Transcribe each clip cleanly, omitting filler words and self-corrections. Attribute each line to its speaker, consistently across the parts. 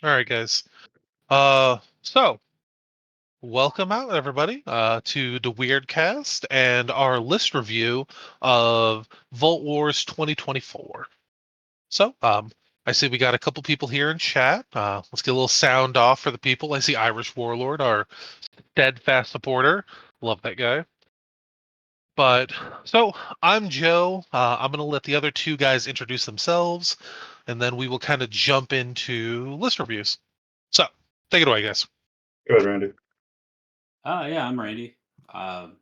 Speaker 1: All right, guys. So welcome out, everybody, to the Weird Cast and our list review of Vaultwars 2024. I see we got a couple people here in chat. Let's get a little sound off for the people. I see Irish Warlord, our steadfast supporter. Love that guy. But so I'm Joe. I'm going to let the other two guys introduce themselves, and then we will kind of jump into list reviews. So take it away, guys.
Speaker 2: Go ahead, Randy.
Speaker 3: Yeah, I'm Randy. I'm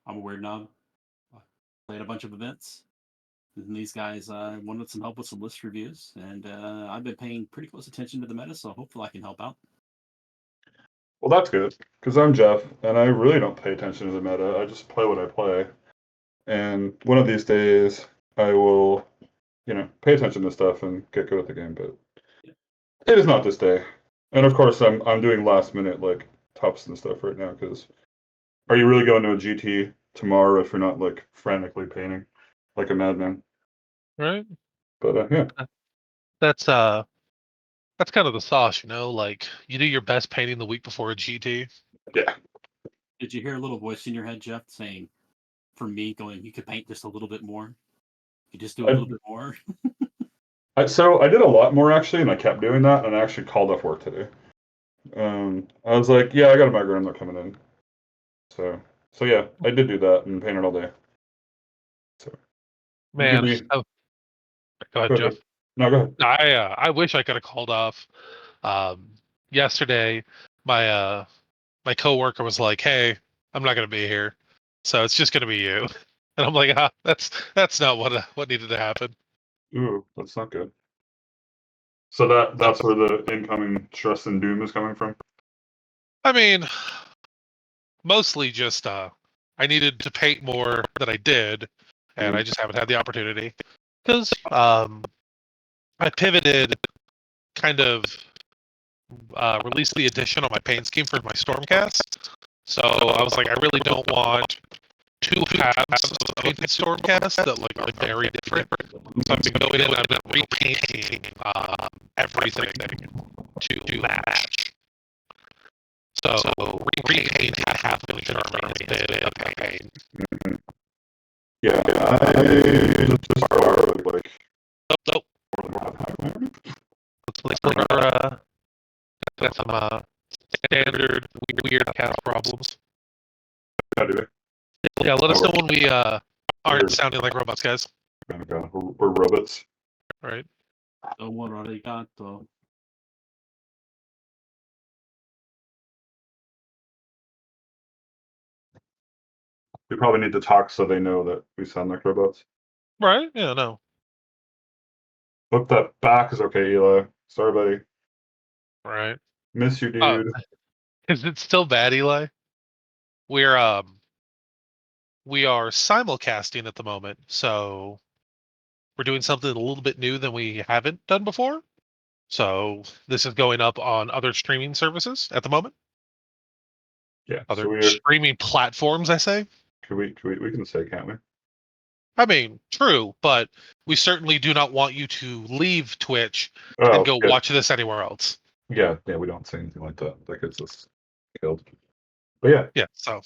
Speaker 3: a weird knob. Played a bunch of events. And these guys wanted some help with some list reviews, and I've been paying pretty close attention to the meta, so hopefully I can help out.
Speaker 2: Well, that's good, because I'm Jeff, and I really don't pay attention to the meta. I just play what I play. And one of these days, I will, pay attention to stuff and get good at the game, but it is not this day. And of course, I'm doing last minute, like, tops and stuff right now, because are you really going to a GT tomorrow if you're not, like, frantically painting like a madman?
Speaker 1: Right?
Speaker 2: But, yeah.
Speaker 1: That's kind of the sauce, like you do your best painting the week before a GT.
Speaker 2: Yeah.
Speaker 3: Did you hear a little voice in your head, Jeff, saying, for me, going, you could paint just a little bit more? You just do a little bit more?
Speaker 2: So I did a lot more, actually, and I kept doing that, and I actually called off work today. I was like, yeah, I got a migraine, I'm not coming in. So yeah, I did do that and painted all day. So
Speaker 1: Man,
Speaker 2: go
Speaker 1: go ahead, Jeff.
Speaker 2: No, go ahead.
Speaker 1: I wish I could have called off. Yesterday, my coworker was like, "Hey, I'm not gonna be here, so it's just gonna be you," and I'm like, that's not what needed to happen.
Speaker 2: Ooh, that's not good. So that's where the incoming stress and doom is coming from?
Speaker 1: I mean, mostly just I needed to paint more than I did, and I just haven't had the opportunity because I pivoted, kind of released the addition on my paint scheme for my Stormcast. So I was like, I really don't want two halves of a painted Stormcast that are very different. So I've been going in and I've been repainting everything to match. So repainting half of the army has been a pain.
Speaker 2: Mm-hmm. Yeah, I just borrowed like.
Speaker 1: Nope. Let's got some standard weird cast problems. Yeah, let us know when we aren't sounding like robots, guys.
Speaker 2: We're robots.
Speaker 1: Right.
Speaker 2: We probably need to talk so they know that we sound like robots.
Speaker 1: Right? Yeah, no.
Speaker 2: Look, that back is okay, Eli. Sorry, buddy.
Speaker 1: Right.
Speaker 2: Miss you, dude.
Speaker 1: Is it still bad, Eli? We are simulcasting at the moment, so we're doing something a little bit new than we haven't done before. So this is going up on other streaming services at the moment.
Speaker 2: Yeah.
Speaker 1: Other streaming platforms, I say.
Speaker 2: We can say, can't we?
Speaker 1: I mean, true, but we certainly do not want you to leave Twitch and go watch this anywhere else.
Speaker 2: Yeah, we don't say anything like that. That gets us killed. But yeah.
Speaker 1: Yeah, so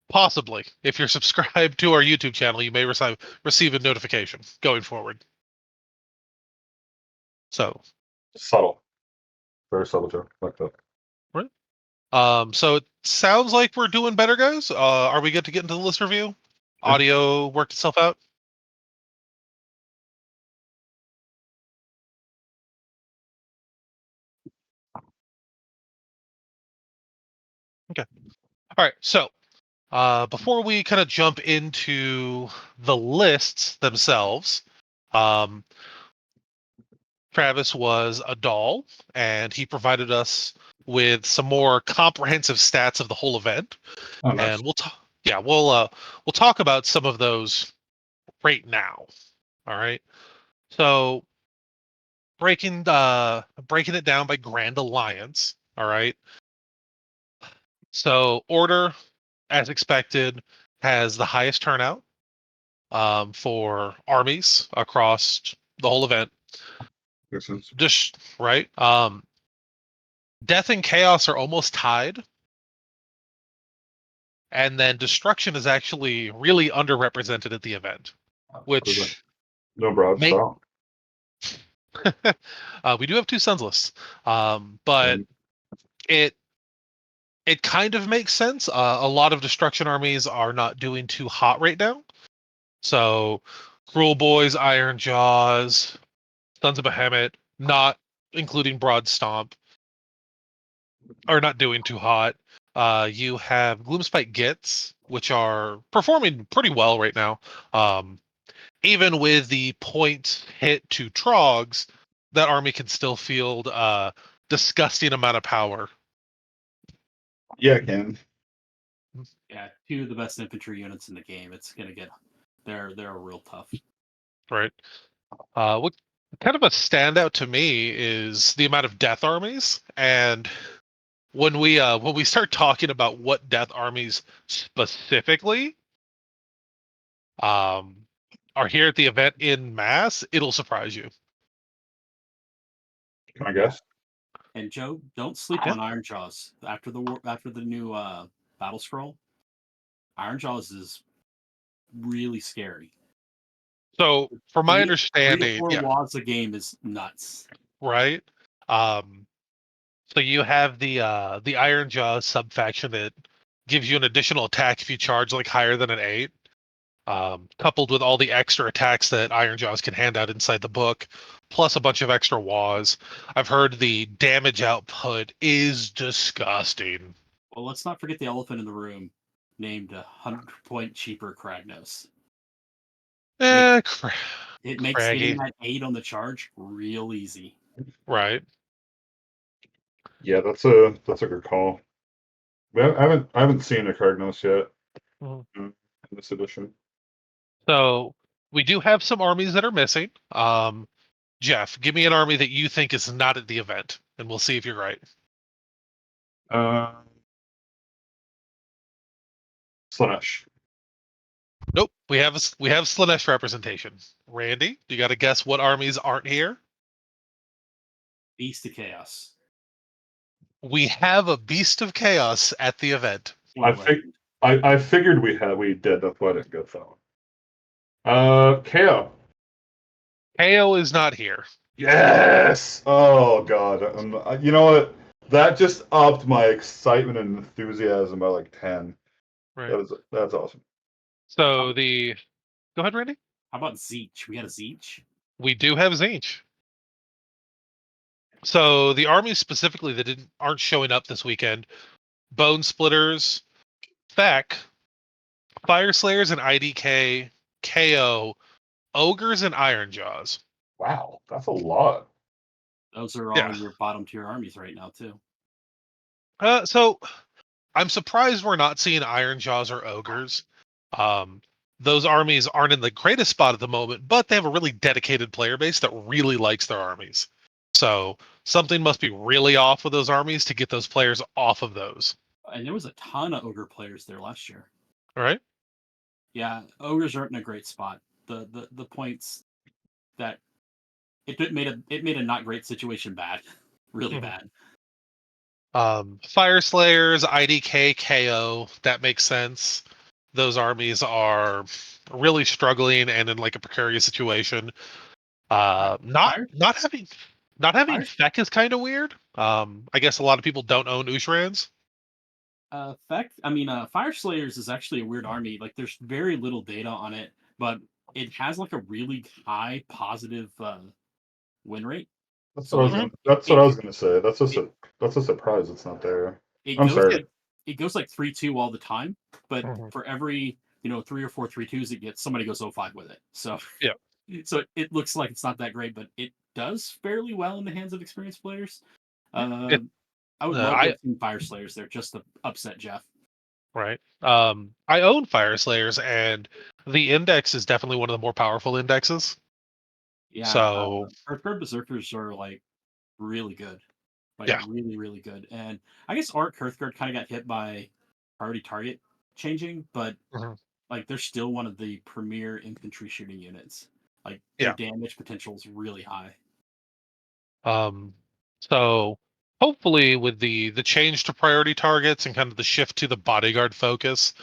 Speaker 1: possibly, if you're subscribed to our YouTube channel, you may receive a notification going forward. So
Speaker 2: subtle, very subtle joke like that.
Speaker 1: Right. So it sounds like we're doing better, guys. Are we good to get into the list review? Yeah. Audio worked itself out. Okay. All right. So before we kind of jump into the lists themselves, Travis was a doll, and he provided us with some more comprehensive stats of the whole event.
Speaker 2: Oh, nice.
Speaker 1: And we'll talk. Yeah, we'll talk about some of those right now. All right. So breaking it down by Grand Alliance. All right. So Order, as expected, has the highest turnout for armies across the whole event.
Speaker 2: Makes sense.
Speaker 1: Just right. Death and chaos are almost tied, and then destruction is actually really underrepresented at the event,
Speaker 2: There's like
Speaker 1: which
Speaker 2: no broad
Speaker 1: make
Speaker 2: stop.
Speaker 1: we do have two sunless, but
Speaker 2: And
Speaker 1: it it kind of makes sense. A lot of destruction armies are not doing too hot right now, so Cruel Boys, Iron Jaws, Sons of Behemoth, not including Broad Stomp, are not doing too hot. You have Gloomspite Gits, which are performing pretty well right now. Even with the point hit to Trogs, that army can still field a disgusting amount of power.
Speaker 2: yeah, it can.
Speaker 3: Yeah, two of the best infantry units in the game. It's gonna get they're real tough.
Speaker 1: Right. What kind of a standout to me is the amount of death armies, and when we start talking about what death armies specifically um, are here at the event in mass, it'll surprise you.
Speaker 2: Can I guess?
Speaker 3: And Joe, don't sleep
Speaker 1: Yeah.
Speaker 3: on Iron Jaws. After the new battle scroll, Iron Jaws is really scary.
Speaker 1: So, from my
Speaker 3: Three to
Speaker 1: understanding,
Speaker 3: four
Speaker 1: yeah,
Speaker 3: wads a game is nuts.
Speaker 1: right. Um, so you have the Iron Jaw sub faction that gives you an additional attack if you charge like higher than an 8. Coupled with all the extra attacks that Iron Jaws can hand out inside the book, plus a bunch of extra WAs. I've heard the damage output is disgusting.
Speaker 3: Well, let's not forget the elephant in the room, named 100-point cheaper Kragnos. Make
Speaker 1: Eh,
Speaker 3: it makes getting
Speaker 1: craggy,
Speaker 3: that 8 on the charge real easy.
Speaker 1: right?
Speaker 2: Yeah, that's a good call. I haven't seen a Cardinals yet
Speaker 1: Mhm.
Speaker 2: in this edition.
Speaker 1: So we do have some armies that are missing. Jeff, give me an army that you think is not at the event, and we'll see if you're right.
Speaker 2: Uh, Slanesh.
Speaker 1: Nope, we have Slanesh representation. Randy, you got to guess what armies aren't here?
Speaker 3: Beast of Chaos.
Speaker 1: We have a Beast of Chaos at the event.
Speaker 3: For
Speaker 2: I
Speaker 3: the
Speaker 2: fig
Speaker 3: legend.
Speaker 2: I figured we did. That's why I didn't get that one. KO.
Speaker 1: KO is not here.
Speaker 2: Yes. Oh God. You know what? That just upped my excitement and enthusiasm by like 10.
Speaker 1: Right.
Speaker 2: That's awesome.
Speaker 1: So the go ahead, Randy.
Speaker 3: How about Zeech? We got a Zeech.
Speaker 1: We do have Zinch. So the armies specifically that aren't showing up this weekend: Bone Splitters, Feck, Fire Slayers, and IDK, KO, Ogres, and Iron Jaws.
Speaker 2: Wow, that's a lot.
Speaker 3: Those are all
Speaker 1: Yeah.
Speaker 3: your bottom tier armies right now too.
Speaker 1: So I'm surprised we're not seeing Iron Jaws or Ogres. Um, those armies aren't in the greatest spot at the moment, but they have a really dedicated player base that really likes their armies. So something must be really off with those armies to get those players off of those.
Speaker 3: And there was a ton of ogre players there last year.
Speaker 1: All right.
Speaker 3: Yeah, ogres aren't in a great spot. The points that it made a not great situation bad, really
Speaker 1: Mhm.
Speaker 3: bad.
Speaker 1: Fire Slayers, IDK, KO. That makes sense. Those armies are really struggling and in like a precarious situation. Not
Speaker 3: Fire
Speaker 1: not having not having
Speaker 3: Fire
Speaker 1: Feck is kind of weird. I guess a lot of people don't own Ushrans.
Speaker 3: Fire Slayers is actually a weird army. Like, there's very little data on it, but it has like a really high positive win rate.
Speaker 2: That's
Speaker 3: So
Speaker 2: what I was
Speaker 3: like
Speaker 1: Mhm.
Speaker 2: gonna. That's what
Speaker 3: it
Speaker 2: I was gonna say.
Speaker 3: it,
Speaker 2: That's a surprise. It's not there.
Speaker 3: it
Speaker 2: I'm
Speaker 3: goes
Speaker 2: sorry.
Speaker 3: like it goes like 3-2 all the time, but
Speaker 1: Mhm.
Speaker 3: for every 3 or 4 3-2s it gets, somebody goes 0-5 with it. So
Speaker 1: Yeah.
Speaker 3: so it looks like it's not that great, but it does fairly well in the hands of experienced players. Uh,
Speaker 1: It,
Speaker 3: I would love to
Speaker 1: I
Speaker 3: have seen Fire Slayers there just to upset Jeff.
Speaker 1: right. I own Fire Slayers, and the index is definitely one of the more powerful indexes.
Speaker 3: Yeah,
Speaker 1: So
Speaker 3: Earthbird Berserkers are like really good, like
Speaker 1: yeah.
Speaker 3: really really good. And I guess Art Hearthguard kind of got hit by priority target changing, but
Speaker 1: Mhm.
Speaker 3: like they're still one of the premier infantry shooting units. Like their
Speaker 1: Yeah.
Speaker 3: damage potential is really high.
Speaker 1: So hopefully with the change to priority targets and kind of the shift to the bodyguard focus,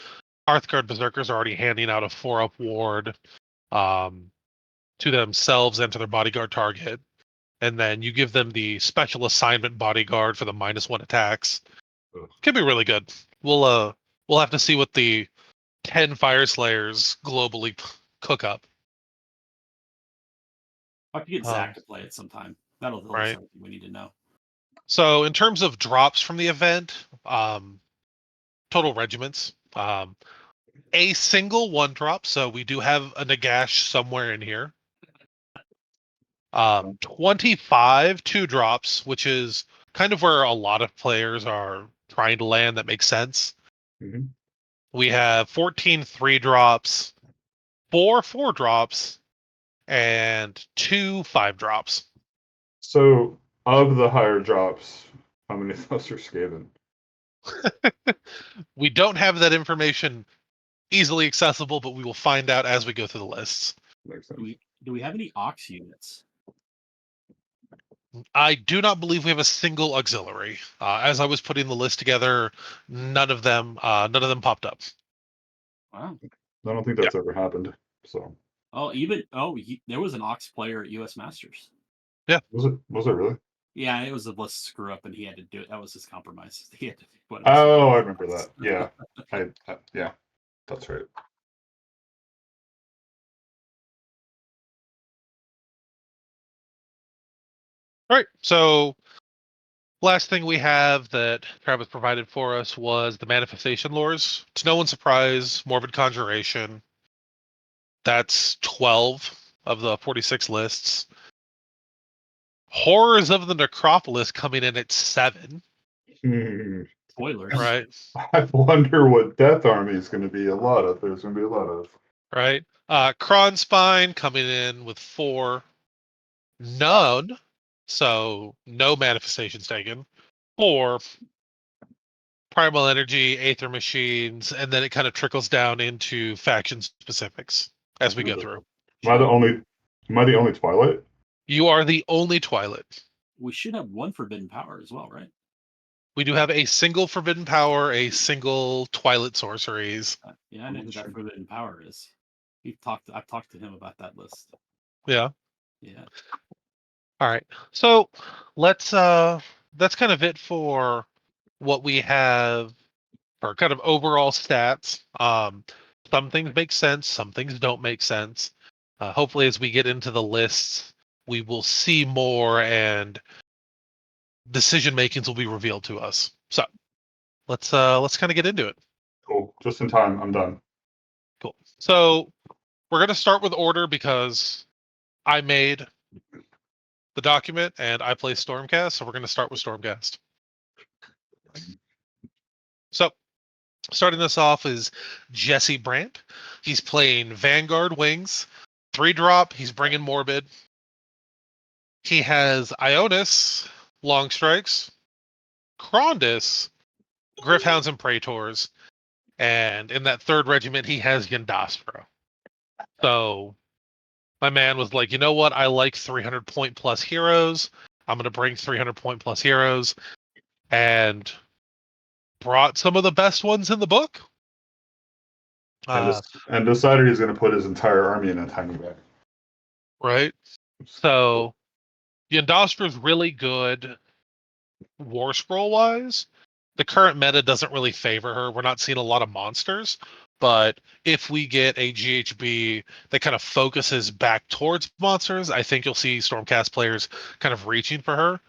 Speaker 1: Hearthguard Berserkers are already handing out a 4-up ward um, to themselves and to their bodyguard target. And then you give them the special assignment bodyguard for the -1 attacks.
Speaker 2: Ugh.
Speaker 1: Could be really good. We'll have to see what the 10 Fire Slayers globally cook up.
Speaker 3: I have to get
Speaker 1: Um,
Speaker 3: Zach to play it sometime. That'll tell us
Speaker 1: right.
Speaker 3: everything we need to know.
Speaker 1: So in terms of drops from the event, total regiments, a single 1-drop. So we do have a Nagash somewhere in here. 25 2-drops, which is kind of where a lot of players are trying to land. That makes sense.
Speaker 2: Mhm.
Speaker 1: We have 14 3-drops, 4 4-drops, and 2 5-drops.
Speaker 2: So, of the higher drops, how many of those are Skaven?
Speaker 1: We don't have that information easily accessible, but we will find out as we go through the lists.
Speaker 2: Makes
Speaker 3: Do
Speaker 2: sense.
Speaker 3: we have any Ox units?
Speaker 1: I do not believe we have a single auxiliary. As I was putting the list together, none of them popped up.
Speaker 3: Wow.
Speaker 2: I don't think
Speaker 1: Yeah.
Speaker 2: that's ever happened. So,
Speaker 3: There was an Ox player at U.S. Masters.
Speaker 2: was it really?
Speaker 3: Yeah, it was a list screw up, and he had to do it. That was his compromise. He had to put it.
Speaker 2: Oh, I remember that. Yeah, yeah, that's right.
Speaker 1: All right. So last thing we have that Travis provided for us was the manifestation lores. To no one's surprise, morbid conjuration. That's 12 of the 46 lists. Horrors of the Necropolis coming in at 7.
Speaker 3: Spoilers.
Speaker 1: Right.
Speaker 2: I wonder what Death Army is going to be. There's going to be a lot of.
Speaker 1: Right. Kronspine coming in with 4. None. So no manifestations taken. 4. Primal Energy, Aether Machines, and then it kind of trickles down into faction specifics as we go through.
Speaker 2: Am I the only Twilight?
Speaker 1: You are the only Twilight.
Speaker 3: We should have one Forbidden Power as well, right?
Speaker 1: We do have a single Forbidden Power, a single Twilight Sorceries.
Speaker 3: Yeah, I know who that Forbidden Power is. I've talked to him about that list.
Speaker 1: Yeah.
Speaker 3: Yeah.
Speaker 1: All right. So that's kind of it for what we have for kind of overall stats. Some things make sense, some things don't make sense. Hopefully, as we get into the lists, we will see more, and decision makings will be revealed to us. So let's kind of get into it.
Speaker 2: Cool. Just in time. I'm done.
Speaker 1: Cool. So we're gonna start with order because I made the document and I play Stormcast, so we're gonna start with Stormcast. So starting this off is Jesse Brandt. He's playing Vanguard Wings, 3-drop. He's bringing Morbid. He has Ionis, Long Strikes, Krondys, Griffhounds, and Praetors. And in that 3rd regiment, he has Yindaspro. So my man was like, you know what? I like 300 point plus heroes. I'm going to bring 300 point plus heroes. And brought some of the best ones in the book.
Speaker 2: And decided he's going to put his entire army in a tiny bag.
Speaker 1: Right. So Yindaspra's really good war scroll wise. The current meta doesn't really favor her. We're not seeing a lot of monsters, but if we get a GHB that kind of focuses back towards monsters, I think you'll see Stormcast players kind of reaching for her.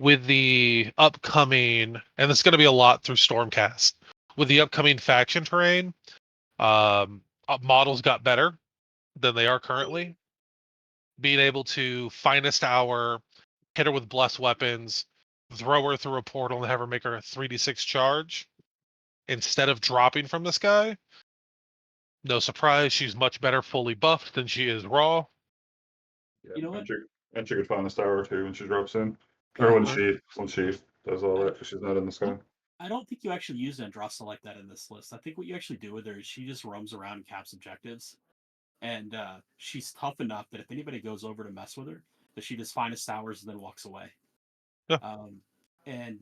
Speaker 1: With the upcoming, and it's going to be a lot through Stormcast, with the upcoming faction terrain, models got better than they are currently. Being able to finest hour, hit her with blessed weapons, throw her through a portal, and have her make her a 3d6 charge instead of dropping from the sky. No surprise, she's much better fully buffed than she is raw.
Speaker 2: Yeah,
Speaker 3: You know what?
Speaker 2: and she could find the star too when she drops in, or when she does all that because she's not in the sky.
Speaker 3: I don't think you actually use Andrasta like that in this list. I think what you actually do with her is she just roams around and caps objectives. And she's tough enough that if anybody goes over to mess with her, that she just finest hours and then walks away.
Speaker 1: Yeah.
Speaker 3: And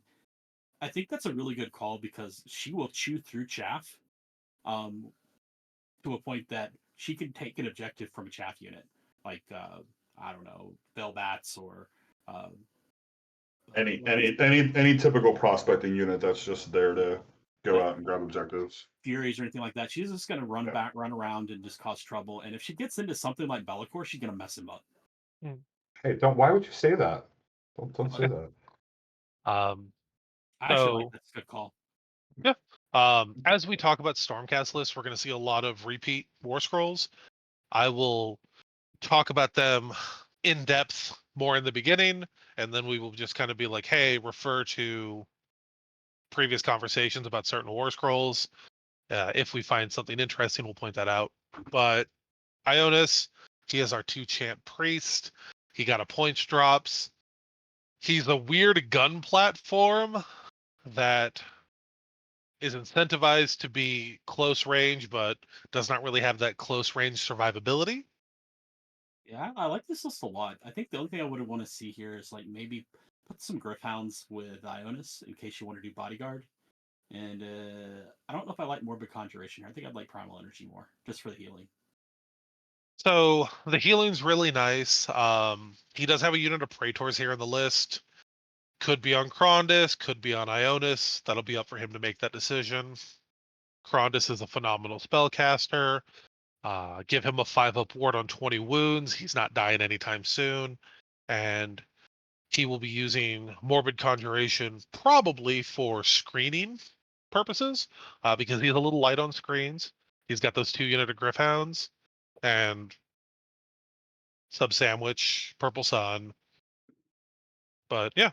Speaker 3: I think that's a really good call because she will chew through chaff um, to a point that she can take an objective from a chaff unit, like I don't know, Velbats or uh,
Speaker 2: Any typical prospecting unit that's just there to go
Speaker 3: like
Speaker 2: out and grab objectives.
Speaker 3: Furies or anything like that. She's just going to
Speaker 2: Yeah.
Speaker 3: run around and just cause trouble. And if she gets into something like Bellicor, she's going to mess him up.
Speaker 2: Hey, don't. Why would you say that? Don't say that.
Speaker 1: Um,
Speaker 3: I actually like
Speaker 1: so
Speaker 3: that's a good call.
Speaker 1: yeah. As we talk about Stormcast lists, we're going to see a lot of repeat War Scrolls. I will talk about them in depth more in the beginning, and then we will just kind of be like, hey, refer to previous conversations about certain War Scrolls. If we find something interesting, we'll point that out. But Ionis, he is our 2 champ priest. He got a points drops. He's a weird gun platform that is incentivized to be close range, but does not really have that close range survivability.
Speaker 3: Yeah, I like this list a lot. I think the only thing I would want to see here is like maybe put some Griffhounds with Ionis in case you want to do Bodyguard. And I don't know if I like Morbid Conjuration here. I think I'd like Primal Energy more, just for the healing.
Speaker 1: So the healing's really nice. He does have a unit of Praetors here in the list. Could be on Krondys, could be on Ionis. That'll be up for him to make that decision. Krondys is a phenomenal spellcaster. Give him a 5-up ward on 20 wounds. He's not dying anytime soon. And he will be using Morbid Conjuration probably for screening purposes because he's a little light on screens. He's got those 2 unit of Griffhounds and Sub Sandwich, Purple Sun. But yeah,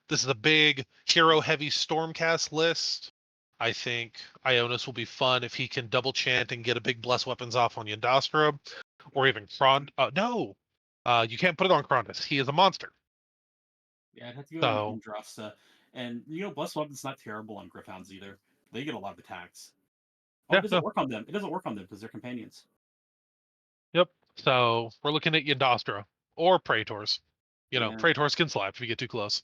Speaker 1: this is a big hero heavy Stormcast list. I think Ionis will be fun if he can double chant and get a big bless weapons off on Yandastra, or even Krond. No, you can't put it on Krondys. He is a monster.
Speaker 3: Yeah, I'd have to go on
Speaker 1: So
Speaker 3: Indrasta. And, Bless Weapon's not terrible on Griffhounds either. They get a lot of attacks. Oh, it
Speaker 1: yeah,
Speaker 3: doesn't
Speaker 1: no,
Speaker 3: work on them. It doesn't work on them because they're companions.
Speaker 1: yep. So we're looking at Yandastra or Praetors.
Speaker 3: Yeah.
Speaker 1: Praetors can slap if you get too close.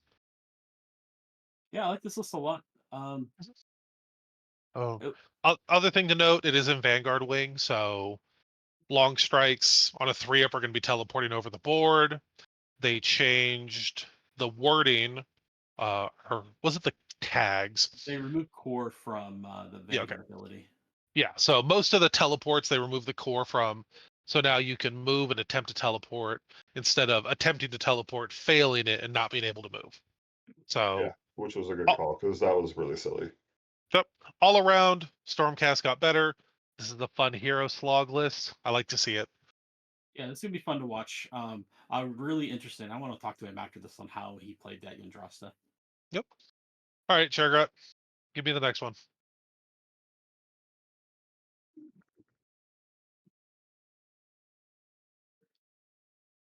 Speaker 3: Yeah, I like this list a lot. Um,
Speaker 1: Oh,
Speaker 3: it-
Speaker 1: other thing to note: it is in Vanguard Wing, so long strikes on a 3-up are going to be teleporting over the board. They changed the wording, or was it the tags?
Speaker 3: they remove core from the
Speaker 1: Yeah, okay.
Speaker 3: Vanguard ability.
Speaker 1: Yeah, so most of the teleports they remove the core from. So now you can move and attempt to teleport instead of attempting to teleport, failing it, and not being able to move.
Speaker 2: Yeah,
Speaker 1: So,
Speaker 2: which was a good
Speaker 1: all,
Speaker 2: call because that was really silly.
Speaker 1: yep, all around, Stormcast got better. This is a fun hero slog list. I like to see it.
Speaker 3: Yeah, it's gonna be fun to watch. I'm really interested. I want to talk to him after this on how he played that Yandrasta.
Speaker 1: Yep. All right, Chairgrut, give me the next one.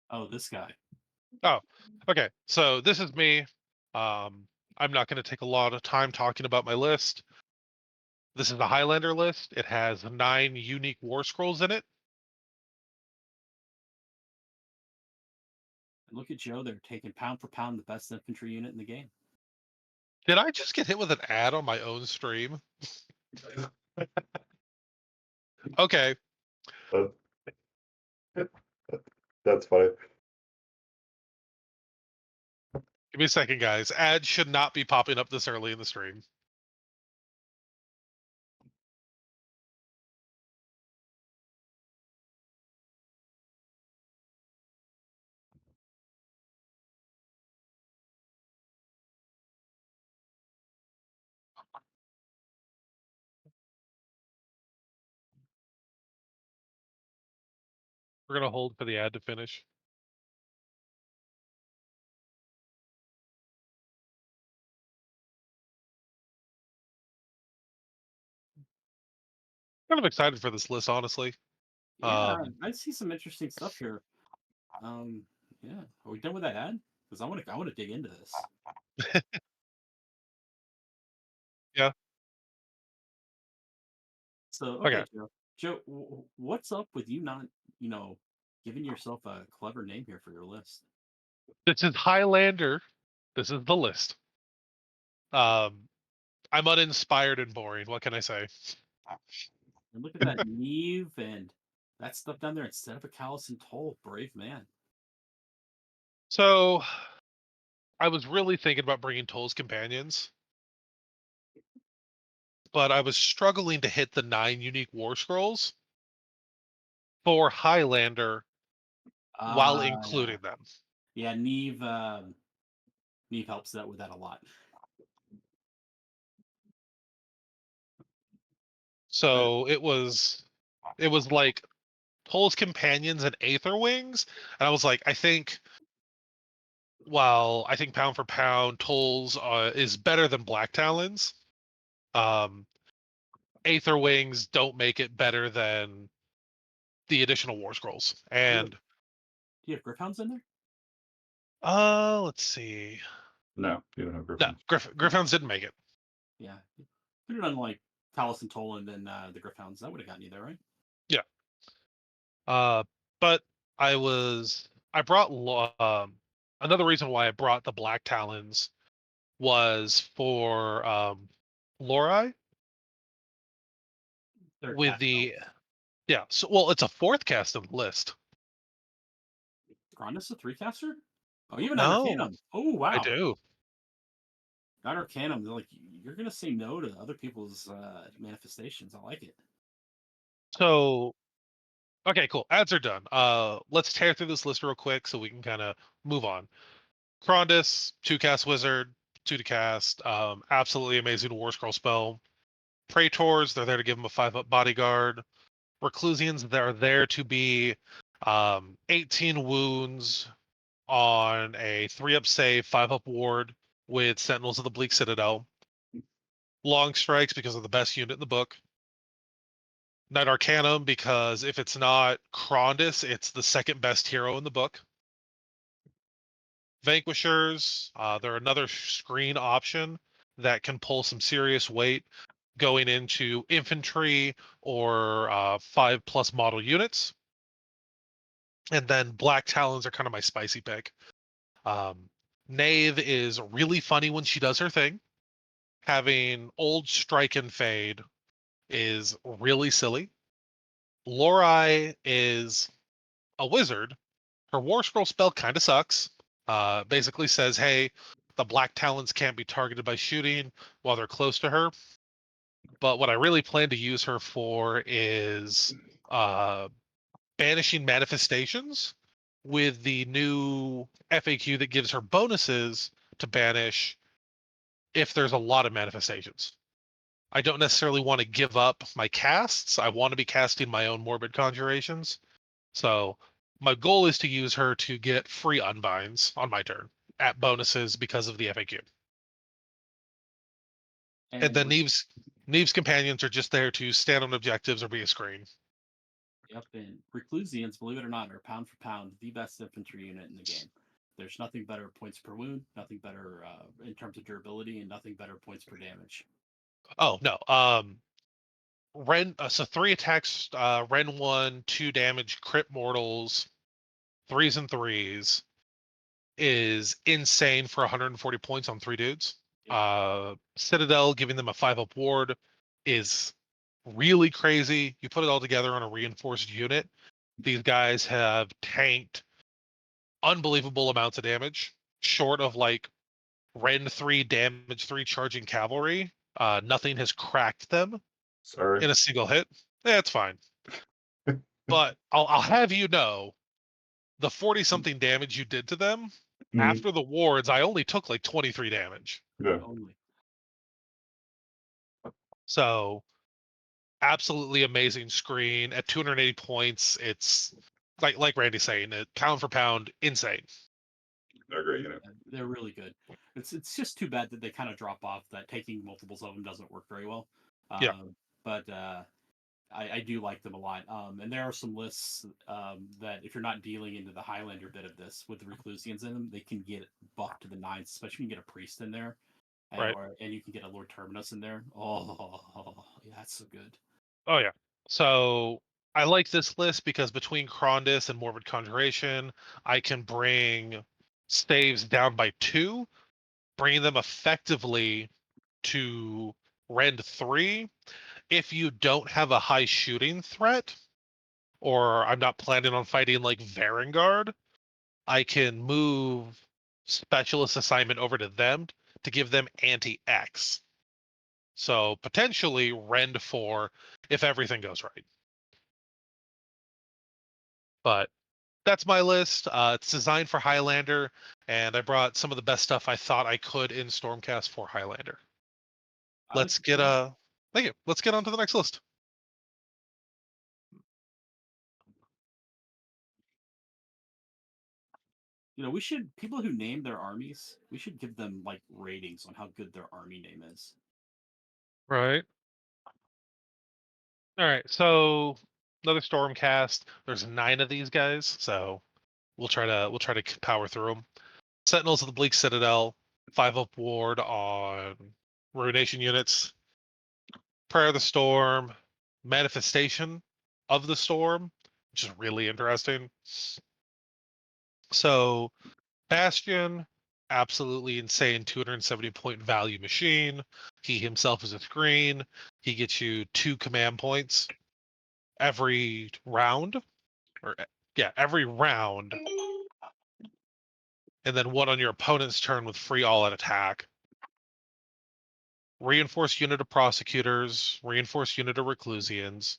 Speaker 3: Oh, this guy.
Speaker 1: Oh, okay. So this is me. I'm not going to take a lot of time talking about my list. This is the Highlander list. It has 9 unique war scrolls in it.
Speaker 3: And look at Joe. They're taking pound for pound the best infantry unit in the game.
Speaker 1: Did I just get hit with an ad on my own stream? Okay.
Speaker 2: But that's funny.
Speaker 1: Give me a second, guys. Ads should not be popping up this early in the stream. We're going to hold for the ad to finish. Kind of excited for this list, honestly.
Speaker 3: Yeah, I see some interesting stuff here. Yeah, are we done with that ad? Because I want to dig into this.
Speaker 1: Yeah.
Speaker 3: So,
Speaker 1: Okay.
Speaker 3: okay, Joe. Joe, what's up with you not, you know, Giving yourself a clever name here for your list.
Speaker 1: This is Highlander. This is the list. I'm uninspired and boring. What can I say?
Speaker 3: And look at that Neve and that stuff down there instead of a Callus and Toll. Brave man.
Speaker 1: So I was really thinking about bringing Toll's companions, but I was struggling to hit the 9 unique war scrolls for Highlander while
Speaker 3: Yeah.
Speaker 1: including them.
Speaker 3: Yeah, Neve Neve helps that with that a lot.
Speaker 1: So it was like Toll's companions and Aether Wings, and I was like, I think pound for pound, Toll's is better than Black Talons. Um, Aether Wings don't make it better than the additional War Scrolls. And
Speaker 3: Do you have Griffhounds in there?
Speaker 1: let's see.
Speaker 2: No, you don't have
Speaker 1: No,
Speaker 2: Griffins.
Speaker 1: Griffhounds didn't make it.
Speaker 3: Yeah. Put it on like Callus and Toll and then the Griffhounds. That would have gotten you there, right?
Speaker 1: Yeah. But I brought another reason why I brought the Black Talons was for Lori
Speaker 3: Third
Speaker 1: with
Speaker 3: cast
Speaker 1: the
Speaker 3: spells.
Speaker 1: yeah. So well, it's a 4th cast on the list.
Speaker 3: Grandis a 3-caster? Oh, even
Speaker 1: No,
Speaker 3: Arcanum. Oh,
Speaker 1: I
Speaker 3: wow.
Speaker 1: do.
Speaker 3: Not Arcanum. They're like, you're going to say no to other people's manifestations. I like it.
Speaker 1: So okay, cool. Ads are done. Let's tear through this list real quick so we can kind of move on. Krondys, 2-cast wizard, 2 to cast. Absolutely amazing war scroll spell. Praetors, they're there to give him a 5-up bodyguard. Reclusians, they're there to be 18 wounds on a 3-up save, 5-up ward with Sentinels of the Bleak Citadel. Long strikes because they're the best unit in the book. Knight Arcanum because if it's not Krondys, it's the second best hero in the book. Vanquishers, they're another screen option that can pull some serious weight going into infantry or 5+ model units. And then Black Talons are kind of my spicy pick. Knave is really funny when she does her thing. Having old strike and fade is really silly. Lori is a wizard. Her war scroll spell kind of sucks. Basically says, hey, the Black Talons can't be targeted by shooting while they're close to her. But what I really plan to use her for is banishing manifestations with the new FAQ that gives her bonuses to banish if there's a lot of manifestations. I don't necessarily want to give up my casts. I want to be casting my own morbid conjurations. So my goal is to use her to get free unbinds on my turn at bonuses because of the FAQ. And
Speaker 3: And
Speaker 1: then Neve's companions are just there to stand on objectives or be a screen.
Speaker 3: yep, and Reclusians, believe it or not, are pound for pound the best infantry unit in the game. There's nothing better points per wound, nothing better in terms of durability, and nothing better points per damage.
Speaker 1: Oh no. Ren so 3 attacks, Ren 1, 2 damage, crit mortals, 3s and 3s is insane for 140 points on 3 dudes.
Speaker 3: Yep.
Speaker 1: Citadel giving them a 5-up ward is really crazy. You put it all together on a reinforced unit. These guys have tanked unbelievable amounts of damage, short of like Ren 3 damage 3 charging cavalry. Nothing has cracked them
Speaker 2: Sorry.
Speaker 1: in a single hit. That's fine. But I'll have you know, the 40-something damage you did to them, after the wards, I only took like 23 damage.
Speaker 2: Yeah.
Speaker 3: Only.
Speaker 1: So absolutely amazing screen at 280 points. It's like Randy's saying, pound for pound, insane.
Speaker 2: They're great unit.
Speaker 3: They're really good. It's just too bad that they kind of drop off. That taking multiples of them doesn't work very well.
Speaker 1: Yeah.
Speaker 3: But I do like them a lot. And there are some lists that if you're not dealing into the Highlander bit of this with the Reclusians in them, they can get buffed to the 9s, especially when you get a priest in there. And,
Speaker 1: Right.
Speaker 3: and you can get a Lord Terminus in there. Oh, yeah, that's so good.
Speaker 1: Oh yeah. So I like this list because between Krondys and Morbid Conjuration, I can bring saves down by 2, bringing them effectively to Rend 3. If you don't have a high shooting threat, or I'm not planning on fighting like Varangard, I can move Specialist Assignment over to them to give them anti-X. So potentially Rend 4 if everything goes right. But that's my list. It's designed for Highlander, and I brought some of the best stuff I thought I could in Stormcast for Highlander. Let's get thank you. Let's get on to the next list.
Speaker 3: We should, people who name their armies, we should give them like ratings on how good their army name is.
Speaker 1: Right. All right. So another Stormcast. There's 9 of these guys, so we'll try to power through them. Sentinels of the Bleak Citadel, 5-up ward on Ruination units. Prayer of the Storm, Manifestation of the Storm, which is really interesting. So Bastion, absolutely insane 270 point value machine. He himself is a screen. He gets you 2 command points every round, or yeah, every round, and then 1 on your opponent's turn with free all-out attack. Reinforced unit of prosecutors, reinforced unit of reclusians.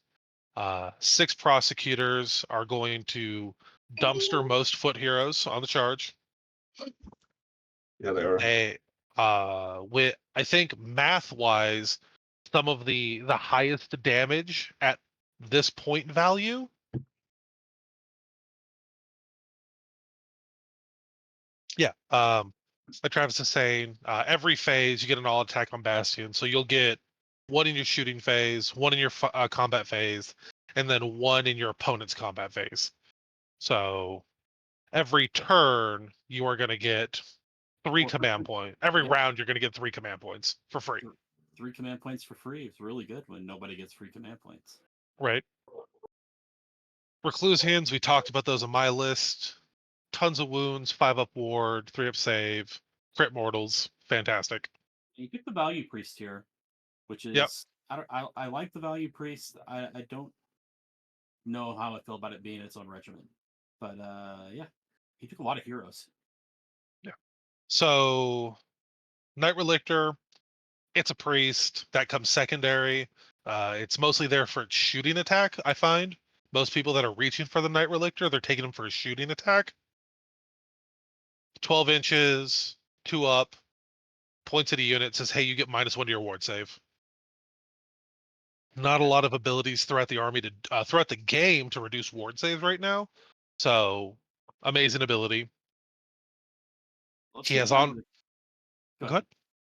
Speaker 1: 6 prosecutors are going to dumpster most foot heroes on the charge.
Speaker 2: Yeah, they are.
Speaker 1: They, with I think math wise, some of the highest damage at this point value. Yeah. Like Travis is saying, every phase you get an all attack on Bastion, so you'll get 1 in your shooting phase, 1 in your combat phase, and then 1 in your opponent's combat phase. So every turn you are going to get 3
Speaker 3: Or
Speaker 1: command points. Every
Speaker 3: yeah,
Speaker 1: round you're going to get 3 command points for free.
Speaker 3: 3 command points for free. It's really good when nobody gets free command points.
Speaker 1: Right. Reclusians, we talked about those on my list. Tons of wounds, 5-up ward, 3-up save, crit mortals, fantastic.
Speaker 3: You pick the value priest here, which
Speaker 1: Yep.
Speaker 3: is I like the value priest. I don't know how I feel about it being its own regiment, but yeah, he took a lot of heroes.
Speaker 1: Yeah. So Knight Relictor, it's a priest that comes secondary. It's mostly there for its shooting attack. I find most people that are reaching for the Knight Relictor, they're taking him for a shooting attack. 12 inches, 2 up, points at a unit, says, hey, you get -1 to your ward save. Not a lot of abilities throughout the army to throughout the game to reduce ward saves right now. So amazing ability.
Speaker 3: Let's
Speaker 1: He
Speaker 3: get
Speaker 1: has
Speaker 3: down
Speaker 1: on.
Speaker 3: to
Speaker 1: Go
Speaker 3: go
Speaker 1: ahead.
Speaker 3: ahead.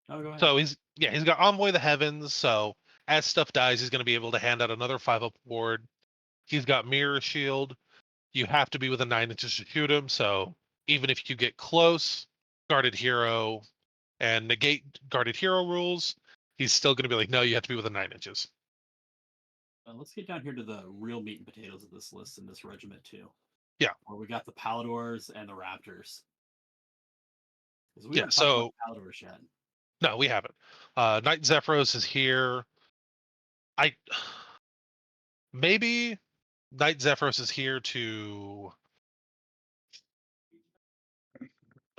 Speaker 3: No, go ahead.
Speaker 1: So he's got Envoy of the Heavens. So as stuff dies, he's going to be able to hand out another 5-up ward. He's got Mirror Shield. You have to be within 9 inches to shoot him. So even if you get close, guarded hero and negate guarded hero rules, he's still going to be like, no, you have to be within 9 inches.
Speaker 3: Let's get down here to the real meat and potatoes of this list and this regiment too.
Speaker 1: Yeah.
Speaker 3: Where we got the Paladors and the Raptors. Because we
Speaker 1: Yeah.
Speaker 3: haven't talked
Speaker 1: So
Speaker 3: about Paladors yet.
Speaker 1: no, we haven't. Knight Zephyros is here. I maybe Knight Zephyros is here to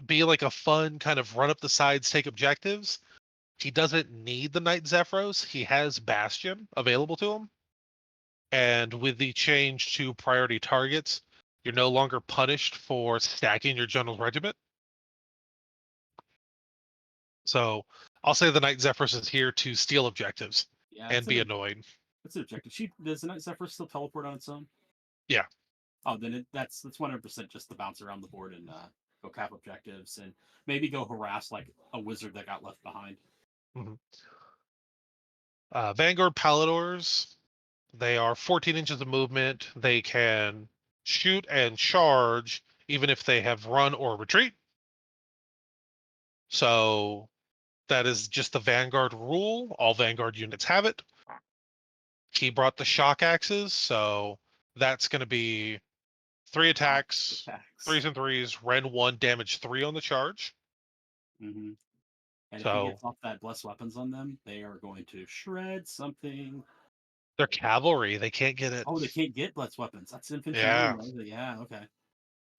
Speaker 1: be like a fun kind of run up the sides, take objectives. He doesn't need the Knight Zephyros. He has Bastion available to him. And with the change to priority targets, you're no longer punished for stacking your general regiment. So I'll say the Knight Zephyros is here to steal objectives and be annoying.
Speaker 3: It's an objective. Does the Knight Zephyr still teleport on its own?
Speaker 1: Yeah.
Speaker 3: Oh, then that's 100% just to bounce around the board and go cap objectives and maybe go harass like a wizard that got left behind.
Speaker 1: Mm-hmm. Vanguard Paladors, they are 14 inches of movement. They can shoot and charge even if they have run or retreat. So that is just the Vanguard rule. All Vanguard units have it. He brought the shock axes, so that's going to be 3 attacks,
Speaker 3: Attacks.
Speaker 1: 3s and 3s, Ren 1, damage 3 on the charge.
Speaker 3: Mm-hmm. And if he
Speaker 1: So
Speaker 3: gets off that blessed weapons on them, they are going to shred something.
Speaker 1: they're cavalry; they can't get it.
Speaker 3: Oh, they can't get blessed weapons. That's infantry.
Speaker 1: Yeah.
Speaker 3: Only, yeah, okay.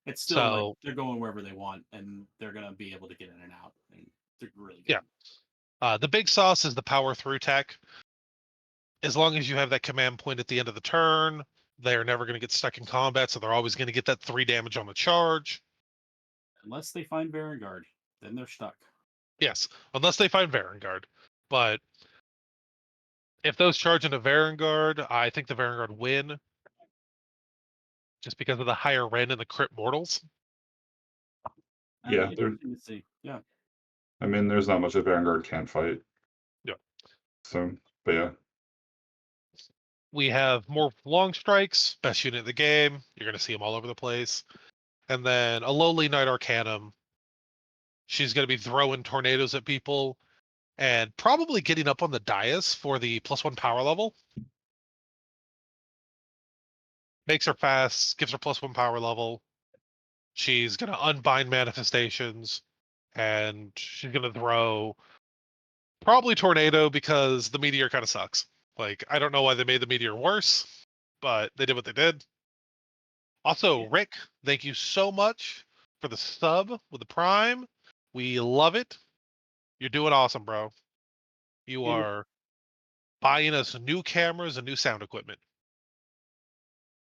Speaker 3: It's still like
Speaker 1: So
Speaker 3: they're going wherever they want, and they're gonna be able to get in and out. And they're really
Speaker 1: yeah,
Speaker 3: good.
Speaker 1: the big sauce is the power through tech. As long as you have that command point at the end of the turn, they're never going to get stuck in combat, so they're always going to get that 3 damage on the charge.
Speaker 3: Unless they find Varangard, then they're stuck.
Speaker 1: Yes, unless they find Varangard. But if those charge into Varangard, I think the Varangard win. Just because of the higher Ren and the crit mortals.
Speaker 2: Yeah,
Speaker 3: Interesting to see. Yeah.
Speaker 2: I mean, there's not much that Vanguard can't fight.
Speaker 1: Yeah.
Speaker 2: So, but yeah.
Speaker 1: We have more long strikes, best unit in the game. You're going to see them all over the place. And then a lowly Knight Arcanum. She's going to be throwing tornadoes at people and probably getting up on the dais for the +1 power level. Makes her fast, gives her +1 power level. She's going to unbind manifestations, and she's going to throw probably tornado because the meteor kind of sucks. Like, I don't know why they made the meteor worse, but they did what they did. Also,
Speaker 3: Yeah.
Speaker 1: Rick, thank you so much for the sub with the Prime. We love it. You're doing awesome, bro. You
Speaker 3: And
Speaker 1: are buying us new cameras and new sound equipment.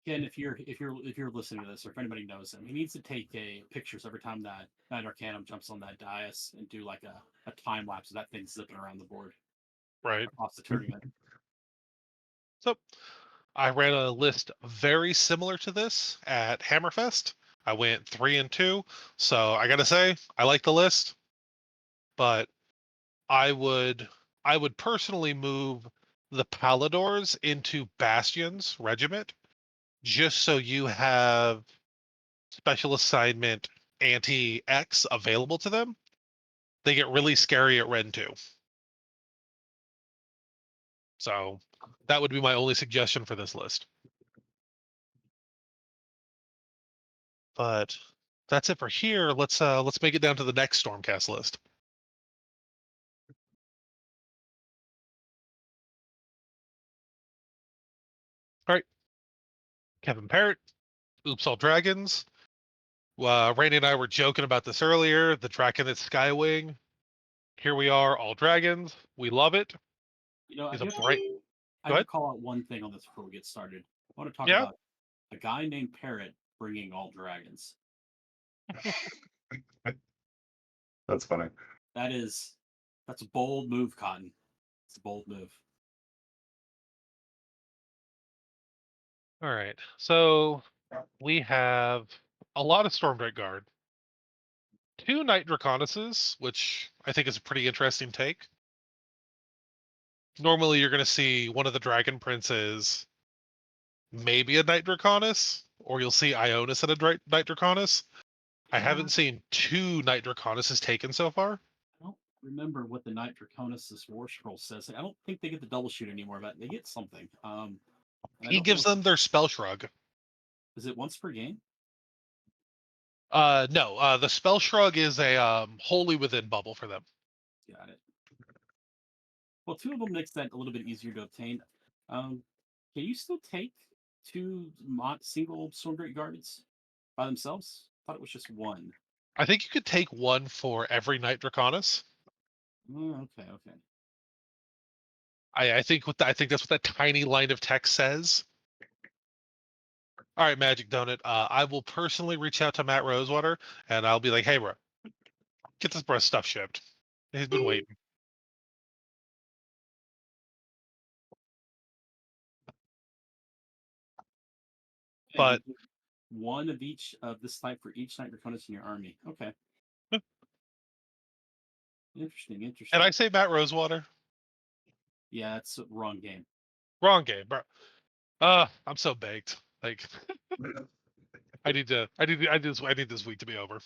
Speaker 3: again, if you're listening to this, or if anybody knows him, he needs to take pictures every time that Knight Arcanum jumps on that dais and do like a time lapse of that thing zipping around the board
Speaker 1: Right.
Speaker 3: across the tournament.
Speaker 1: So I ran a list very similar to this at Hammerfest. I went 3 and 2. So I gotta say, I like the list, but I would personally move the Paladors into Bastion's regiment just so you have special assignment anti-X available to them. They get really scary at Ren 2. So that would be my only suggestion for this list. But that's it for here. Let's make it down to the next Stormcast list. All right. Kevin Parrott, Oops All Dragons. Randy and I were joking about this earlier. The Draken at Skywing. Here we are, all dragons. We love it.
Speaker 3: I
Speaker 1: He's a
Speaker 3: do have to,
Speaker 1: bright.
Speaker 3: I
Speaker 1: Go
Speaker 3: have to
Speaker 1: ahead.
Speaker 3: call out one thing on this before we get started. I want to talk
Speaker 1: Yeah.
Speaker 3: about a guy named Parrot bringing all dragons.
Speaker 2: That's funny.
Speaker 3: That's a bold move, Cotton. It's a bold move.
Speaker 1: All right. So we have a lot of Stormbright Guard. 2 Night Draconuses, which I think is a pretty interesting take. Normally, you're going to see one of the Dragon Princes, maybe a Night Draconus, or you'll see Ionis and a Night Draconus. I
Speaker 3: Yeah,
Speaker 1: haven't seen 2 Night Draconuses taken so far.
Speaker 3: I don't remember what the Knight Draconis' War Scroll says. I don't think they get the double shoot anymore, but they get something. And I
Speaker 1: He
Speaker 3: don't know.
Speaker 1: gives them their Spell Shrug.
Speaker 3: Is it once per game?
Speaker 1: No, the Spell Shrug is a wholly within bubble for them.
Speaker 3: Got it. Well, 2 of them makes that a little bit easier to obtain. Can you still take 2 single Stormbright Guards by themselves? I thought it was just 1.
Speaker 1: I think you could take 1 for every Night Draconus.
Speaker 3: Oh, okay.
Speaker 1: I think I think that's what that tiny line of text says. All right, Magic Donut. I will personally reach out to Matt Rosewater and I'll be like, "Hey, bro, get this bro stuff shipped. He's been waiting."
Speaker 3: And
Speaker 1: But
Speaker 3: you get 1 of each of this type for each Knight Draconis in your army. Okay. Interesting.
Speaker 1: and I say Matt Rosewater,
Speaker 3: Yeah, that's a wrong game.
Speaker 1: wrong game, bro. I'm so baked. Like, I need this week to be over.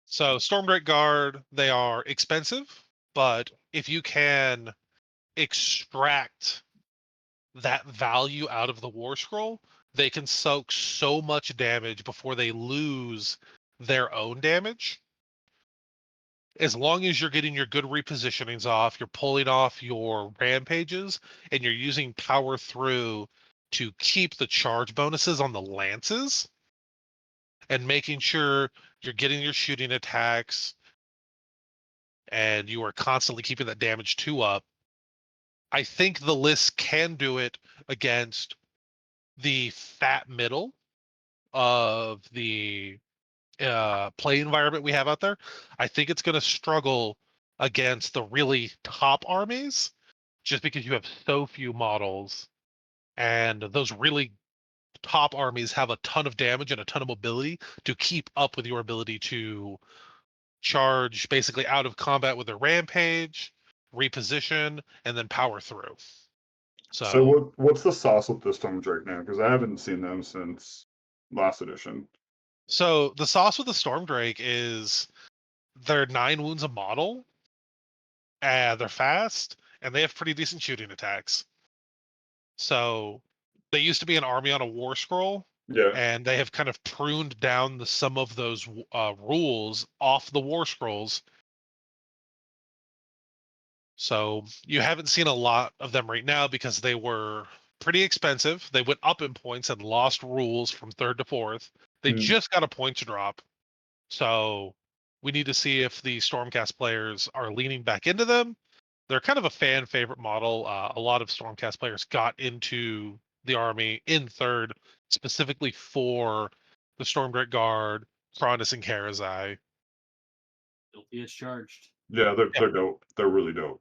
Speaker 1: So Stormbright Guard, they are expensive, but if you can extract that value out of the War Scroll, they can soak so much damage before they lose their own damage. As long as you're getting your good repositionings off, you're pulling off your rampages, and you're using power through to keep the charge bonuses on the lances, and making sure you're getting your shooting attacks, and you are constantly keeping that damage 2 up, I think the list can do it against the fat middle of the play environment we have out there. I think it's going to struggle against the really top armies just because you have so few models, and those really top armies have a ton of damage and a ton of mobility to keep up with your ability to charge basically out of combat with a rampage, reposition, and then power through.
Speaker 2: So what's the sauce with the Stormdrake now? Because I haven't seen them since last edition.
Speaker 1: So the sauce with the Stormdrake is they're 9 wounds a model, they're fast, and they have pretty decent shooting attacks. So they used to be an army on a war scroll,
Speaker 2: Yeah.
Speaker 1: and they have kind of pruned down some of those rules off the war scrolls. So you haven't seen a lot of them right now because they were pretty expensive. They went up in points and lost rules from 3rd to 4th. They just got a points drop. So we need to see if the Stormcast players are leaning back into them. They're kind of a fan favorite model. A lot of Stormcast players got into the army in 3rd, specifically for the Stormgate Guard, Cronus, and Karazai.
Speaker 3: Guilty as charged.
Speaker 2: Yeah, they're dope. They're really dope.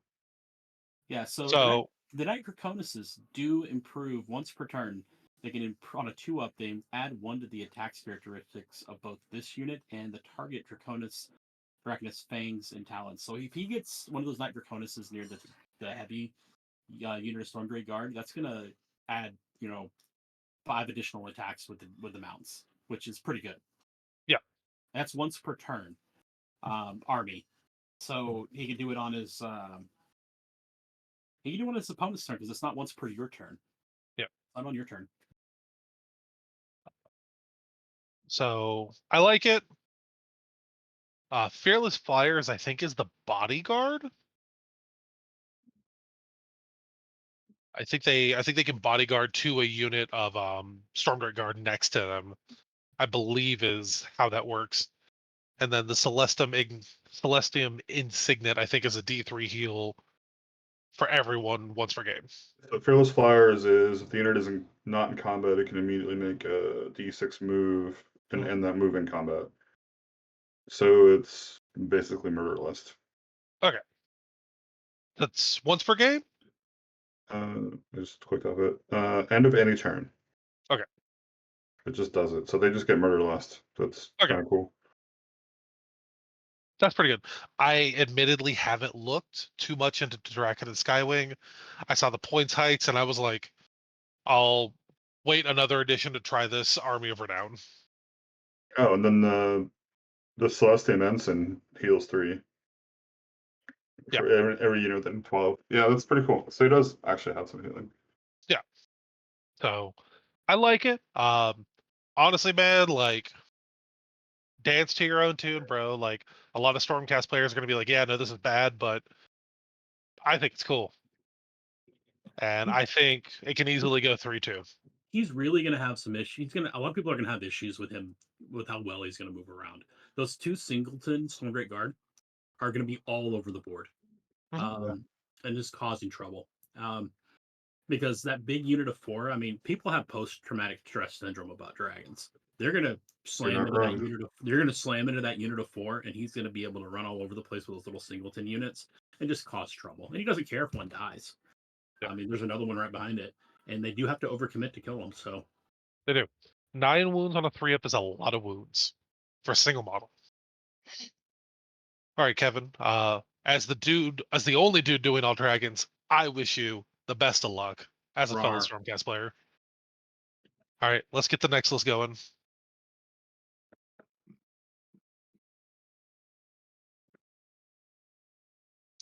Speaker 3: Yeah, so,
Speaker 1: So
Speaker 3: the Knight Draconuses do improve once per turn. They can on a 2-up, they add 1 to the attacks characteristics of both this unit and the target Draconus Fangs and Talons. So if he gets one of those Knight Draconuses near the heavy unit of Stormdrake Guard, that's gonna add 5 additional attacks with the mounts, which is pretty good.
Speaker 1: Yeah.
Speaker 3: That's once per turn. Army. So he can do it on his he can do it on his opponent's turn because it's not once per your turn.
Speaker 1: Yeah.
Speaker 3: Not on your turn.
Speaker 1: So I like it. Fearless Flyers, I think, is the bodyguard. I think they can bodyguard to a unit of Stormguard Guard next to them. I believe is how that works. And then the Celestium Insignet, I think, is a D3 heal for everyone once per game.
Speaker 2: The Fearless Flyers is if the unit is not in combat, it can immediately make a D6 move and end that move in combat. So it's basically murder list.
Speaker 1: Okay. That's once per game?
Speaker 2: Just click off it. End of any turn.
Speaker 1: Okay.
Speaker 2: It just does it. So they just get murder list. That's
Speaker 1: Okay.
Speaker 2: kind of cool.
Speaker 1: That's pretty good. I admittedly haven't looked too much into Draken and Skywing. I saw the points heights and I was like, I'll wait another edition to try this Army of Renown.
Speaker 2: Oh, and then the Celestian Ensign heals 3. For every unit within 12. Yeah, that's pretty cool. So he does actually have some healing.
Speaker 1: Yeah. So I like it. Honestly, man, like dance to your own tune, bro. Like a lot of Stormcast players are gonna be like, yeah, no, this is bad, but I think it's cool. And I think it can easily go 3-2.
Speaker 3: He's really going to have some issues. A lot of people are going to have issues with him, with how well he's going to move around. Those 2 Singleton Stormdrake Guard are going to be all over the board, and just causing trouble. Because that big unit of 4, I mean, people have post-traumatic stress syndrome about dragons. They're going to slam into that unit. They're going to slam into that unit of 4, and he's going to be able to run all over the place with those little Singleton units and just cause trouble. And he doesn't care if one dies.
Speaker 1: Yeah.
Speaker 3: I mean, there's another one right behind it, and they do have to overcommit to kill him. So
Speaker 1: They do. 9 wounds on a 3-up is a lot of wounds for a single model. All right, Kevin. As the only dude doing all dragons, I wish you the best of luck as a fellow Stormcast player. All right, let's get the next list going.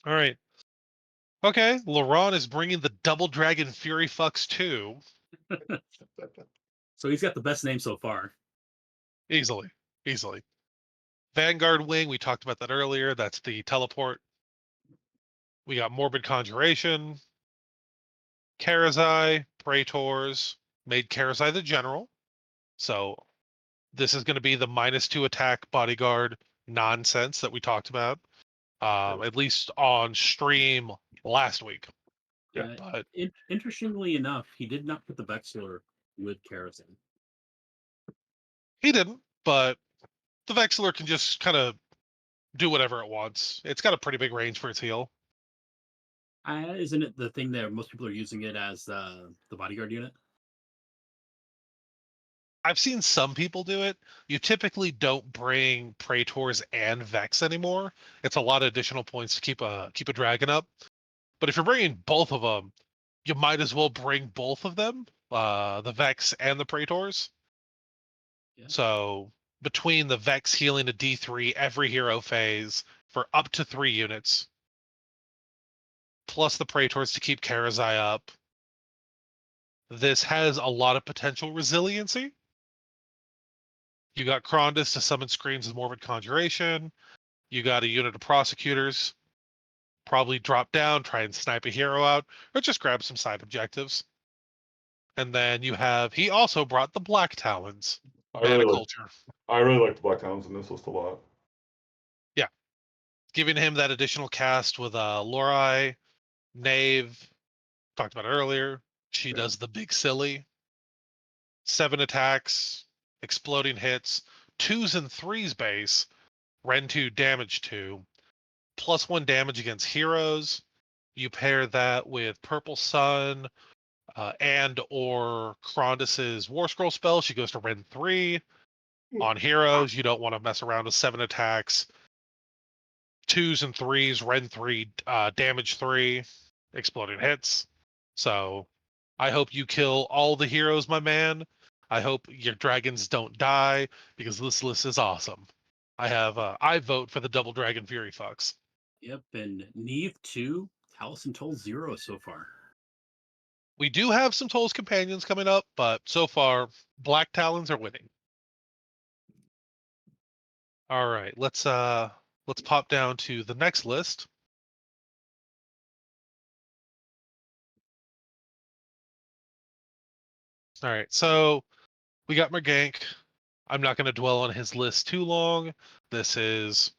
Speaker 1: All right. Okay, Laurent is bringing the Double Dragon Fury Fucks 2.
Speaker 3: So he's got the best name so far.
Speaker 1: Easily. Vanguard Wing, we talked about that earlier. That's the teleport. We got Morbid Conjuration, Karazai, Praetors, made Karazai the general. So this is going to be the -2 attack bodyguard nonsense that we talked about, at least on stream last week.
Speaker 2: Yeah.
Speaker 1: But
Speaker 3: Interestingly enough, he did not put the Vexler with Karazhan.
Speaker 1: he didn't. But the Vexler can just kind of do whatever it wants. It's got a pretty big range for its heal.
Speaker 3: Isn't it the thing that most people are using it as the bodyguard unit?
Speaker 1: I've seen some people do it. You typically don't bring Praetors and Vex anymore. It's a lot of additional points to keep a dragon up. But if you're bringing both of them, you might as well bring both of them, the Vex and the Praetors.
Speaker 3: Yeah.
Speaker 1: So between the Vex healing a D3 every hero phase for up to 3 units, plus the Praetors to keep Karazai up, this has a lot of potential resiliency. You got Krondus to summon screens with Morbid Conjuration. You got a unit of Prosecutors. Probably drop down, try and snipe a hero out, or just grab some side objectives. And then you have, he also brought the Black Talons, Mana Culture.
Speaker 2: I really like the Black Talons in this list a lot.
Speaker 1: Yeah. Giving him that additional cast with Lorai, Knave, talked about it earlier. She does the big silly. 7 attacks, exploding hits, 2s and 3s base, Ren 2 damage 2, +1 damage against heroes. You pair that with Purple Sun and or Krondus's War Scroll spell. She goes to Ren 3. On heroes, you don't want to mess around with 7 attacks, 2s and 3s, Ren 3, damage 3, exploding hits. So I hope you kill all the heroes, my man. I hope your dragons don't die, because this list is awesome. I vote for the Double Dragon Fury Fucks.
Speaker 3: Yep, and Neve 2, Taliesin Toll 0 so far.
Speaker 1: We do have some Toll's companions coming up, but so far, Black Talons are winning. All right, let's pop down to the next list. All right, so we got Mergank. I'm not going to dwell on his list too long. This is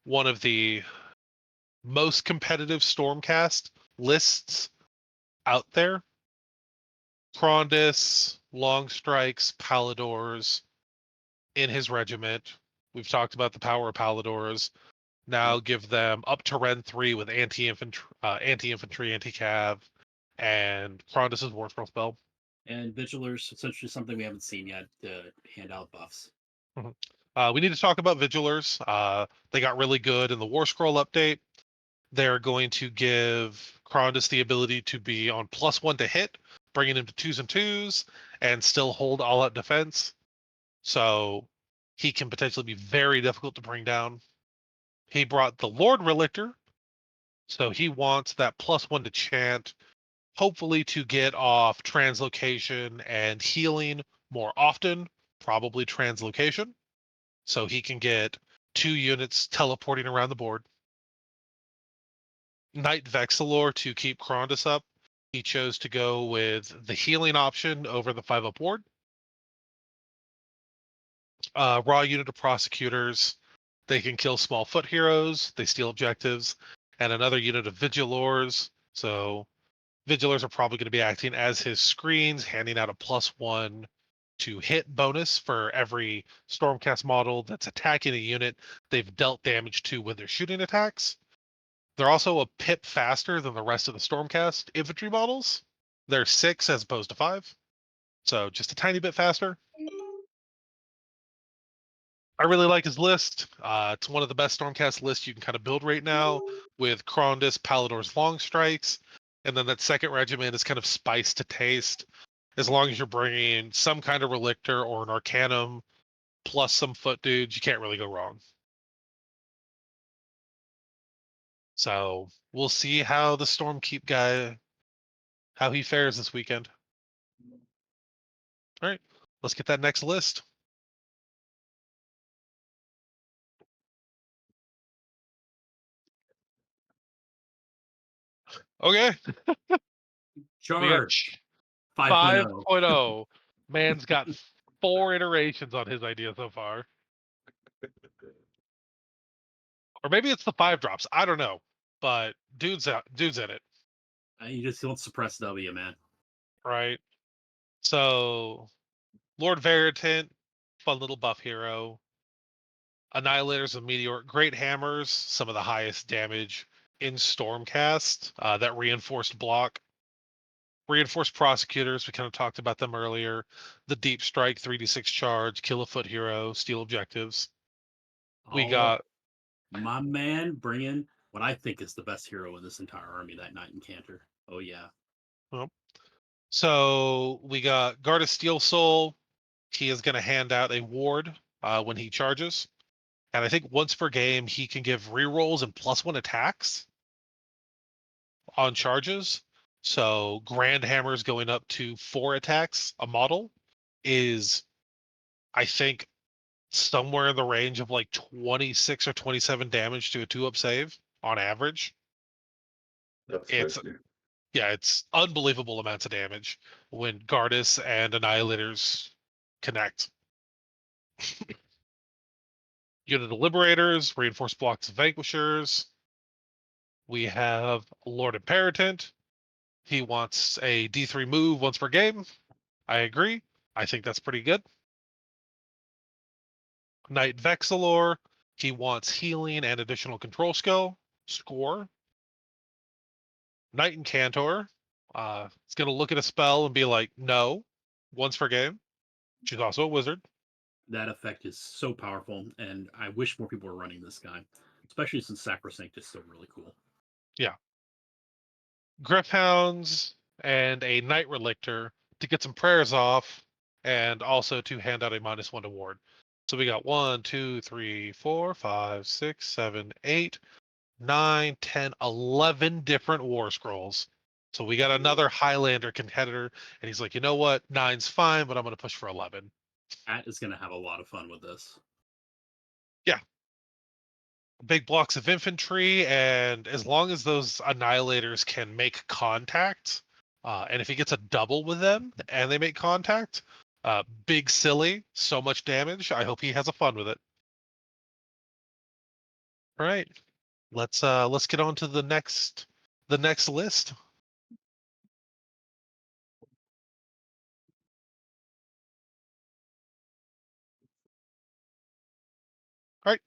Speaker 1: one of the most competitive Stormcast lists out there. Krondus, Long Strikes, Paladors in his regiment. We've talked about the power of Paladors. Now give them up to Ren 3 with anti-infantry, anti-cav, and Krondus's War Scroll spell.
Speaker 3: And Vigilers, essentially something we haven't seen yet to hand out buffs.
Speaker 1: We need to talk about Vigilers. They got really good in the War Scroll update. They're going to give Krondus the ability to be on +1 to hit, bringing him to 2s and 2s, and still hold all-out defense. So he can potentially be very difficult to bring down. He brought the Lord Relictor, so he wants that +1 to chant, hopefully to get off translocation and healing more often, probably translocation, so he can get 2 units teleporting around the board. Knight Vexilor to keep Krondus up. He chose to go with the healing option over the 5-up ward. Raw unit of Prosecutors. They can kill small foot heroes. They steal objectives. And another unit of Vigilors. So Vigilors are probably going to be acting as his screens, handing out a +1 to hit bonus for every Stormcast model that's attacking a unit they've dealt damage to with their shooting attacks. They're also a pip faster than the rest of the Stormcast infantry models. They're 6 as opposed to 5. So just a tiny bit faster. I really like his list. It's one of the best Stormcast lists you can kind of build right now with Krondus, Palador's Long Strikes, and then that second regiment is kind of spiced to taste. As long as you're bringing some kind of Relictor or an Arcanum plus some foot dudes, you can't really go wrong. So we'll see how the Stormkeep guy, how he fares this weekend. All right, let's get that next list. Okay, we got
Speaker 3: Charge 5.0.
Speaker 1: 5.0. Man's got 4 iterations on his idea so far. Or maybe it's the 5 drops. I don't know. But dude's in it,
Speaker 3: You just don't suppress W, man.
Speaker 1: right? So Lord Veritant, fun little buff hero. Annihilators of Meteor, great hammers, some of the highest damage in Stormcast. That reinforced block. Reinforced prosecutors, we kind of talked about them earlier. The deep strike, 3d6 charge, kill a foot hero, steal objectives. We
Speaker 3: Oh,
Speaker 1: got
Speaker 3: my man, bringing what I think is the best hero in this entire army, that Knight Incanter. Oh, yeah.
Speaker 1: well, so we got Guard of Steel Soul. He is going to hand out a ward when he charges. And I think once per game, he can give rerolls and +1 attacks on charges. So Grand Hammers going up to 4 attacks a model is, I think, somewhere in the range of like 26 or 27 damage to a 2-up save on average.
Speaker 2: That's
Speaker 1: It's
Speaker 2: spicy.
Speaker 1: Yeah, it's unbelievable amounts of damage when Gardas and Annihilators connect. Unit of Liberators, reinforced blocks of Vanquishers. We have Lord Imperatant. He wants a D3 move once per game. I agree. I think that's pretty good. Knight Vexilor. He wants healing and additional control skill. Score. Knight Incantor. It's going to look at a spell and be like, no, once per game. She's also a wizard.
Speaker 3: That effect is so powerful, and I wish more people were running this guy, especially since Sacrosanct is still really cool.
Speaker 1: Yeah. Griffhounds and a Night Relictor to get some prayers off and also to hand out a -1 award. So we got 1, 2, 3, 4, 5, 6, 7, 8, 9, 10, 11 different war scrolls. So we got another Highlander competitor, and he's like, you know what? 9's fine, but I'm going to push for 11.
Speaker 3: At is going to have a lot of fun with this.
Speaker 1: Yeah. Big blocks of infantry, and as long as those annihilators can make contact, and if he gets a double with them and they make contact, big silly, so much damage. I hope he has a fun with it. All right, let's get on to the next list. All right,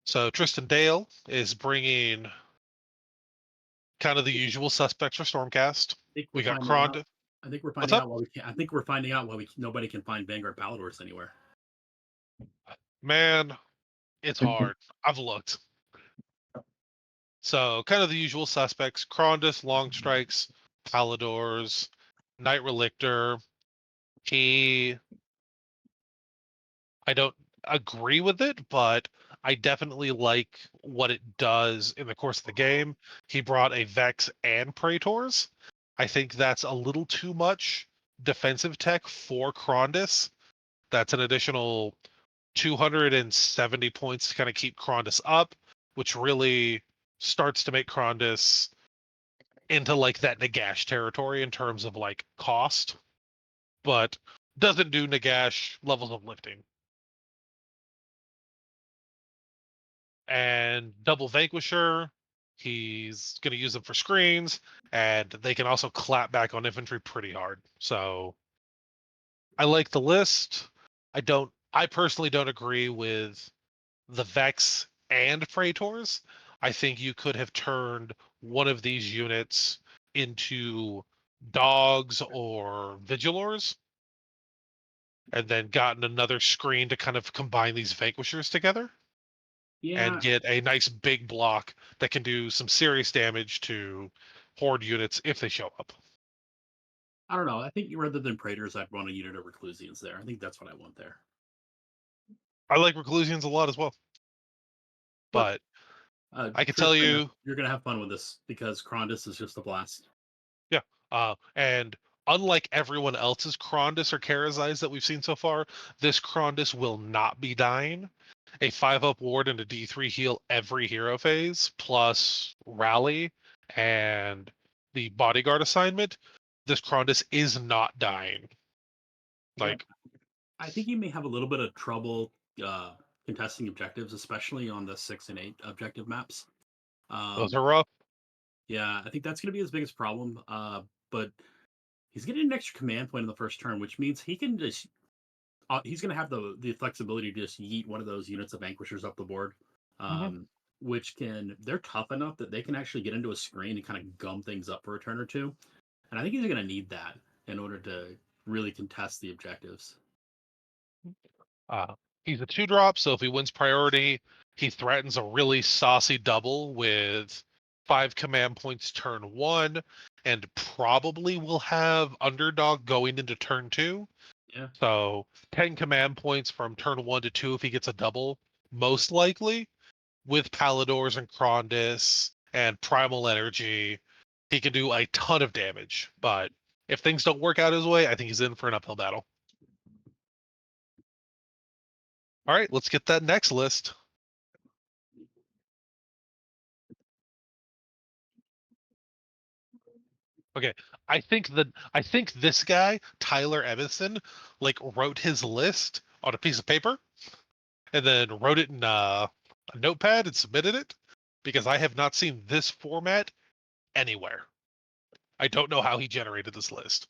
Speaker 1: so Tristan Dale is bringing kind of the usual suspects for Stormcast.
Speaker 3: I think
Speaker 1: We
Speaker 3: we're
Speaker 1: got
Speaker 3: finding out.
Speaker 1: Krond.
Speaker 3: I think we're
Speaker 1: What's
Speaker 3: finding
Speaker 1: up,
Speaker 3: out why we can't. I think we're finding out why nobody can find Vanguard Paladors anywhere.
Speaker 1: man? It's hard. I've looked. So kind of the usual suspects: Krondus, Long Strikes, Paladors, Knight Relictor. I don't agree with it, but I definitely like what it does in the course of the game. He brought a Vex and Praetors. I think that's a little too much defensive tech for Krondus. That's an additional 270 points to kind of keep Krondus up, which really starts to make Krondus into like that Nagash territory in terms of like cost, but doesn't do Nagash levels of lifting. And double Vanquisher, he's going to use them for screens, and they can also clap back on infantry pretty hard. So I like the list. I personally don't agree with the Vex and Praetors. I think you could have turned one of these units into dogs or vigilors and then gotten another screen to kind of combine these vanquishers together and
Speaker 3: Yeah,
Speaker 1: get a nice big block that can do some serious damage to horde units if they show up.
Speaker 3: I don't know. I think rather than Praetors, I'd want a unit of Reclusians there. I think that's what I want there.
Speaker 1: I like Reclusians a lot as well.
Speaker 3: But
Speaker 1: But I can tell you,
Speaker 3: you're gonna have fun with this because Krondus is just a blast.
Speaker 1: and unlike everyone else's Krondus or Karazais that we've seen so far, this Krondus will not be dying. A 5-up ward and a D3 heal every hero phase, plus rally and the bodyguard assignment. This Krondus is not dying. Like,
Speaker 3: I think you may have a little bit of trouble contesting objectives, especially on the 6 and 8 objective maps.
Speaker 1: those are rough.
Speaker 3: Yeah, I think that's going to be his biggest problem. But he's getting an extra command point in the first turn, which means he can just he's going to have the flexibility to just yeet one of those units of vanquishers up the board, which they're tough enough that they can actually get into a screen and kind of gum things up for a turn or two. And I think he's going to need that in order to really contest the objectives.
Speaker 1: He's a 2-drop, so if he wins priority, he threatens a really saucy double with 5 command points turn 1, and probably will have underdog going into turn 2.
Speaker 3: Yeah.
Speaker 1: So 10 command points from turn 1 to 2 if he gets a double, most likely. With Paladors and Krondus and Primal Energy, he can do a ton of damage. But if things don't work out his way, I think he's in for an uphill battle. All right, let's get that next list. Okay, I think this guy, Tyler Emerson, like wrote his list on a piece of paper and then wrote it in a notepad and submitted it, because I have not seen this format anywhere. I don't know how he generated this list.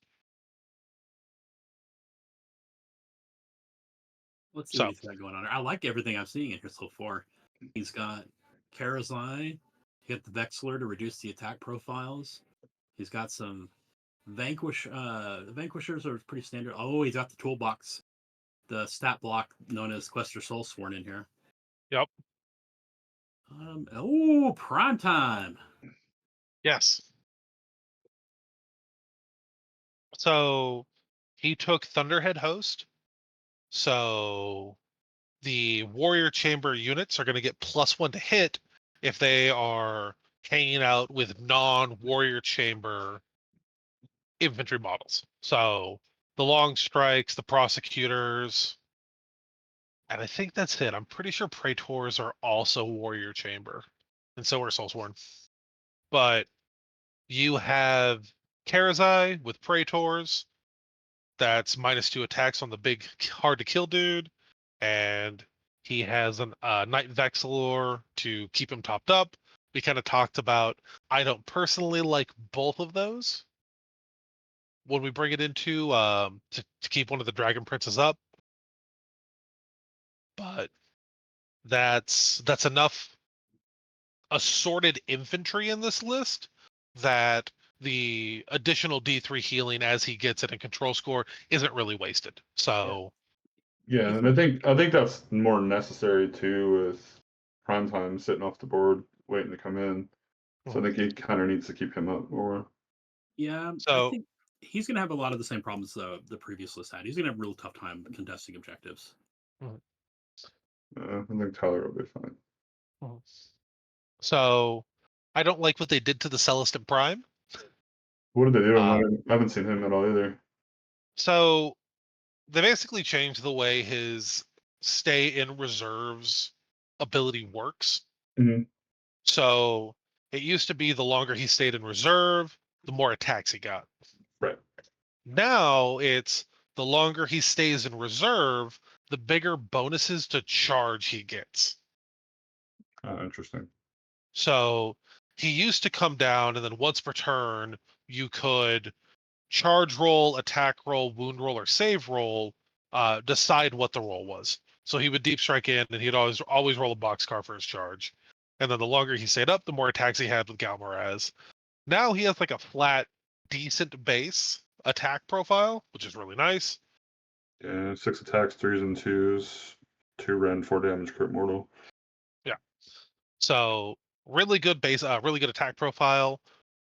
Speaker 3: Let's see what he's got going on. I like everything I'm seeing in here so far. He's got Karazai, he got the Vexler to reduce the attack profiles. He's got some Vanquishers are pretty standard. Oh, he's got the toolbox, the stat block known as Quester Soulsworn in here.
Speaker 1: Yep.
Speaker 3: Prime time.
Speaker 1: Yes. So he took Thunderhead Host. So the Warrior Chamber units are going to get +1 to hit if they are hanging out with non-Warrior Chamber infantry models. So the Long Strikes, the Prosecutors, and I think that's it. I'm pretty sure Praetors are also Warrior Chamber, and so are Soulsworn. But you have Karazai with Praetors. That's -2 attacks on the big, hard to kill dude, and he has a Knight Vexilor to keep him topped up. We kind of talked about. I don't personally like both of those when we bring it into to keep one of the Dragon Princes up, but that's enough assorted infantry in this list that the additional D3 healing as he gets it in control score isn't really wasted. So
Speaker 2: yeah, and I think that's more necessary too with Primetime sitting off the board waiting to come in. So I think he kind of needs to keep him up more.
Speaker 3: Yeah,
Speaker 1: So
Speaker 3: I think he's going to have a lot of the same problems the previous list had. He's going to have a real tough time contesting objectives.
Speaker 2: I think Tyler will be fine.
Speaker 1: So I don't like what they did to the Celestin Prime.
Speaker 2: What did they do? I haven't seen him at all either.
Speaker 1: So they basically changed the way his stay in reserves ability works.
Speaker 2: Mm-hmm.
Speaker 1: So it used to be the longer he stayed in reserve, the more attacks he got.
Speaker 2: Right.
Speaker 1: Now it's the longer he stays in reserve, the bigger bonuses to charge he gets.
Speaker 2: Interesting.
Speaker 1: So he used to come down, and then once per turn, you could charge roll, attack roll, wound roll, or save roll, decide what the roll was. So he would deep strike in, and he'd always roll a boxcar for his charge. And then the longer he stayed up, the more attacks he had with Galmaraz. Now he has like a flat, decent base attack profile, which is really nice.
Speaker 2: Yeah, 6 attacks, 3s and 2s, 2 rend, 4 damage, crit mortal.
Speaker 1: Yeah. So really good base, really good attack profile,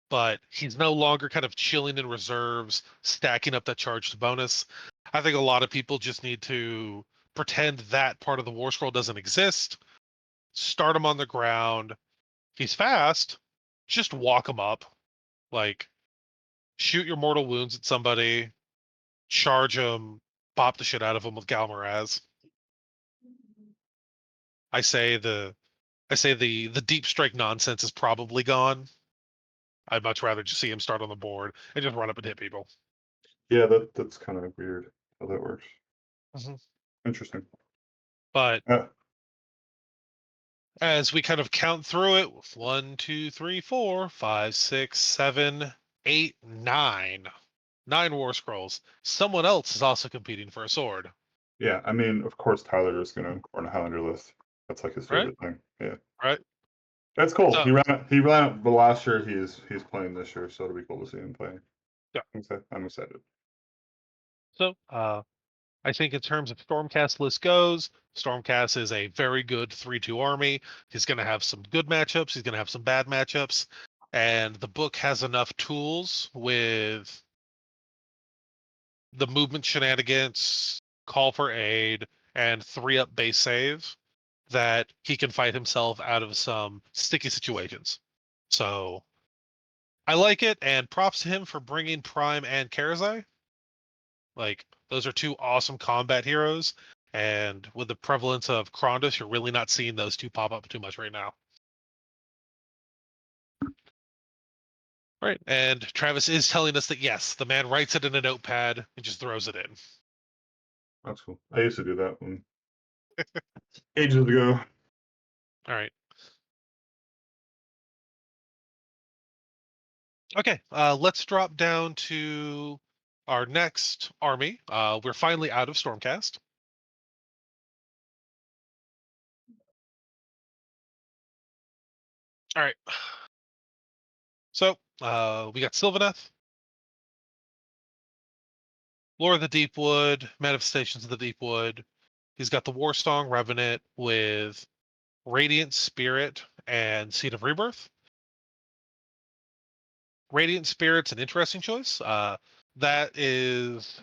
Speaker 1: but he's no longer kind of chilling in reserves, stacking up that charged bonus. I think a lot of people just need to pretend that part of the war scroll doesn't exist, start him on the ground, He's fast. Just walk him up. Like, shoot your mortal wounds at somebody, charge him, bop the shit out of him with Galmaraz. I say the deep strike nonsense is probably gone. I'd much rather just see him start on the board and just run up and hit people.
Speaker 2: Yeah, that's kind of weird how that works. Interesting.
Speaker 1: But
Speaker 2: Yeah.
Speaker 1: as we kind of count through it, 1, 2, 3, 4, 5, 6, 7, 8, 9. 9 War Scrolls. Someone else is also competing for a sword,
Speaker 2: Yeah, I mean, of course, Tyler is going to go on a Highlander list. That's like his
Speaker 1: right?
Speaker 2: favorite thing. Yeah,
Speaker 1: Right.
Speaker 2: that's cool.
Speaker 1: So,
Speaker 2: He ran out the last year. He's playing this year, so it'll be cool to see him playing.
Speaker 1: yeah.
Speaker 2: I'm excited.
Speaker 1: So, I think in terms of Stormcast list goes, Stormcast is a very good 3-2 army. He's going to have some good matchups. He's going to have some bad matchups. And the book has enough tools with the movement shenanigans, call for aid, and 3-up base save that he can fight himself out of some sticky situations. So I like it, and props to him for bringing Prime and Karazai. Like, those are two awesome combat heroes, and with the prevalence of Krondos, you're really not seeing those two pop up too much right now. Right, and Travis is telling us that yes, the man writes it in a notepad and just throws it in.
Speaker 2: That's cool. I used to do that one ages ago.
Speaker 1: All right. Okay, let's drop down to our next army. We're finally out of Stormcast. All right. So we got Sylvaneth, Lore of the Deepwood, Manifestations of the Deepwood. He's got the Warsong Revenant with Radiant Spirit and Seed of Rebirth. Radiant Spirit's an interesting choice. That is,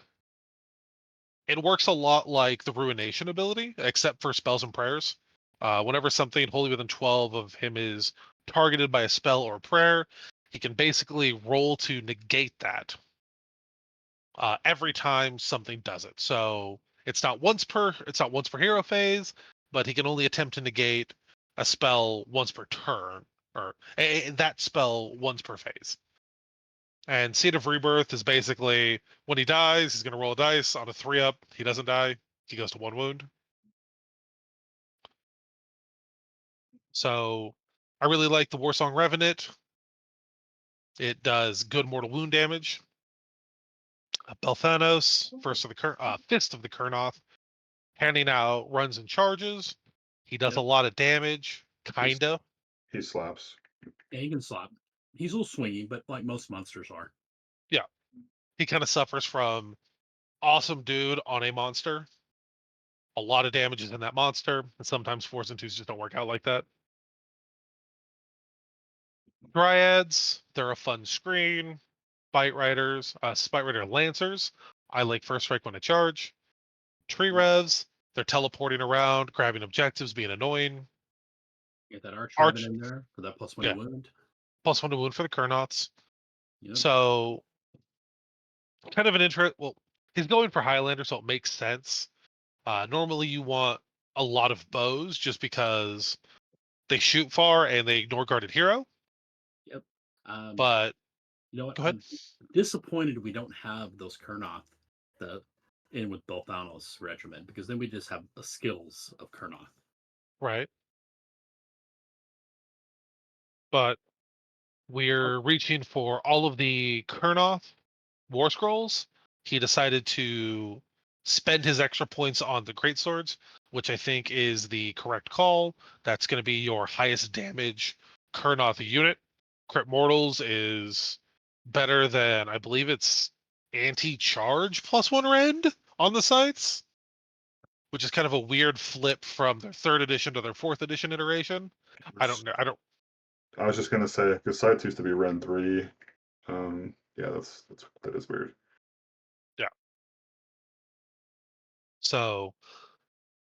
Speaker 1: it works a lot like the Ruination ability, except for spells and prayers. Whenever something wholly within 12 of him is targeted by a spell or prayer, he can basically roll to negate that every time something does it. So it's not once per hero phase, but he can only attempt to negate a spell once per turn, or that spell once per phase. And Seed of Rebirth is basically when he dies, he's going to roll a dice on a 3-up. He doesn't die, he goes to 1 wound. So I really like the Warsong Revenant. It does good mortal wound damage. Belthanos, Fist of the Kurnoth, handing out runs and charges. He does a lot of damage, kinda.
Speaker 2: He slaps.
Speaker 3: Yeah, he can slap. He's a little swingy, but like most monsters are.
Speaker 1: Yeah, he kind of suffers from awesome dude on a monster. A lot of damage is in that monster, and sometimes 4s and 2s just don't work out like that. Dryads, they're a fun screen. Spite Rider Lancers. I like First Strike when I charge. Tree Revs, they're teleporting around, grabbing objectives, being annoying.
Speaker 3: Get that arch
Speaker 1: Arch,
Speaker 3: rabbit in there for that +1
Speaker 1: yeah,
Speaker 3: wound.
Speaker 1: +1 to wound for the Kurnoths.
Speaker 3: Yep.
Speaker 1: So, kind of an interest. Well, he's going for Highlander, so it makes sense. Normally, you want a lot of bows just because they shoot far and they ignore guarded hero.
Speaker 3: Yep.
Speaker 1: But
Speaker 3: You know what?
Speaker 1: go ahead.
Speaker 3: I'm disappointed we don't have those Kurnoth in with Belthanos regiment, because then we just have the skills of Kurnoth.
Speaker 1: Right. But we're reaching for all of the Kurnoth War Scrolls. He decided to spend his extra points on the Great Swords, which I think is the correct call. That's going to be your highest damage Kurnoth unit. Crit Mortals is better than, I believe it's anti-charge +1 rend on the sites, which is kind of a weird flip from their 3rd edition to their 4th edition iteration. I don't know.
Speaker 2: I was just gonna say because sites used to be Ren 3. Yeah, that is weird.
Speaker 1: Yeah. So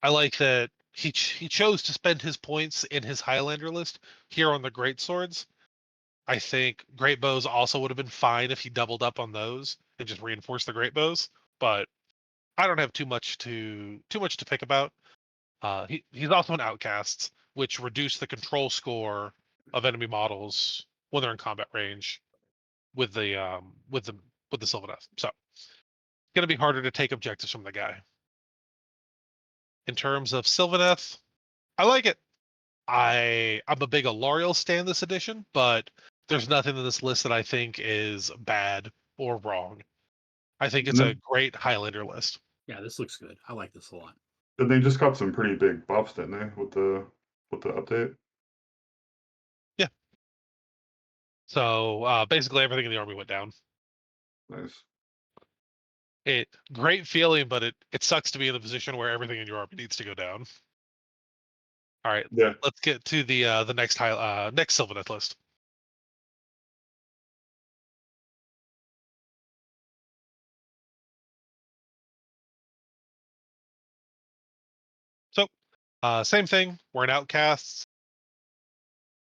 Speaker 1: I like that he chose to spend his points in his Highlander list here on the great swords. I think great bows also would have been fine if he doubled up on those and just reinforced the great bows. But I don't have too much to pick about. He's also an outcast, which reduced the control score of enemy models when they're in combat range with the Sylvaneth. So it's gonna be harder to take objectives from the guy. In terms of Sylvaneth, I like it. I'm a big Alariel stan this edition, but there's nothing in this list that I think is bad or wrong. I think it's
Speaker 2: And
Speaker 1: a
Speaker 2: then,
Speaker 1: great Highlander list.
Speaker 3: Yeah, this looks good. I like this a lot.
Speaker 2: then they just got some pretty big buffs, didn't they, with the update?
Speaker 1: Yeah. So basically everything in the army went down.
Speaker 2: Nice.
Speaker 1: It great feeling, but it sucks to be in the position where everything in your army needs to go down. All right,
Speaker 2: Yeah.
Speaker 1: let's get to the next next Sylvaneth list. So, same thing. We're in outcasts.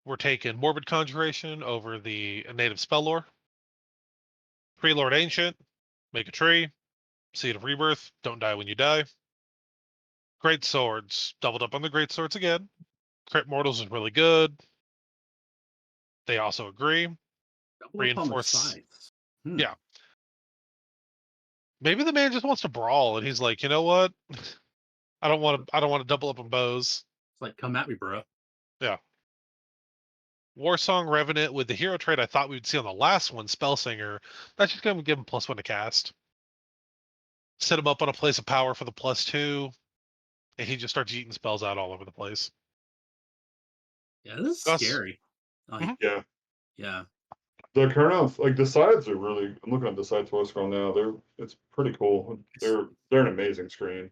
Speaker 1: We're taking Morbid Conjuration over the native spell lore. Tree Lord Ancient, make a tree. Seed of Rebirth, don't die when you die. Great Swords, doubled up on the Great Swords again. Crit Mortals is really good. They also agree.
Speaker 3: Double up on the
Speaker 1: Reinforce,
Speaker 3: sides. Hmm.
Speaker 1: yeah. Maybe the man just wants to brawl, and he's like, you know what? I don't want to double up on bows.
Speaker 3: It's like, come at me, bro.
Speaker 1: Yeah. Warsong Revenant with the hero trait I thought we'd see on the last one, Spellsinger. That's just going to give him +1 to cast. Set him up on a place of power for the +2, and he just starts eating spells out all over the place.
Speaker 3: Yeah, this is
Speaker 1: Gus.
Speaker 3: scary. Like,
Speaker 1: Mhm.
Speaker 2: Yeah.
Speaker 3: yeah.
Speaker 2: The current, like the sides are really. I'm looking at the sides while I scroll now. It's pretty cool. They're an amazing screen.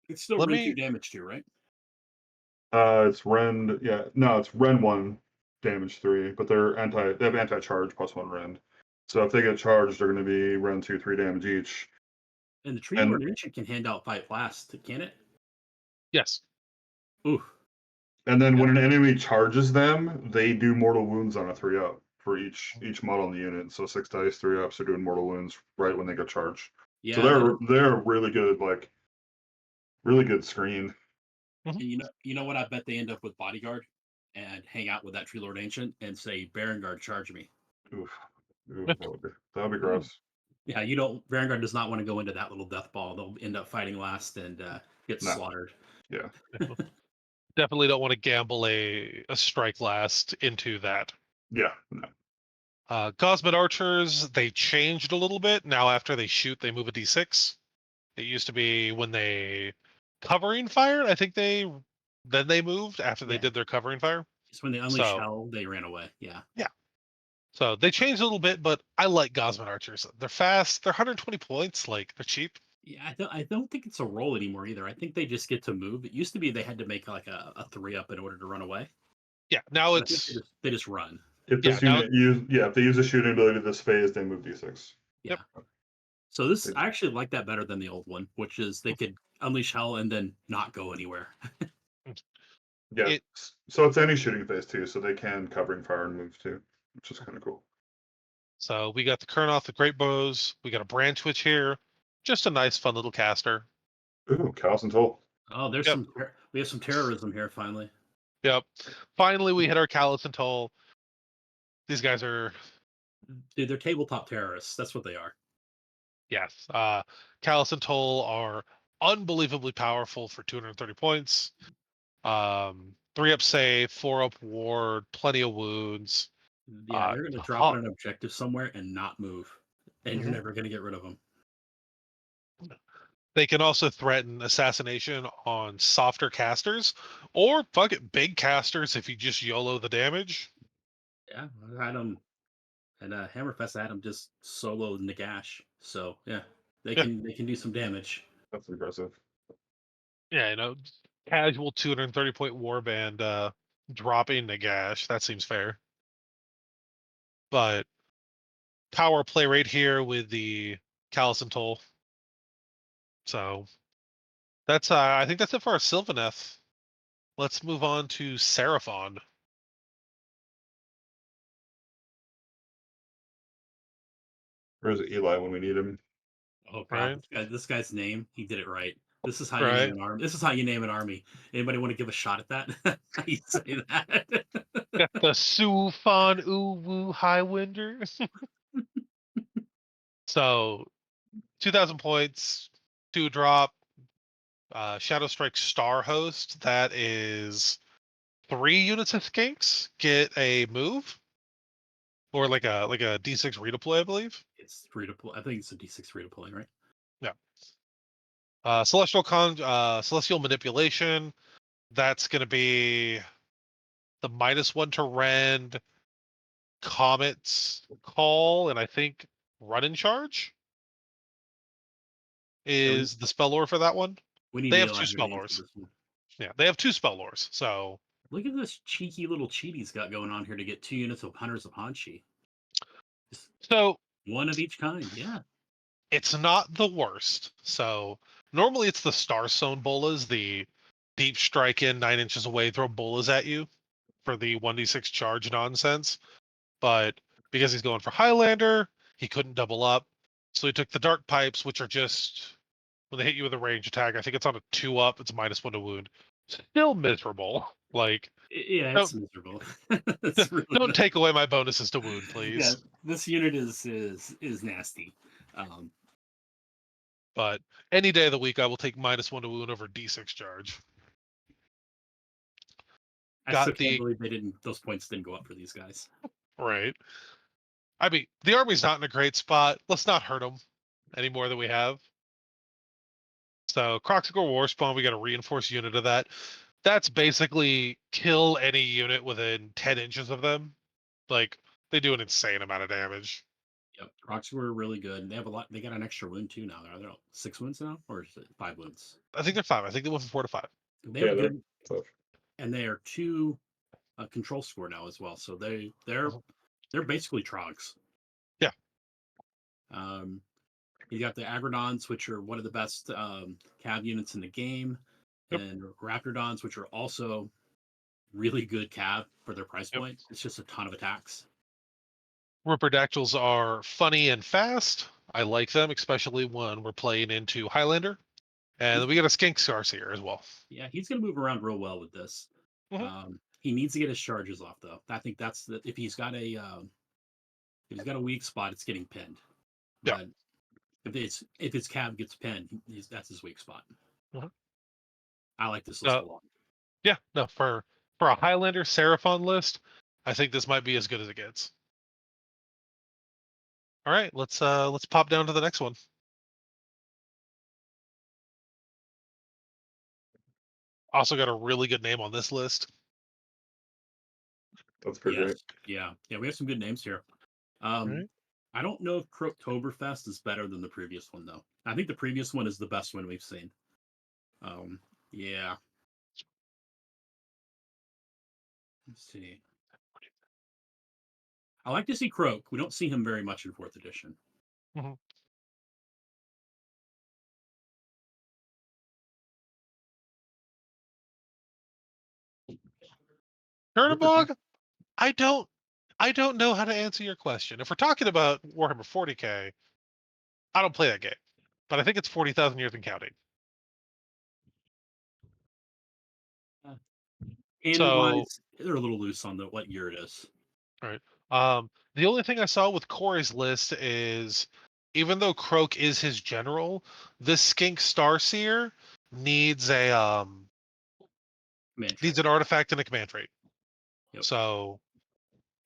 Speaker 3: It's still
Speaker 1: Let
Speaker 3: run 2
Speaker 1: me.
Speaker 3: damage too, right?
Speaker 2: It's rend. Yeah, no, it's rend 1, damage 3, but they have anti-charge +1 rend. So if they get charged, they're going to be rend 2, 3 damage each.
Speaker 3: And the Tree
Speaker 2: And
Speaker 3: Lord Ancient can hand out 5 blasts, can it?
Speaker 1: Yes.
Speaker 3: Ooh.
Speaker 2: and then
Speaker 3: Yeah.
Speaker 2: when an enemy charges them, they do mortal wounds on a 3-up for each model in the unit. So 6 dice, 3-ups are doing mortal wounds right when they get charged. So
Speaker 3: Yeah,
Speaker 2: they're really good, like really good screen.
Speaker 3: and you know what? I bet they end up with Bodyguard and hang out with that Tree Lord Ancient and say, Baron Guard, charge me.
Speaker 2: Oof, oof, that would be gross.
Speaker 3: Yeah, you don't. Vanguard does not want to go into that little death ball. They'll end up fighting last and get
Speaker 2: No,
Speaker 3: slaughtered.
Speaker 2: yeah,
Speaker 1: Definitely don't want to gamble a strike last into that.
Speaker 2: yeah, no.
Speaker 1: Cosmet Archers, they changed a little bit. Now after they shoot, they move a d6. It used to be when they covering fire. I think then they moved after they
Speaker 3: Yeah,
Speaker 1: did their covering fire.
Speaker 3: just when they unleash
Speaker 1: So
Speaker 3: hell, they ran away. Yeah,
Speaker 1: yeah, so they changed a little bit, but I like Cosmet Archers. They're fast. They're 120 points. Like they're cheap.
Speaker 3: yeah. I don't think it's a roll anymore either. I think they just get to move. It used to be they had to make like a 3-up in order to run away,
Speaker 1: Yeah, now
Speaker 3: but I think they
Speaker 1: it's
Speaker 3: just run.
Speaker 2: If
Speaker 1: yeah
Speaker 2: this
Speaker 1: now
Speaker 2: unit use if they use a shooting ability this phase, they move d6.
Speaker 1: yep.
Speaker 3: Yeah. So I actually like that better than the old one, which is they could unleash hell and then not go anywhere.
Speaker 2: Yeah,
Speaker 1: It
Speaker 2: so it's any shooting phase too, so they can covering fire and move too, which is kind of cool.
Speaker 1: so we got the Kurnoth, the Great Bows. We got a Branch Witch here. Just a nice, fun little caster.
Speaker 2: Ooh, Callous and Toll.
Speaker 3: Oh, there's
Speaker 1: Yep.
Speaker 3: we have some terrorism here finally.
Speaker 1: Yep. Finally, we hit our Callous and Toll. These guys are
Speaker 3: Dude, they're tabletop terrorists. That's what they are.
Speaker 1: yes. Callous and Toll are unbelievably powerful for 230 points. 3-up save, 4-up ward, plenty of wounds.
Speaker 3: Yeah, they're going to drop on an objective somewhere and not move, and you're
Speaker 1: Mhm.
Speaker 3: never going to get rid of them.
Speaker 1: They can also threaten assassination on softer casters, or fuck it, big casters if you just YOLO the damage.
Speaker 3: Yeah, I had them, and Hammerfest had them just solo Nagash. So yeah,
Speaker 1: Yeah,
Speaker 3: they can do some damage.
Speaker 2: That's impressive.
Speaker 1: yeah, casual 230 point warband dropping Nagash. That seems fair. But power play right here with the Callous and Toll. So that's I think that's it for our Sylvaneth. let's move on to Seraphon.
Speaker 2: Where's Eli when we need him?
Speaker 3: Oh god, this guy's name, he did it right. This is how you
Speaker 1: Right.
Speaker 3: name an army. This is how you name an army. Anybody want to give a shot at that? How you say that?
Speaker 1: Got the Sufan Uwu Highwinder. So 2,000 points, 2-drop, Shadow Strike Star Host. That is 3 units of skinks get a move, or like a D6 redeploy, I believe.
Speaker 3: It's free to play. I think it's a D6 free to play, right?
Speaker 1: Yeah. Celestial Manipulation. That's going to be the -1 to rend, Comet's Call, and I think Run and Charge
Speaker 3: Yeah,
Speaker 1: is the spell lore for that one.
Speaker 3: we need
Speaker 1: They have
Speaker 3: Eli
Speaker 1: 2
Speaker 3: here to
Speaker 1: spell
Speaker 3: answer
Speaker 1: lores.
Speaker 3: this one.
Speaker 1: Yeah, they have 2 spell lores. So
Speaker 3: Look at this cheeky little cheat he's got going on here to get 2 units of Hunters of Hanshi. Just
Speaker 1: so
Speaker 3: one of each kind, yeah.
Speaker 1: it's not the worst. So normally it's the Starstone bolas, the deep strike in 9 inches away, throw bolas at you for the 1d6 charge nonsense. But because he's going for Highlander, he couldn't double up. So he took the Dark Pipes, which are just, when they hit you with a range attack, I think it's on a 2-up, it's -1 to wound. Still miserable. Like,
Speaker 3: Yeah, it's
Speaker 1: don't
Speaker 3: miserable. It's really
Speaker 1: don't take away my bonuses to wound,
Speaker 3: yeah.
Speaker 1: please.
Speaker 3: This unit is nasty.
Speaker 1: But any day of the week, I will take -1 to wound over D6 charge.
Speaker 3: I still
Speaker 1: Got
Speaker 3: can't
Speaker 1: the
Speaker 3: believe those points didn't go up for these guys.
Speaker 1: right. I mean, the army's not in a great spot. Let's not hurt them any more than we have. So Croxical Warspawn, we got a reinforced unit of that. That's basically kill any unit within 10 inches of them. Like, they do an insane amount of damage.
Speaker 3: Yep, Crocs were really good. They have a lot. They got an extra wound too now. Are there 6 wounds now, or is it 5 wounds?
Speaker 1: I think they're 5. I think they went from 4 to 5.
Speaker 3: They
Speaker 2: Yeah,
Speaker 3: have
Speaker 2: they're
Speaker 3: good,
Speaker 2: tough.
Speaker 3: and they are 2 control score now as well. So they're basically Trogs.
Speaker 1: Yeah.
Speaker 3: You got the Agrodons, which are one of the best cav units in the game,
Speaker 1: Yep.
Speaker 3: and Raptordons, which are also really good cav for their price
Speaker 1: Yep.
Speaker 3: point. It's just a ton of attacks.
Speaker 1: Riperdactyls are funny and fast. I like them, especially when we're playing into Highlander. And then we got a Skink Scarseer as well.
Speaker 3: Yeah, he's going to move around real well with this.
Speaker 1: Mhm.
Speaker 3: He needs to get his charges off, though. I think that's if he's got a weak spot, it's getting pinned.
Speaker 1: Yeah.
Speaker 3: But if his cav gets pinned, that's his weak spot.
Speaker 1: Mhm.
Speaker 3: I like this list a lot.
Speaker 1: Yeah, no, for a Highlander Seraphon list, I think this might be as good as it gets. All right, let's pop down to the next one. Also got a really good name on this list.
Speaker 2: That's pretty great.
Speaker 3: Yeah, we have some good names here.
Speaker 1: Right.
Speaker 3: I don't know if Croktoberfest is better than the previous one, though. I think the previous one is the best one we've seen. Yeah. Let's see. I like to see Croak. We don't see him very much in 4th edition.
Speaker 1: Mhm. Chernabog, I don't know how to answer your question. If we're talking about Warhammer 40K, I don't play that game, but I think it's 40,000 years and counting.
Speaker 3: Canon wise, they're a little loose on what year it is.
Speaker 1: Right. The only thing I saw with Corey's list is, even though Croak is his general, this Skink Starseer needs an artifact and a command trait.
Speaker 3: Yep.
Speaker 1: So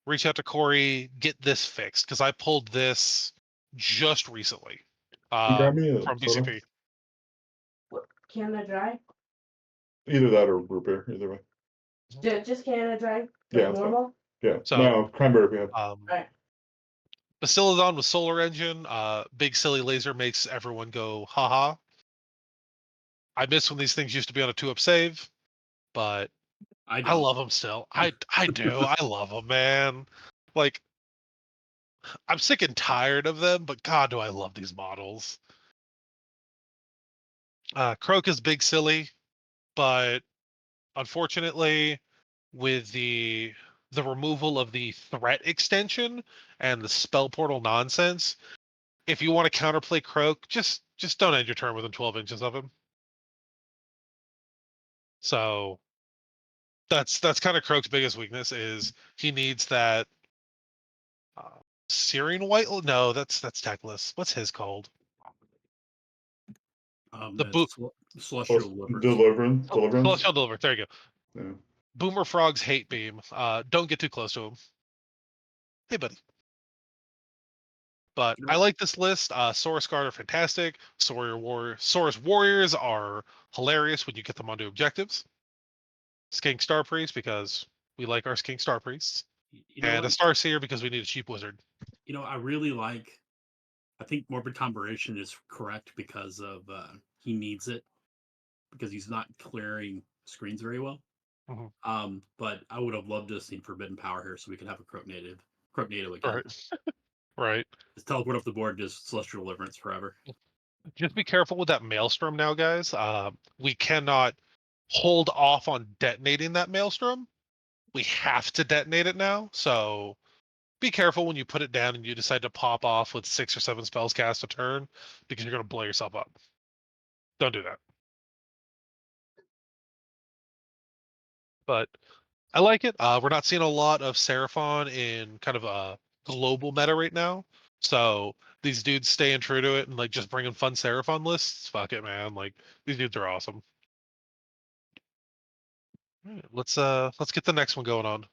Speaker 1: reach out to Corey, get this fixed, because I pulled this just recently
Speaker 2: Grab me a
Speaker 1: from
Speaker 2: soda.
Speaker 1: BCP.
Speaker 4: Canada Dry?
Speaker 2: Either that or root beer, either way.
Speaker 4: Just Canada Dry? Like
Speaker 2: Yeah, that's fine.
Speaker 4: normal?
Speaker 2: Yeah.
Speaker 1: So-
Speaker 2: No, cranberry if you have.
Speaker 4: Alright.
Speaker 1: Basiladon with Solar Engine, big silly laser makes everyone go haha. I miss when these things used to be on a 2-up save, but
Speaker 3: I
Speaker 1: I love them still. I do. I love them, man. Like, I'm sick and tired of them, but God, do I love these models. Croak is big silly, but unfortunately, with the removal of the threat extension and the spell portal nonsense, if you want to counterplay Croak, just don't end your turn within 12 inches of him. So that's kind of Croak's biggest weakness is he needs that Searing White. No, that's Teclis. What's his called? The boot
Speaker 3: Celestial Deliverance.
Speaker 2: Deliverance.
Speaker 1: Celestial Deliverance. There you go.
Speaker 2: Yeah.
Speaker 1: Boomer Frog's Hate Beam. Don't get too close to him. Hey, buddy. But I like this list. Saurus Guard are fantastic. Saurus Warriors are hilarious when you get them onto objectives. Skink Star Priest because we like our Skink Star Priests. And a Star Seer because we need a cheap wizard.
Speaker 3: I really like. I think Morbid Comberation is correct because of he needs it because he's not clearing screens very well.
Speaker 1: Mhm.
Speaker 3: But I would have loved to have seen Forbidden Power here so we could have a Croak native again.
Speaker 1: Right. Right.
Speaker 3: Just teleport off the board, just Celestial Deliverance forever.
Speaker 1: Just be careful with that Maelstrom now, guys. We cannot hold off on detonating that Maelstrom. We have to detonate it now. So be careful when you put it down and you decide to pop off with 6 or 7 spells cast a turn because you're going to blow yourself up. Don't do that. But I like it. We're not seeing a lot of Seraphon in kind of a global meta right now. So these dudes staying true to it and like just bringing fun Seraphon lists. Fuck it, man. Like these dudes are awesome. All right, let's get the next one going on.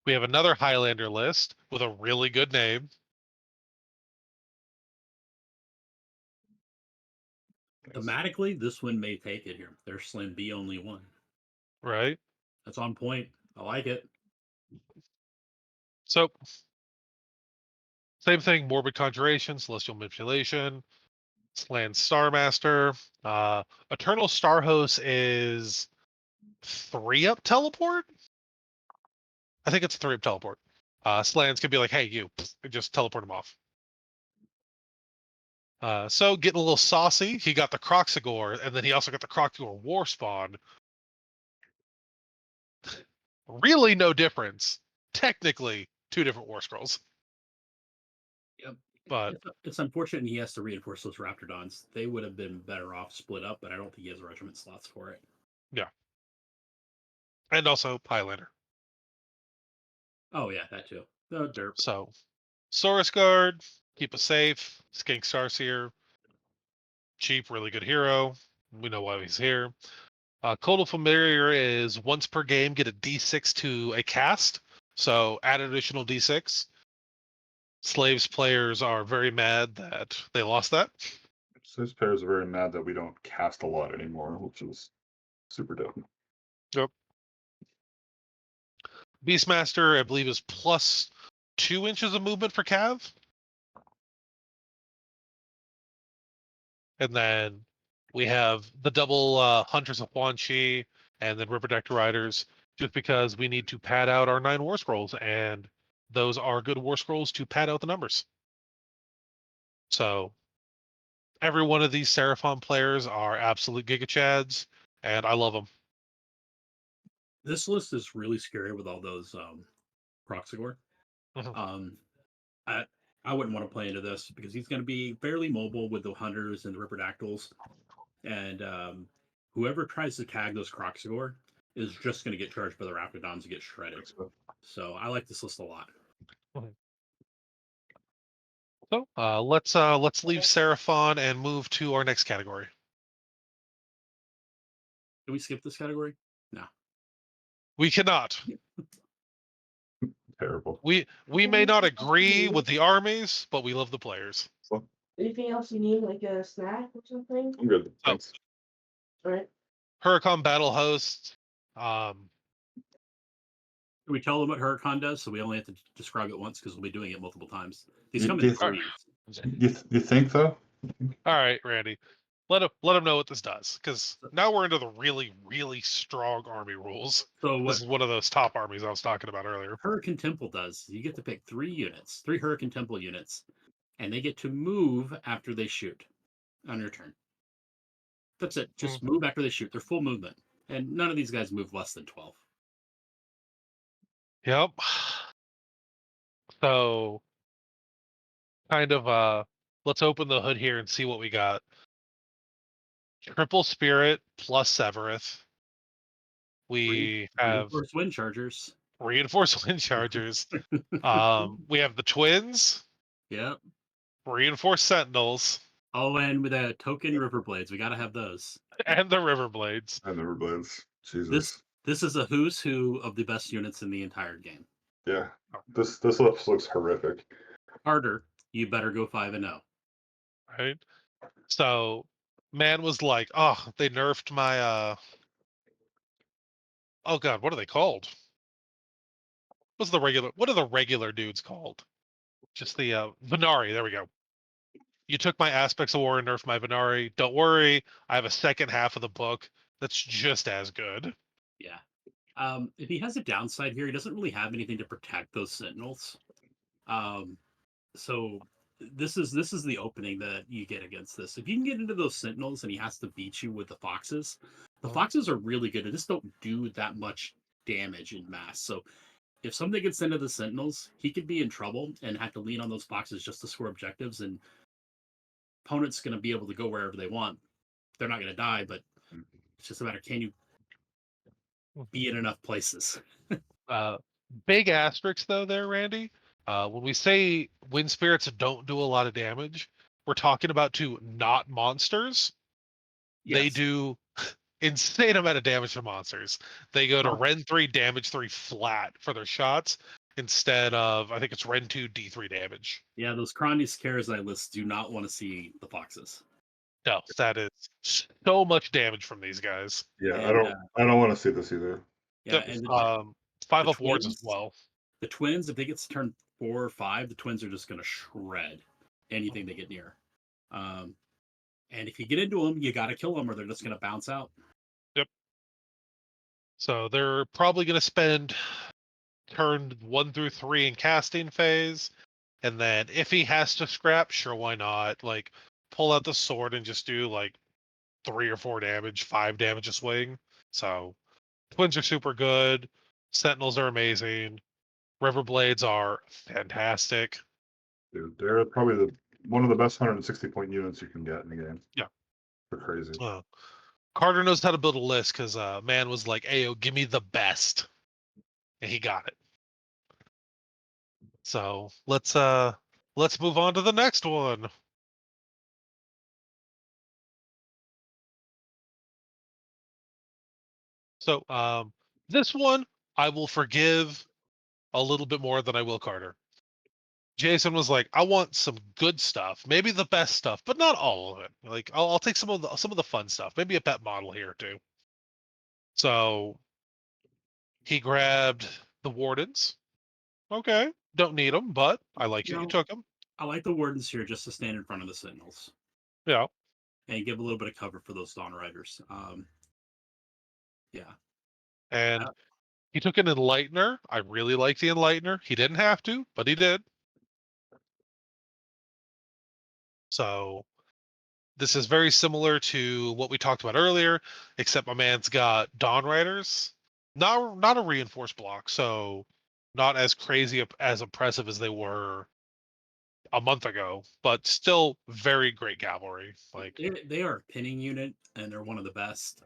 Speaker 1: We have another Highlander list with a really good name.
Speaker 3: Thematically, this one may take it here. There's Slim B only one.
Speaker 1: Right?
Speaker 3: That's on point. I like it.
Speaker 1: So same thing, Morbid Conjuration, Celestial Manipulation, Slan Starmaster. Eternal Starhost is 3-up teleport? I think it's 3-up teleport. Slans can be like, hey, you, and just teleport him off. So getting a little saucy, he got the Croxigore, and then he also got the Croxigore War Spawn. Really no difference. Technically, 2 different War Scrolls.
Speaker 3: Yep.
Speaker 1: But
Speaker 3: it's unfortunate he has to reinforce those Raptordons. They would have been better off split up, but I don't think he has regiment slots for it.
Speaker 1: yeah. And also Highlander.
Speaker 3: Oh yeah, that too. The derp.
Speaker 1: So Saurus Guard, keep us safe. Skink Starseer, cheap, really good hero. We know why he's here. Code of Familiar is once per game, get a D6 to a cast. So add an additional D6. Slaves players are very mad that they lost that.
Speaker 2: Slaves players are very mad that we don't cast a lot anymore, which is super dope.
Speaker 1: Yep. Beastmaster, I believe, is plus 2 inches of movement for Cav. And then we have the double Hunters of Quan Chi and then Ripper Deck Riders, just because we need to pad out our 9 War Scrolls, and those are good War Scrolls to pad out the numbers. So every one of these Seraphon players are absolute Giga Chads, and I love them.
Speaker 3: This list is really scary with all those Proxigore.
Speaker 1: Mhm.
Speaker 3: I wouldn't want to play into this because he's going to be fairly mobile with the Hunters and the Ripperdactyls. And whoever tries to tag those Croxigore is just going to get charged by the Raptordons and get shredded. So I like this list a lot.
Speaker 1: So let's leave Seraphon and move to our next category.
Speaker 3: Can we skip this category? No.
Speaker 1: We cannot.
Speaker 2: Terrible.
Speaker 1: We may not agree with the armies, but we love the players.
Speaker 2: So,
Speaker 4: Anything else you need, like a snack or something?
Speaker 2: I'm good. Thanks.
Speaker 4: All right.
Speaker 1: Huracan Battle Host.
Speaker 3: Can we tell them what Huracan does so we only have to describe it once because we'll be doing it multiple times? These come in threes.
Speaker 2: You think though?
Speaker 1: All right, Randy. Let him know what this does, because now we're into the really, really strong army rules.
Speaker 3: So what
Speaker 1: This is one of those top armies I was talking about earlier.
Speaker 3: Hurricane Temple does, you get to pick 3 Hurricane Temple units, and they get to move after they shoot on your turn. That's it. Just move after they shoot. They're full movement. And none of these guys move less than 12.
Speaker 1: Yep. So, kind of, let's open the hood here and see what we got. Triple Spirit plus Severeth. We have
Speaker 3: Reinforced wind chargers.
Speaker 1: Reinforced Wind Chargers. We have the Twins,
Speaker 3: Yep.
Speaker 1: Reinforced Sentinels,
Speaker 3: Oh, and with a token river blades, we got to have those.
Speaker 1: and the Riverblades.
Speaker 2: I never blades. Jesus.
Speaker 3: This is a who's who of the best units in the entire game.
Speaker 2: Yeah. This looks horrific.
Speaker 3: Carter, you better go 5-0.
Speaker 1: Right? So, man was like, oh, they nerfed my, oh god, what are they called? What are the regular dudes called? Just the, Venari, there we go. You took my Aspects of War and nerfed my Venari. Don't worry, I have a second half of the book that's just as good.
Speaker 3: Yeah. If he has a downside here, he doesn't really have anything to protect those sentinels. So this is the opening that you get against this. If you can get into those sentinels and he has to beat you with the foxes are really good. They just don't do that much damage in mass. So if something gets into the sentinels, he could be in trouble and have to lean on those foxes just to score objectives. And opponent's going to be able to go wherever they want. They're not going to die, but it's just a matter, can you be in enough places?
Speaker 1: Big asterisk though there, Randy. When we say wind spirits don't do a lot of damage, we're talking about two not monsters. They
Speaker 3: Yes.
Speaker 1: do insane amount of damage to monsters. They go to Ren 3 damage 3 flat for their shots instead of, I think it's Ren 2 D3 damage.
Speaker 3: Yeah, those Krandi Scarazai lists do not want to see the foxes.
Speaker 1: No, that is so much damage from these guys.
Speaker 2: Yeah,
Speaker 3: And,
Speaker 2: I don't want to see this either.
Speaker 3: Yeah,
Speaker 1: Yep,
Speaker 3: and
Speaker 1: 5
Speaker 3: the
Speaker 1: up wards as
Speaker 3: twins?
Speaker 1: well.
Speaker 3: The twins, if they get to turn 4 or 5, the twins are just going to shred anything they get near. And if you get into them, you got to kill them or they're just going to bounce out.
Speaker 1: Yep. So they're probably going to spend turn 1 through 3 in casting phase, and then if he has to scrap, sure, why not? Like, pull out the sword and just do like 3 or 4 damage, 5 damage a swing. So twins are super good. Sentinels are amazing. Riverblades are fantastic.
Speaker 2: Dude, they're probably one of the best 160 point units you can get in the game.
Speaker 1: Yeah.
Speaker 2: They're crazy.
Speaker 1: Carter knows how to build a list because man was like, "Ayo, give me the best," and he got it. So let's move on to the next one. So this one I will forgive a little bit more than I will Carter. Jason was like, "I want some good stuff, maybe the best stuff, but not all of it. Like, I'll take some of the fun stuff, maybe a pet model here or two." So he grabbed the Wardens. Okay, don't need them, but I like that you took them.
Speaker 3: I like the Wardens here just to stand in front of the Sentinels.
Speaker 1: Yeah.
Speaker 3: And give a little bit of cover for those Dawn Riders. Yeah.
Speaker 1: And he took an Enlightener. I really like the Enlightener. He didn't have to, but he did. So this is very similar to what we talked about earlier, except my man's got Dawn Riders. Not a reinforced block, so not as crazy as impressive as they were a month ago, but still very great cavalry. Like
Speaker 3: they are a pinning unit and they're one of the best.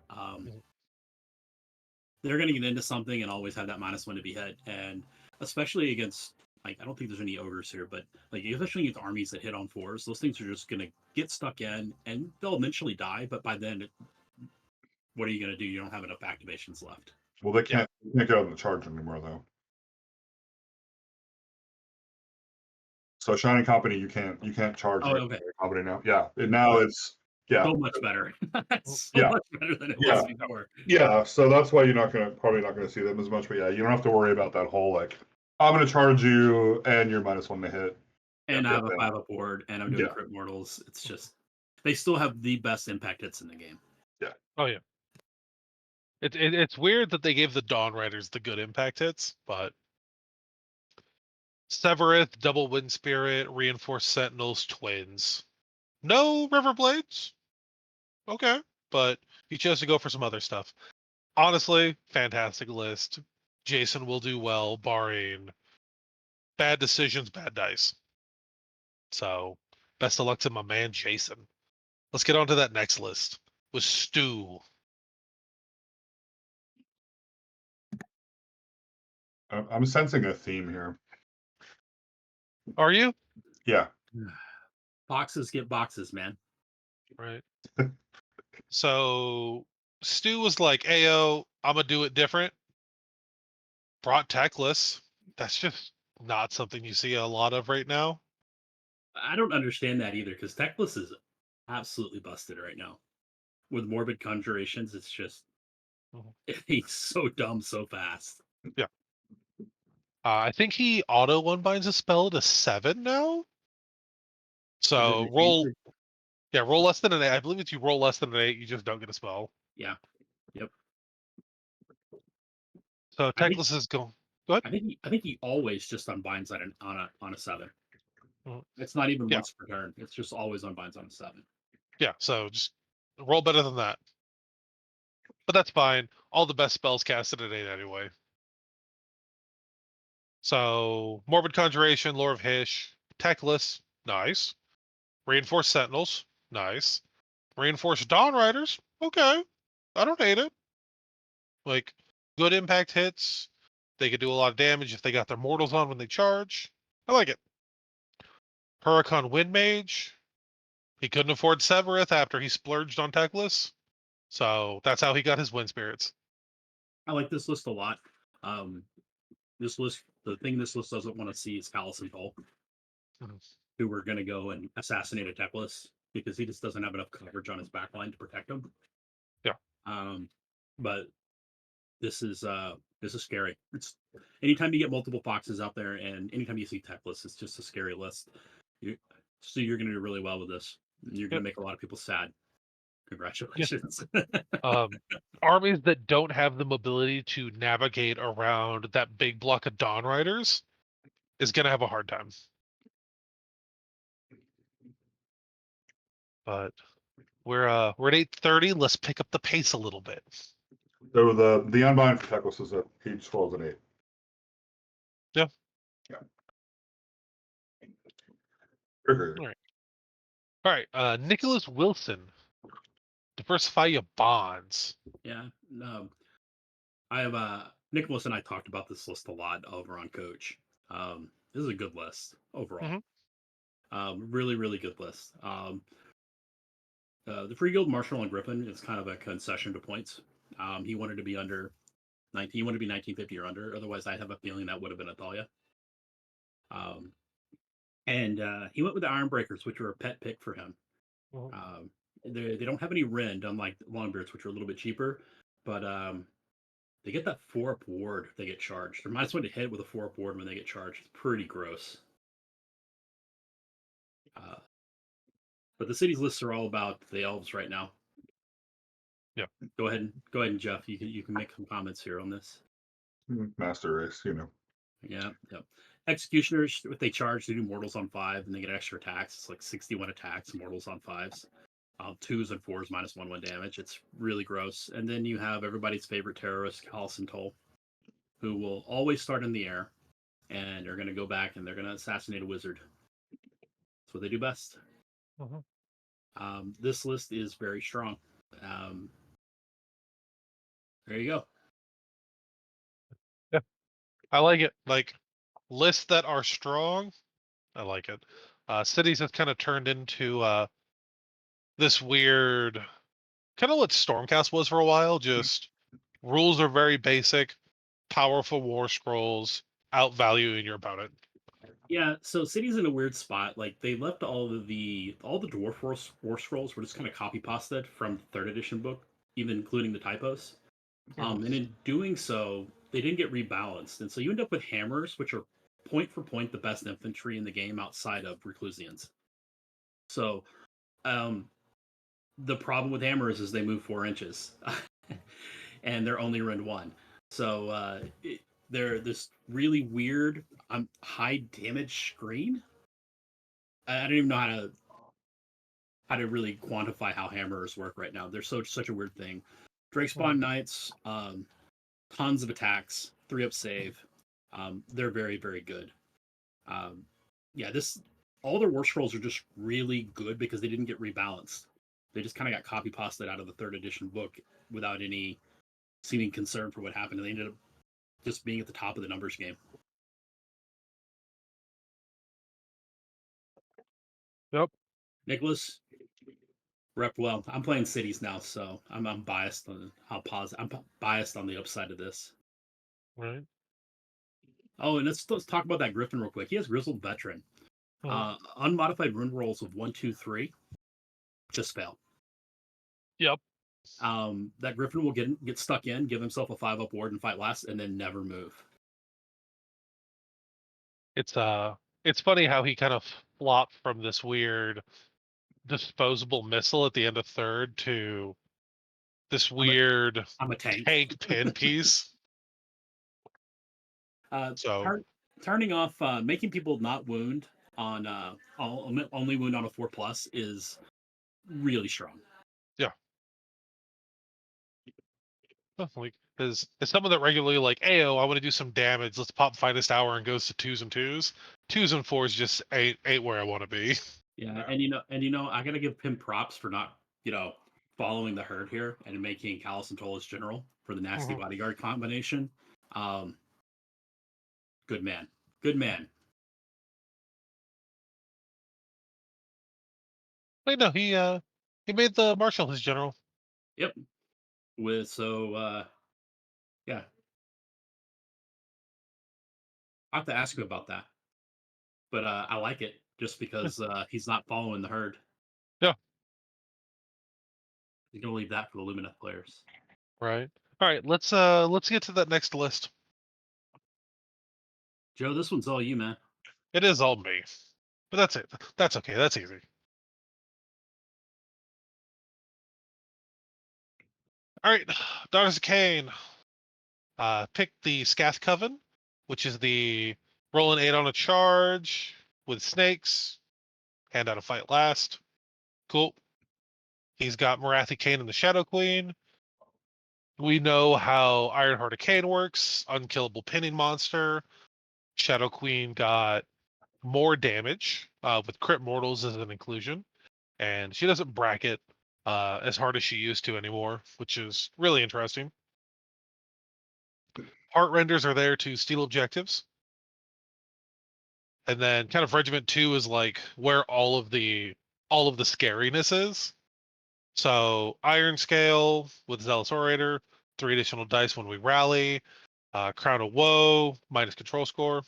Speaker 3: They're going to get into something and always have that -1 to be hit, and especially against, like, I don't think there's any ogres here, but like especially against armies that hit on 4s, those things are just going to get stuck in and they'll eventually die. But by then, what are you going to do? You don't have enough activations left.
Speaker 2: Well, they can't get on the charge anymore though. So Shining Company, you can't charge Shining Company now. Yeah, it's
Speaker 3: so much better. That's so much better than it was before.
Speaker 2: Yeah, so that's why you're probably not gonna see them as much. But yeah, you don't have to worry about that whole like, I'm gonna charge you and you're -1 to hit.
Speaker 3: And I have a 5-up ward and I'm doing crit mortals. It's just they still have the best impact hits in the game.
Speaker 2: Yeah.
Speaker 1: Oh yeah. It's weird that they gave the Dawn Riders the good impact hits, but Severeth, Double Wind Spirit, Reinforced Sentinels, Twins. No Riverblades? Okay. but he chose to go for some other stuff. Honestly, fantastic list. Jason will do well, barring bad decisions, bad dice. So, best of luck to my man Jason. Let's get on to that next list with Stu.
Speaker 2: I'm sensing a theme here.
Speaker 1: Are you?
Speaker 2: Yeah.
Speaker 3: Boxes get boxes, man.
Speaker 1: Right. So Stu was like, "Ayo, I'm gonna do it different." Brought techless. That's just not something you see a lot of right now.
Speaker 3: I don't understand that either because Techless is absolutely busted right now. With Morbid Conjurations, it's just
Speaker 1: Mhm.
Speaker 3: he's so dumb so fast.
Speaker 1: Yeah. I think he auto one binds a spell to 7 now. So roll, yeah, roll less than an 8. I believe it's you roll less than an 8, you just don't get a spell.
Speaker 3: Yeah. Yep.
Speaker 1: So
Speaker 3: I think
Speaker 1: techless is going. Go ahead.
Speaker 3: I think he always just unbinds on a 7.
Speaker 1: Mhm.
Speaker 3: It's not even
Speaker 1: Yeah.
Speaker 3: once per turn. It's just always unbinds on a 7.
Speaker 1: Yeah. So just roll better than that. But that's fine. All the best spells casted at 8 anyway. So Morbid Conjuration, Lore of Hish, Techless, nice. Reinforced Sentinels, nice. Reinforced Dawn Riders, okay. I don't hate it. Like, good impact hits. They could do a lot of damage if they got their mortals on when they charge. I like it. Huracan Windmage. He couldn't afford Severith after he splurged on Techless. So that's how he got his Wind Spirits.
Speaker 3: I like this list a lot. This list, the thing this list doesn't want to see is Callus and Cole,
Speaker 1: Mhm.
Speaker 3: who are going to go and assassinate a Techless because he just doesn't have enough coverage on his backline to protect him.
Speaker 1: Yeah.
Speaker 3: But this is scary. It's anytime you get multiple foxes out there, and anytime you see Techless, it's just a scary list. So you're going to do really well with this. You're going
Speaker 1: Yep.
Speaker 3: to make a lot of people sad. Congratulations.
Speaker 1: Armies that don't have the mobility to navigate around that big block of Dawn Riders is going to have a hard time. But we're at 8:30. Let's pick up the pace a little bit.
Speaker 2: So the unbind for Techless is at each 12 and 8.
Speaker 1: Yeah.
Speaker 2: Yeah. Very
Speaker 1: All right. All right. Nicholas Wilson. Diversify your bonds.
Speaker 3: Yeah. I have Nicholas and I talked about this list a lot over on Coach. This is a good list overall. Really, really good list. The Free Guild Marshal and Griffin is kind of a concession to points. He wanted to be under 19. He wanted to be 1950 or under. Otherwise, I have a feeling that would have been Athalia. And he went with the Iron Breakers, which were a pet pick for him. They don't have any rend, unlike Longbeards, which are a little bit cheaper. But they get that 4-up ward if they get charged. They're -1 to hit with a 4-up ward when they get charged. It's pretty gross. But the city's lists are all about the elves right now.
Speaker 1: Yeah.
Speaker 3: Go ahead, Jeff. You can make some comments here on this.
Speaker 2: good. Master race, you know.
Speaker 3: Yeah. Executioners, if they charge, they do mortals on 5, and they get extra attacks. It's like 61 attacks, mortals on 5s. 2s and 4s -1/1 damage. It's really gross. And then you have everybody's favorite terrorist, Halson Toll, who will always start in the air, and they're going to go back and they're going to assassinate a wizard. That's what they do best. This list is very strong. There you go.
Speaker 1: Yeah. I like it. Like lists that are strong. I like it. Cities have kind of turned into this weird, kind of what Stormcast was for a while. Just rules are very basic, powerful war scrolls, outvaluing your opponent.
Speaker 3: Yeah, so City's in a weird spot. Like they left all the Dwarf War Scrolls were just kind of copy pasted from the 3rd edition book, even including the typos. And in doing so, they didn't get rebalanced, and so you end up with hammers, which are point for point the best infantry in the game outside of Reclusians. So, the problem with hammers is they move 4 inches, and they're only rend 1. So they're this really weird high damage screen. I don't even know how to really quantify how hammerers work right now. They're such a weird thing. Drakespawn Knights, tons of attacks, 3-up save. They're very, very good. Yeah, all their war scrolls are just really good because they didn't get rebalanced. They just kind of got copy pasted out of the 3rd edition book without any seeming concern for what happened, and they ended up just being at the top of the numbers game.
Speaker 1: Yep.
Speaker 3: Nicholas, rep well. I'm playing cities now, so I'm biased on how positive. I'm biased on the upside of this.
Speaker 1: Right.
Speaker 3: Oh, and let's talk about that Griffin real quick. He has Grizzled Veteran. Unmodified rune rolls of 1, 2, 3 just fail.
Speaker 1: Yep.
Speaker 3: That Griffin will get stuck in, give himself a 5-up ward and fight last, and then never move.
Speaker 1: It's funny how he kind of flopped from this weird disposable missile at the end of 3rd to this weird
Speaker 3: I'm a tank.
Speaker 1: pin piece. So
Speaker 3: turning off, making people not wound on only wound on a 4+ is really strong.
Speaker 1: Yeah. Like, as someone that regularly like, Ayo, I want to do some damage. Let's pop Finest Hour and goes to 2s and 2s. 2s and 4s just ain't where I want to be.
Speaker 3: Yeah, and I gotta give him props for not following the herd here and making Callus and Toll general for the nasty bodyguard combination. Good man. Good man.
Speaker 1: Wait, no, he made the Marshal his general.
Speaker 3: Yep. Yeah. I have to ask him about that. But I like it just because he's not following the herd.
Speaker 1: Yeah.
Speaker 3: You're gonna leave that for the Lumineth players.
Speaker 1: Right. All right, let's get to that next list.
Speaker 3: Joe, this one's all you, man.
Speaker 1: It is all me. But that's it. That's okay. That's easy. All right, Daughters of Cain. Pick the Scath Coven, which is the roll an 8 on a charge with snakes, hand out a fight last. Cool. He's got Marathi Cain and the Shadow Queen. We know how Ironheart of Cain works. Unkillable pinning monster. Shadow Queen got more damage with crit mortals as an inclusion, and she doesn't bracket as hard as she used to anymore, which is really interesting. Heart renders are there to steal objectives, and then kind of Regiment 2 is like where all of the scariness is. So Iron Scale with Zealous Orator, 3 additional dice when we rally, Crown of Woe minus control score,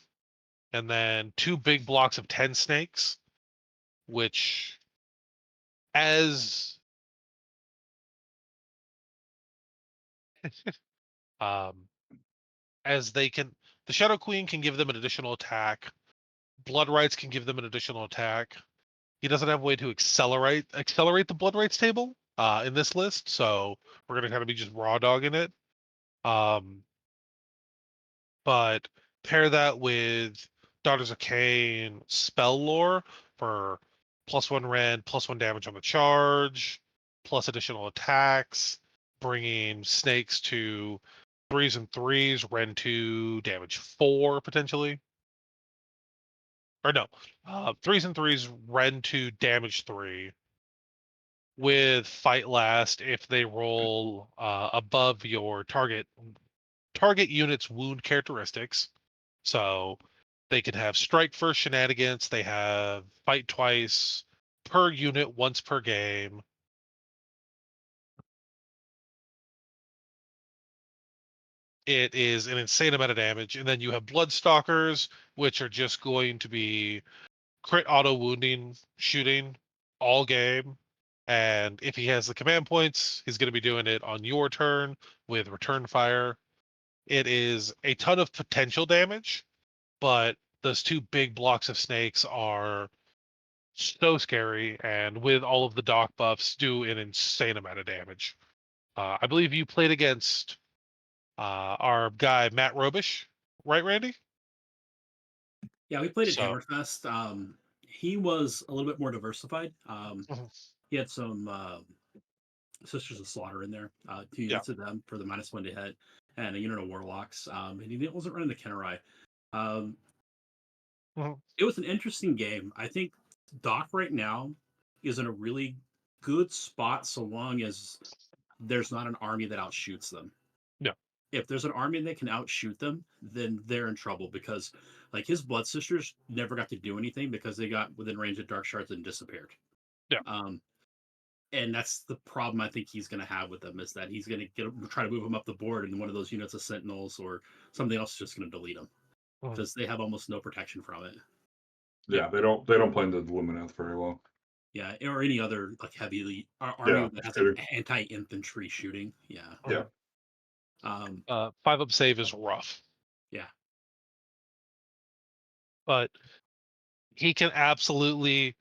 Speaker 1: and then 2 big blocks of 10 snakes, which as as they can, the Shadow Queen can give them an additional attack. Blood Rights can give them an additional attack. He doesn't have a way to accelerate the Blood Rights table in this list, so we're gonna kind of be just raw dogging it. But pair that with Daughters of Cain spell lore for +1 rend, +1 damage on the charge, plus additional attacks, bringing snakes to 3s and 3s, rend 2, damage 4 potentially. Or no, 3s and 3s, rend 2, damage 3. With fight last if they roll above your target unit's wound characteristics. So they can have strike first shenanigans. They have fight twice per unit, once per game. It is an insane amount of damage. And then you have Bloodstalkers, which are just going to be crit auto wounding, shooting all game. And if he has the command points, he's going to be doing it on your turn with return fire. It is a ton of potential damage, but those 2 big blocks of snakes are so scary, and with all of the dock buffs, do an insane amount of damage. I believe you played against our guy Matt Robish, right, Randy?
Speaker 3: Yeah, we played at
Speaker 1: So-
Speaker 3: Hammerfest. He was a little bit more diversified.
Speaker 1: Mhm.
Speaker 3: He had some Sisters of Slaughter in there. 2 units of them for the -1 to hit, and a unit of Warlocks. And he wasn't running the Kennerai. It was an interesting game. I think Doc right now is in a really good spot so long as there's not an army that outshoots them.
Speaker 1: Yeah.
Speaker 3: If there's an army that can outshoot them, then they're in trouble because, like, his Blood Sisters never got to do anything because they got within range of Dark Shards and disappeared.
Speaker 1: Yeah.
Speaker 3: And that's the problem I think he's going to have with them is that he's going to try to move them up the board, and one of those units of Sentinels or something else is just going to delete them because they have almost no protection from it.
Speaker 2: Yeah, they don't play into the Lumineth very well.
Speaker 3: Yeah, or any other like heavy army that has an anti-infantry shooting. Yeah.
Speaker 2: Yeah.
Speaker 1: 5-up save is rough.
Speaker 3: Yeah.
Speaker 1: But he can absolutely.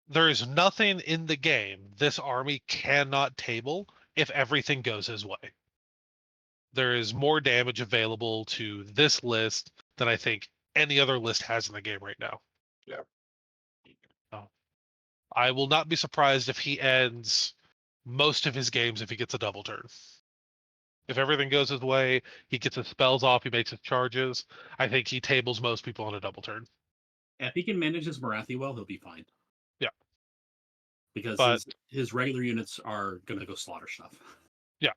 Speaker 1: There is nothing in the game this army cannot table if everything goes his way. There is more damage available to this list than I think any other list has in the game right now.
Speaker 2: Yeah.
Speaker 1: I will not be surprised if he ends most of his games if he gets a double turn. If everything goes his way, he gets his spells off, he makes his charges. I think he tables most people on a double turn.
Speaker 3: If he can manage his Marathi well, he'll be fine.
Speaker 1: Yeah.
Speaker 3: Because his regular units are going to go slaughter stuff.
Speaker 1: Yeah.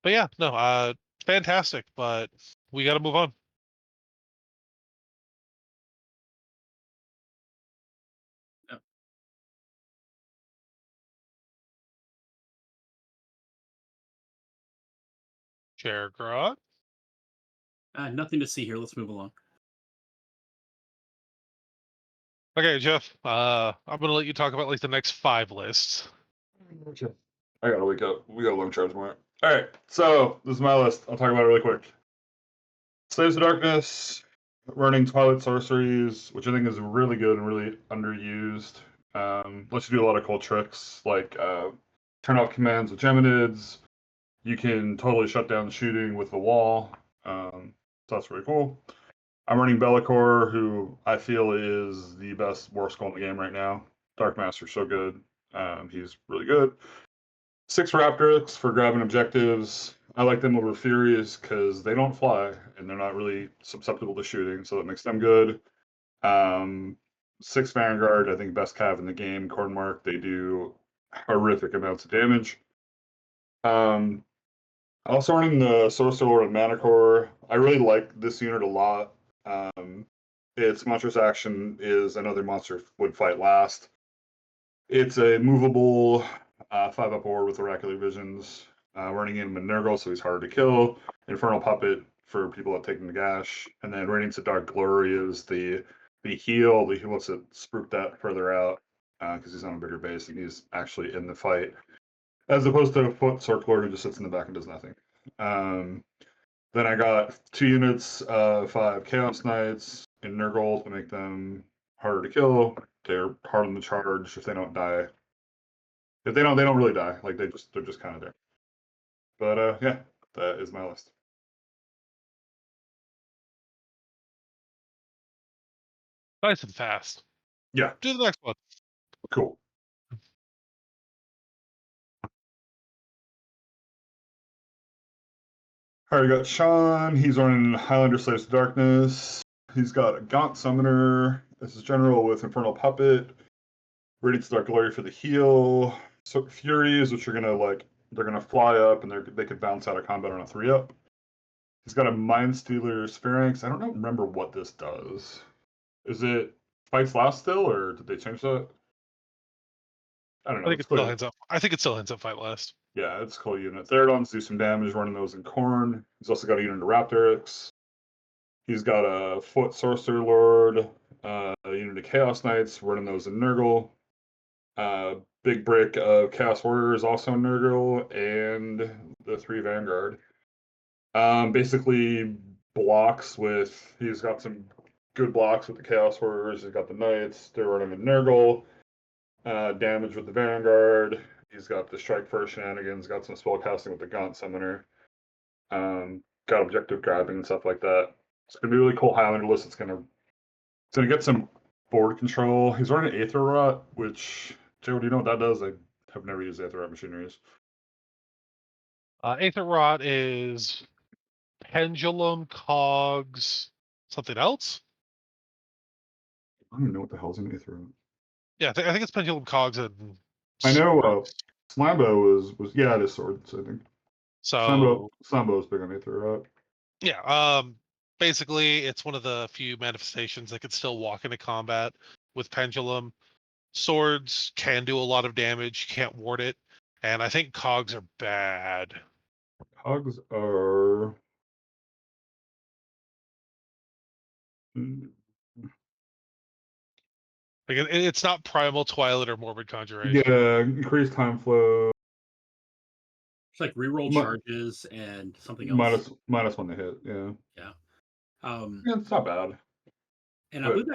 Speaker 1: But yeah, no, fantastic, but we got to move on.
Speaker 3: Yep.
Speaker 1: Chair Grog.
Speaker 3: Nothing to see here. Let's move along.
Speaker 1: Okay, Jeff, I'm going to let you talk about like the next 5 lists.
Speaker 2: Okay. I gotta wake up. We got a long charge tomorrow. All right, so this is my list. I'll talk about it really quick. Slaves of Darkness, running Twilight Sorceries, which I think is really good and really underused. Lets you do a lot of cool tricks, like turn off commands with Geminids. You can totally shut down shooting with the wall. So that's really cool. I'm running Bellicor, who I feel is the best war skull in the game right now. Dark Master's so good. He's really good. 6 Raptors for grabbing objectives. I like them over Furies because they don't fly and they're not really susceptible to shooting, so that makes them good. 6 Vanguard, I think best cav in the game. Cornmark, they do horrific amounts of damage. Also running the Sorcerer Lord of Manticore. I really like this unit a lot. Its monstrous action is another monster would fight last. It's a movable 5-up board with oracular visions. Running in Minergal, so he's harder to kill. Infernal Puppet for people that take him to Gash. And then Radiance of Dark Glory is the heal. He wants to spruik that further out because he's on a bigger base and he's actually in the fight. As opposed to a Foot Circler who just sits in the back and does nothing. Then I got 2 units of 5 Chaos Knights in Nurgle to make them harder to kill. They're hard on the charge if they don't die. If they don't really die. Like they're just kind of there. But yeah, that is my list.
Speaker 1: Nice and fast.
Speaker 2: Yeah.
Speaker 1: Do the next one.
Speaker 2: Cool. All right, we got Sean. He's running Highlander Slaves of Darkness. He's got a Gaunt Summoner. This is General with Infernal Puppet. Radiance of Dark Glory for the heal. So Furies, which are they're gonna fly up and they could bounce out of combat on a 3-up. He's got a Mind Stealer Sphinx. I don't remember what this does. Is it fights last still, or did they change that? I don't know.
Speaker 1: I think it still ends up fight last.
Speaker 2: Yeah, it's a cool unit. Therodons do some damage running those in Khorne. He's also got a unit of Raptorix. He's got a Foot Sorcerer Lord, a unit of Chaos Knights running those in Nurgle. Big brick of Chaos Warriors also in Nurgle, and the 3 Vanguard. Basically blocks with. He's got some good blocks with the Chaos Warriors. He's got the Knights. They're running in Nurgle. Damage with the Vanguard. He's got the Strike First shenanigans. Got some spell casting with the Gaunt Summoner. Got objective grabbing and stuff like that. It's gonna be a really cool Highlander list. It's gonna get some board control. He's running Aether Rot, which, Joe, do you know what that does? I have never used Aether Rot machineries.
Speaker 1: Aether Rot is pendulum, cogs, something else.
Speaker 2: I don't even know what the hell's in Aether Rot.
Speaker 1: Yeah, I think it's pendulum, cogs, and
Speaker 2: I know
Speaker 1: swords.
Speaker 2: Slambo was yeah, it is swords, I think.
Speaker 1: So
Speaker 2: Slambo is big on Aether Rot.
Speaker 1: yeah, basically it's one of the few manifestations that can still walk into combat with pendulum. Swords can do a lot of damage. You can't ward it, and I think cogs are bad.
Speaker 2: Cogs are.
Speaker 1: Like it's not primal, twilight, or morbid conjuration.
Speaker 2: Yeah, increased time flow.
Speaker 3: It's like reroll
Speaker 2: Mi-
Speaker 3: charges and something else.
Speaker 2: minus one to hit. Yeah,
Speaker 3: Yeah.
Speaker 2: yeah, it's not bad.
Speaker 3: And I believe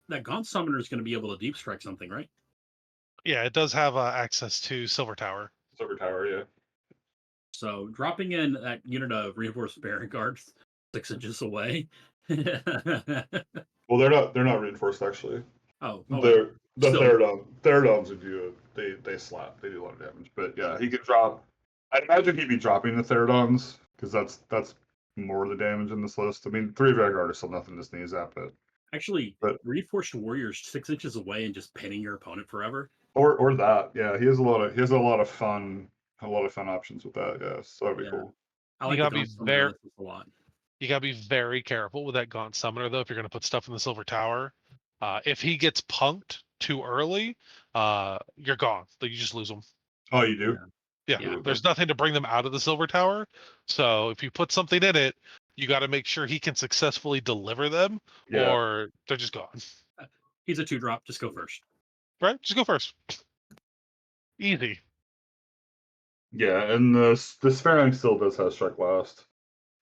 Speaker 3: that Gaunt Summoner is going to be able to deep strike something, right?
Speaker 1: Yeah, it does have access to Silver Tower.
Speaker 2: Silver Tower, yeah.
Speaker 3: So dropping in that unit of reinforced bearing guards 6 inches away.
Speaker 2: Well, they're not reinforced actually.
Speaker 3: Oh,
Speaker 2: They're the
Speaker 3: still.
Speaker 2: Theridons would do they slap. They do a lot of damage. But yeah, he could drop. I'd imagine he'd be dropping the Theridons because that's more of the damage in this list. I mean, 3 Vanguard is still nothing to sneeze at, but
Speaker 3: Reinforced warriors 6 inches away and just pinning your opponent forever.
Speaker 2: or that, yeah, he has a lot of fun options with that. Yeah, so that'd be cool.
Speaker 3: I like the Gaunt Summoner list a lot.
Speaker 1: You gotta be very careful with that Gaunt Summoner though. If you're gonna put stuff in the Silver Tower, if he gets punked too early, you're gone. Like you just lose them.
Speaker 2: Oh, you do?
Speaker 1: Yeah. There's nothing to bring them out of the Silver Tower. So if you put something in it, you got to make sure he can successfully deliver them, or they're just gone.
Speaker 3: He's a 2-drop. Just go first.
Speaker 1: Right? Just go first. Easy.
Speaker 2: Yeah, and the Spheroid still does have strike last.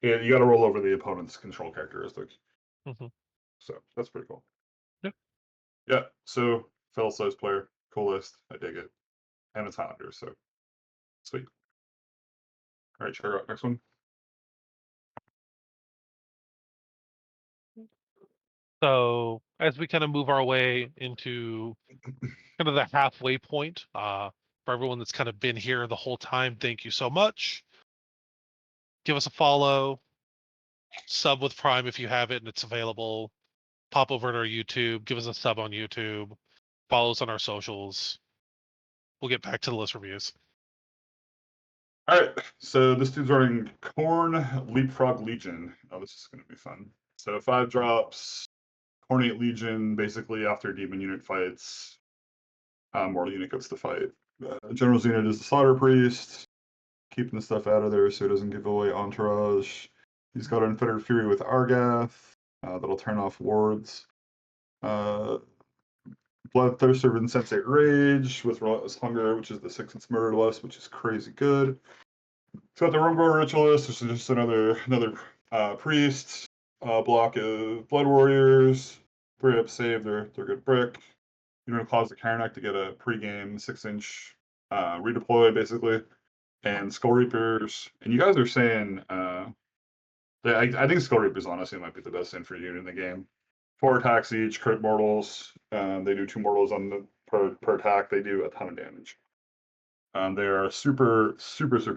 Speaker 2: And you got to roll over the opponent's control characteristics.
Speaker 1: Mm-hmm.
Speaker 2: So that's pretty cool.
Speaker 1: Yeah.
Speaker 2: Yeah. So fellow size player, cool list. I dig it, and it's Highlander. So sweet. All right, check out next one.
Speaker 1: So as we kind of move our way into kind of the halfway point, for everyone that's kind of been here the whole time, thank you so much. Give us a follow, sub with Prime if you have it and it's available. Pop over to our YouTube, give us a sub on YouTube, follow us on our socials. We'll get back to the list reviews.
Speaker 2: All right, so this dude's running Khorne Leapfrog Legion. Oh, this is going to be fun. So 5 drops, Khornate Legion, basically after demon unit fights, mortal unit goes to fight. General's unit is the Slaughter Priest, keeping the stuff out of there so it doesn't give away entourage. He's got Unfettered Fury with Argath, that'll turn off wards. Bloodthirster with Insensate Rage with Relentless Hunger, which is the 6-inch murderless, which is crazy good. It's got the Rumgor Ritualist, which is just another priest. Block of Blood Warriors, 3-up save, they're good brick. You're gonna cause the Karnak to get a pre-game 6-inch redeploy basically, and Skull Reapers. And you guys are saying, I think Skull Reapers honestly might be the best infantry unit in the game. 4 attacks each, crit mortals. They do 2 mortals on the per attack. They do a ton of damage. They are super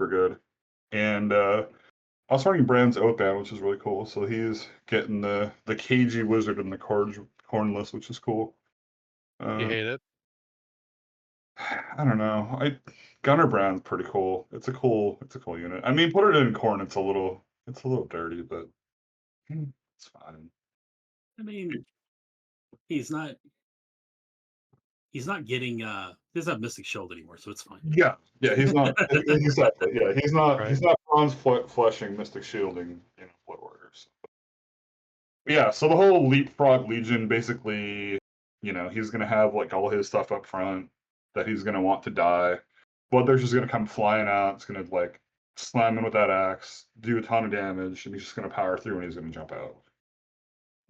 Speaker 2: good. And also running Brand's Oathbound, which is really cool. So he's getting the cagey wizard in the Khorne list, which is cool.
Speaker 1: You hate it?
Speaker 2: I don't know. Gunner Brand's pretty cool. It's a cool unit. I mean, put it in Khorne, it's a little dirty, but it's fine.
Speaker 3: I mean, he's not getting he doesn't have Mystic Shield anymore, so it's fine.
Speaker 2: Yeah, he's not exactly. Yeah, he's not bronze fleshing, Mystic Shielding, Blood Warriors. But yeah, so the whole Leapfrog Legion, basically, he's gonna have like all his stuff up front that he's gonna want to die. Bloodthirster's gonna come flying out. It's gonna like slam him with that axe, do a ton of damage, and he's just gonna power through and he's gonna jump out.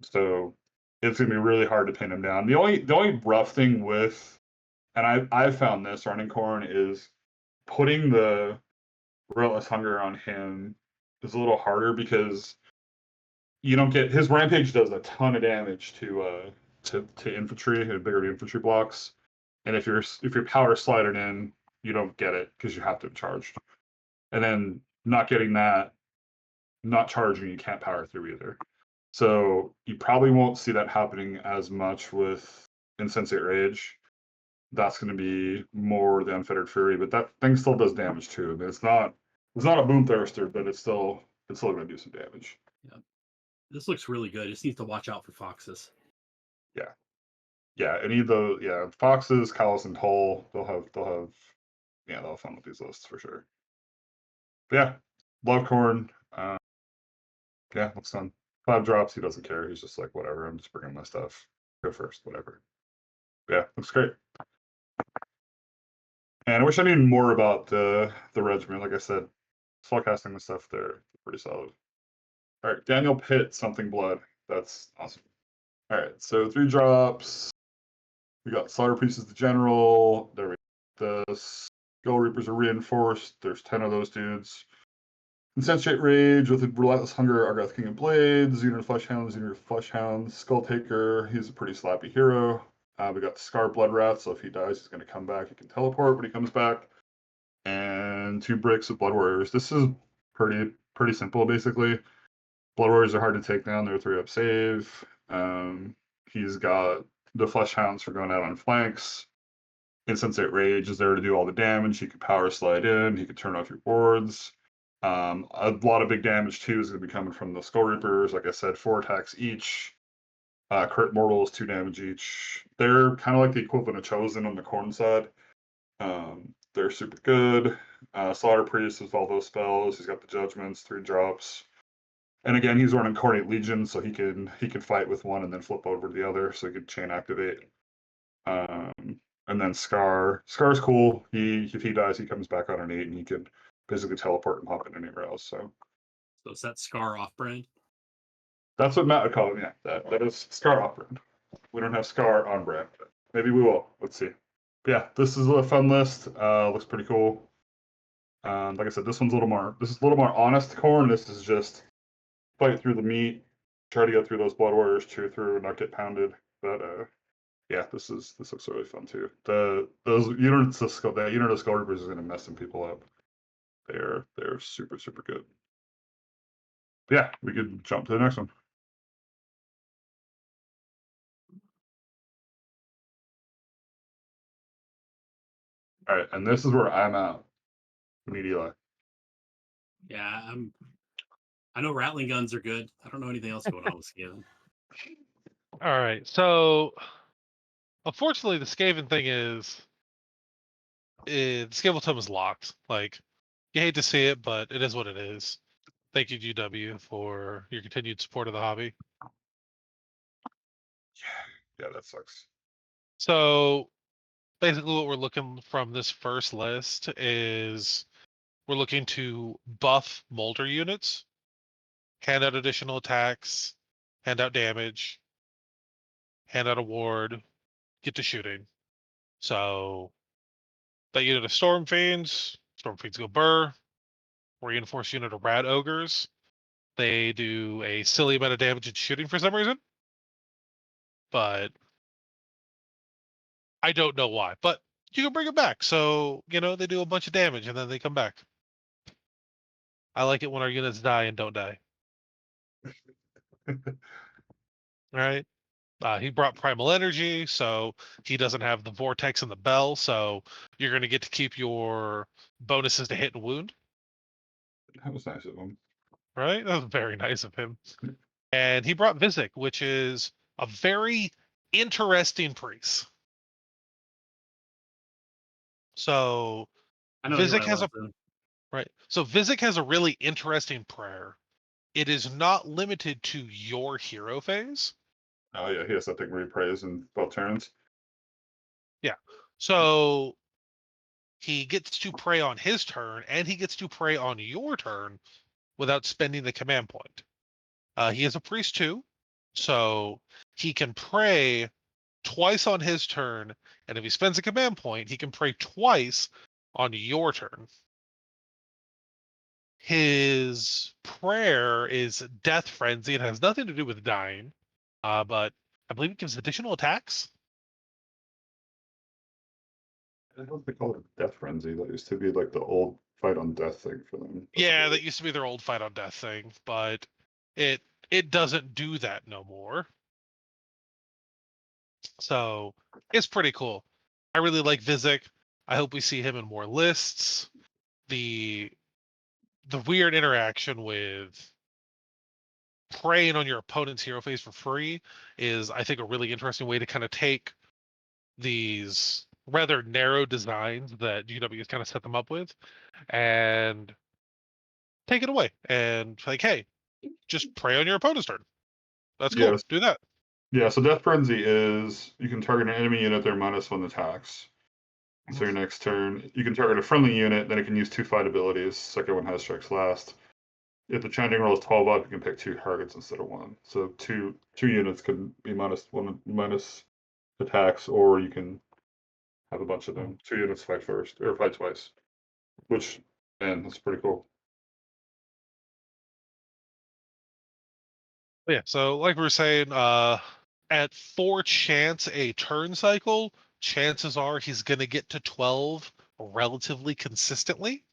Speaker 2: So it's gonna be really hard to pin him down. The only rough thing with, and I've found this running Khorne, is putting the Relentless Hunger on him is a little harder because you don't get his rampage does a ton of damage to to infantry and bigger infantry blocks. And if your power slided in, you don't get it because you have to have charged. And then not getting that, not charging, you can't power through either. So you probably won't see that happening as much with Insensate Rage. That's going to be more the Unfettered Fury, but that thing still does damage too. I mean, it's not a boom thirster, but it's still going to do some damage.
Speaker 3: Yeah, this looks really good. Just needs to watch out for foxes.
Speaker 2: Yeah, any of the foxes, Callus, and Toll, they'll have fun with these lists for sure. But yeah, Lovecorn, yeah, looks fun. 5 drops, he doesn't care. He's just like, whatever, I'm just bringing my stuff. Go first, whatever. But yeah, looks great. And I wish I knew more about the regiment. Like I said, spellcasting the stuff there, pretty solid. All right, Daniel Pitt, something blood. That's awesome. All right, so 3 drops. We got Slaughter Priest as the general. There we go. The Skull Reapers are reinforced. There's 10 of those dudes. Insensate Rage with a Relentless Hunger, Argoth King of Blades, Unit of Fleshhounds, Skull Taker. He's a pretty slappy hero. We got the Scar Blood Wrath, so if he dies, he's going to come back. He can teleport when he comes back. And 2 bricks of Blood Warriors. This is pretty simple, basically. Blood Warriors are hard to take down. They're 3-up save. He's got the Fleshhounds for going out on flanks. Insensate Rage is there to do all the damage. He could power slide in. He could turn off your boards. A lot of big damage too is going to be coming from the Skull Reapers. Like I said, 4 attacks each. Crit mortals, 2 damage each. They're kind of like the equivalent of Chosen on the Corn side. They're super good. Slaughter Priest with all those spells. He's got the Judgments, 3 drops. And again, he's running Incarnate Legion, so he can fight with one and then flip over to the other, so he could chain activate. And then Scar. Scar's cool. If he dies, he comes back on an 8, and he can basically teleport and hop in anywhere else. So
Speaker 3: is that Scar off brand?
Speaker 2: that's what Matt would call him. Yeah, that is Scar off brand. We don't have Scar on brand. Maybe we will. Let's see. But yeah, this is a fun list. Looks pretty cool. Like I said, this is a little more honest corn. This is just fight through the meat, try to get through those Blood Warriors, chew through, and not get pounded. But yeah, this looks really fun too. Those units of Skull Reapers is going to mess some people up. They're super good. But yeah, we could jump to the next one. All right, and this is where I'm out immediately.
Speaker 3: Yeah, I know rattling guns are good. I don't know anything else going on with Skaven.
Speaker 1: All right, so unfortunately, the Skaven thing is, the Skaven Tome is locked. Like, you hate to see it, but it is what it is. Thank you, GW, for your continued support of the hobby.
Speaker 2: Yeah, that sucks.
Speaker 1: So basically what we're looking from this first list is we're looking to buff Molder units, hand out additional attacks, hand out damage, hand out a ward, get to shooting. So that unit of Storm Fiends go burr. Reinforced unit of Rad Ogres. They do a silly amount of damage and shooting for some reason. But I don't know why. But you can bring them back. So, they do a bunch of damage and then they come back. I like it when our units die and don't die. All right. He brought Primal Energy, so he doesn't have the Vortex and the Bell, so you're going to get to keep your bonuses to hit and wound.
Speaker 2: That was nice of him.
Speaker 1: Right? That was very nice of him. And he brought Visic, which is a very interesting priest. So
Speaker 3: I know
Speaker 1: Visic
Speaker 3: Eli
Speaker 1: has
Speaker 3: loves him.
Speaker 1: right. So Visic has a really interesting prayer. It is not limited to your hero phase.
Speaker 2: Oh yeah, he has that thing where he prays in both turns.
Speaker 1: Yeah. So he gets to pray on his turn, and he gets to pray on your turn without spending the command point. He is a priest too, so he can pray twice on his turn, and if he spends a command point, he can pray twice on your turn. His prayer is Death Frenzy. It has nothing to do with dying, but I believe it gives additional attacks.
Speaker 2: I don't they call it Death Frenzy. That used to be like the old fight on death thing for them.
Speaker 1: Yeah, that used to be their old fight on death thing, but it doesn't do that no more. So it's pretty cool. I really like Vizek. I hope we see him in more lists. The weird interaction with preying on your opponent's hero phase for free is, I think, a really interesting way to kind of take these rather narrow designs that GW has kind of set them up with and take it away and like, hey, just prey on your opponent's turn. That's cool.
Speaker 2: Yes.
Speaker 1: Do that.
Speaker 2: Yeah, so Death Frenzy is you can target an enemy unit, their -1 attacks. So your next turn, you can target a friendly unit, then it can use 2 fight abilities. Second one has strikes last. If the chanting roll is 12 up, you can pick 2 targets instead of 1. So two units can be -1 minus attacks, or you can have a bunch of them. 2 units fight first or fight twice. Which, man, that's pretty cool.
Speaker 1: Yeah, so like we were saying, at 4 chance a turn cycle, chances are he's going to get to 12 relatively consistently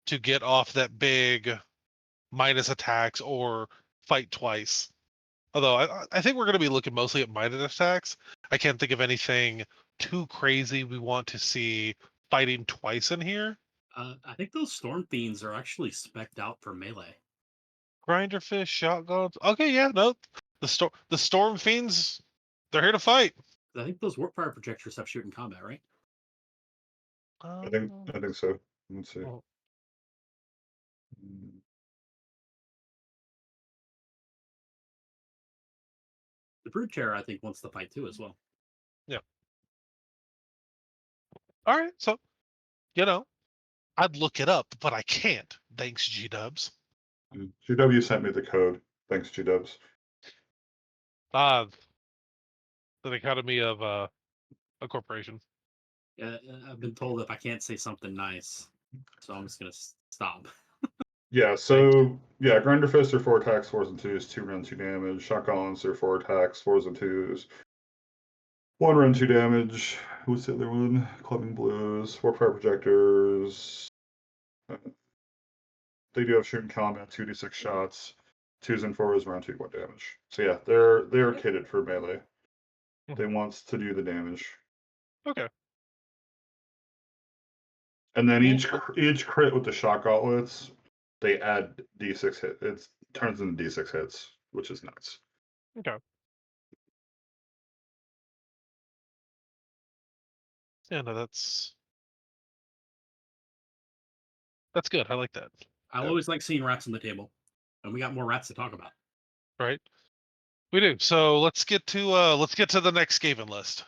Speaker 1: to get off that big minus attacks or fight twice. Although I think we're going to be looking mostly at minus attacks. I can't think of anything too crazy we want to see fighting twice in here.
Speaker 3: I think those Storm Fiends are actually spec'd out for melee.
Speaker 1: Grinderfish, shotguns. Okay, yeah, no. The Storm Fiends, they're here to fight.
Speaker 3: I think those Warpfire projectors have shoot in combat, right?
Speaker 2: I think so. Let's see.
Speaker 1: well,
Speaker 2: Mm,
Speaker 3: The Brood Terror, I think, wants to fight too as well.
Speaker 1: all right, so I'd look it up, but I can't. Thanks, G Dubs.
Speaker 2: GW sent me the code. Thanks, GWs.
Speaker 1: The economy of a corporation.
Speaker 3: I've been told if I can't say something nice, so I'm just gonna stop.
Speaker 2: Yeah, so yeah, Grinder Fists are 4 attacks, 4s and 2s, 2 run, 2 damage. Shotguns are 4 attacks, 4s and 2s, 1 run, 2 damage. What's the other one? Clubbing Blues, 4 fire projectors. They do have shooting combat, 2d6 shots, 2s and 4s, round 2, 1 damage. So yeah, they're kitted for melee. They wants to do the damage.
Speaker 1: Okay.
Speaker 2: And then each crit with the shot gauntlets, they add d6 hit. It turns into d6 hits, which is nuts.
Speaker 1: Okay. Yeah, no, that's good. I like that.
Speaker 3: I
Speaker 2: Yeah.
Speaker 3: always like seeing rats on the table, and we got more rats to talk about.
Speaker 1: Right? We do. So let's get to the next Skaven list.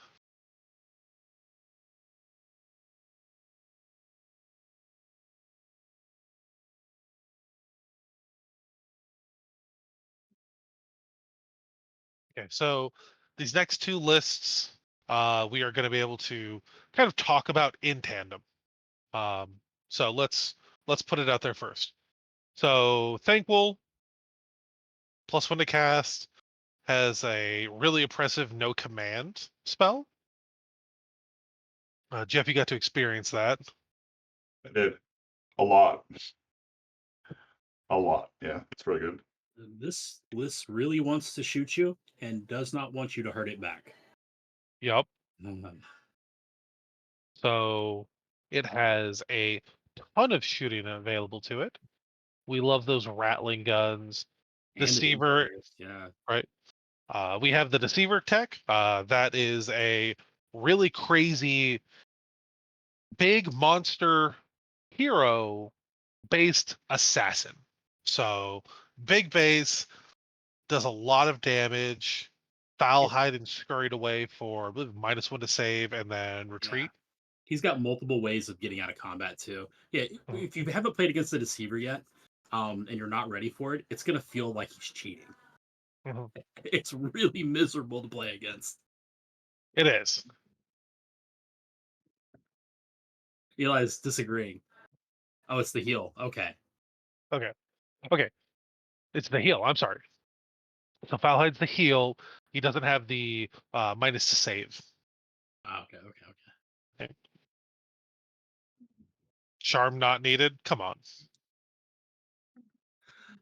Speaker 1: Okay, so these next 2 lists, we are going to be able to kind of talk about in tandem. So let's put it out there first. So Thankful, +1 to cast, has a really impressive no command spell. Jeff, you got to experience that.
Speaker 2: I did. A lot. A lot. Yeah, it's really good.
Speaker 3: This list really wants to shoot you and does not want you to hurt it back.
Speaker 1: Yep.
Speaker 3: Um,
Speaker 1: So it has a ton of shooting available to it. We love those rattling guns.
Speaker 3: and the
Speaker 1: Deceiver,
Speaker 3: Doomsayers, yeah.
Speaker 1: right? We have the Deceiver tech. That is a really crazy big monster hero based assassin. So big base, does a lot of damage. Foul hide and scurried away for, I believe, -1 to save and then retreat.
Speaker 3: He's got multiple ways of getting out of combat too. Yeah,
Speaker 1: Mhm.
Speaker 3: if you haven't played against the Deceiver yet, and you're not ready for it, it's gonna feel like he's cheating.
Speaker 1: Mhm.
Speaker 3: It's really miserable to play against.
Speaker 1: It is.
Speaker 3: Eli's disagreeing. Oh, it's the heal. Okay.
Speaker 1: Okay. Okay. It's the heal. I'm sorry. So foul hide's the heal. he doesn't have the minus to save.
Speaker 3: Okay.
Speaker 1: Charm not needed. Come on,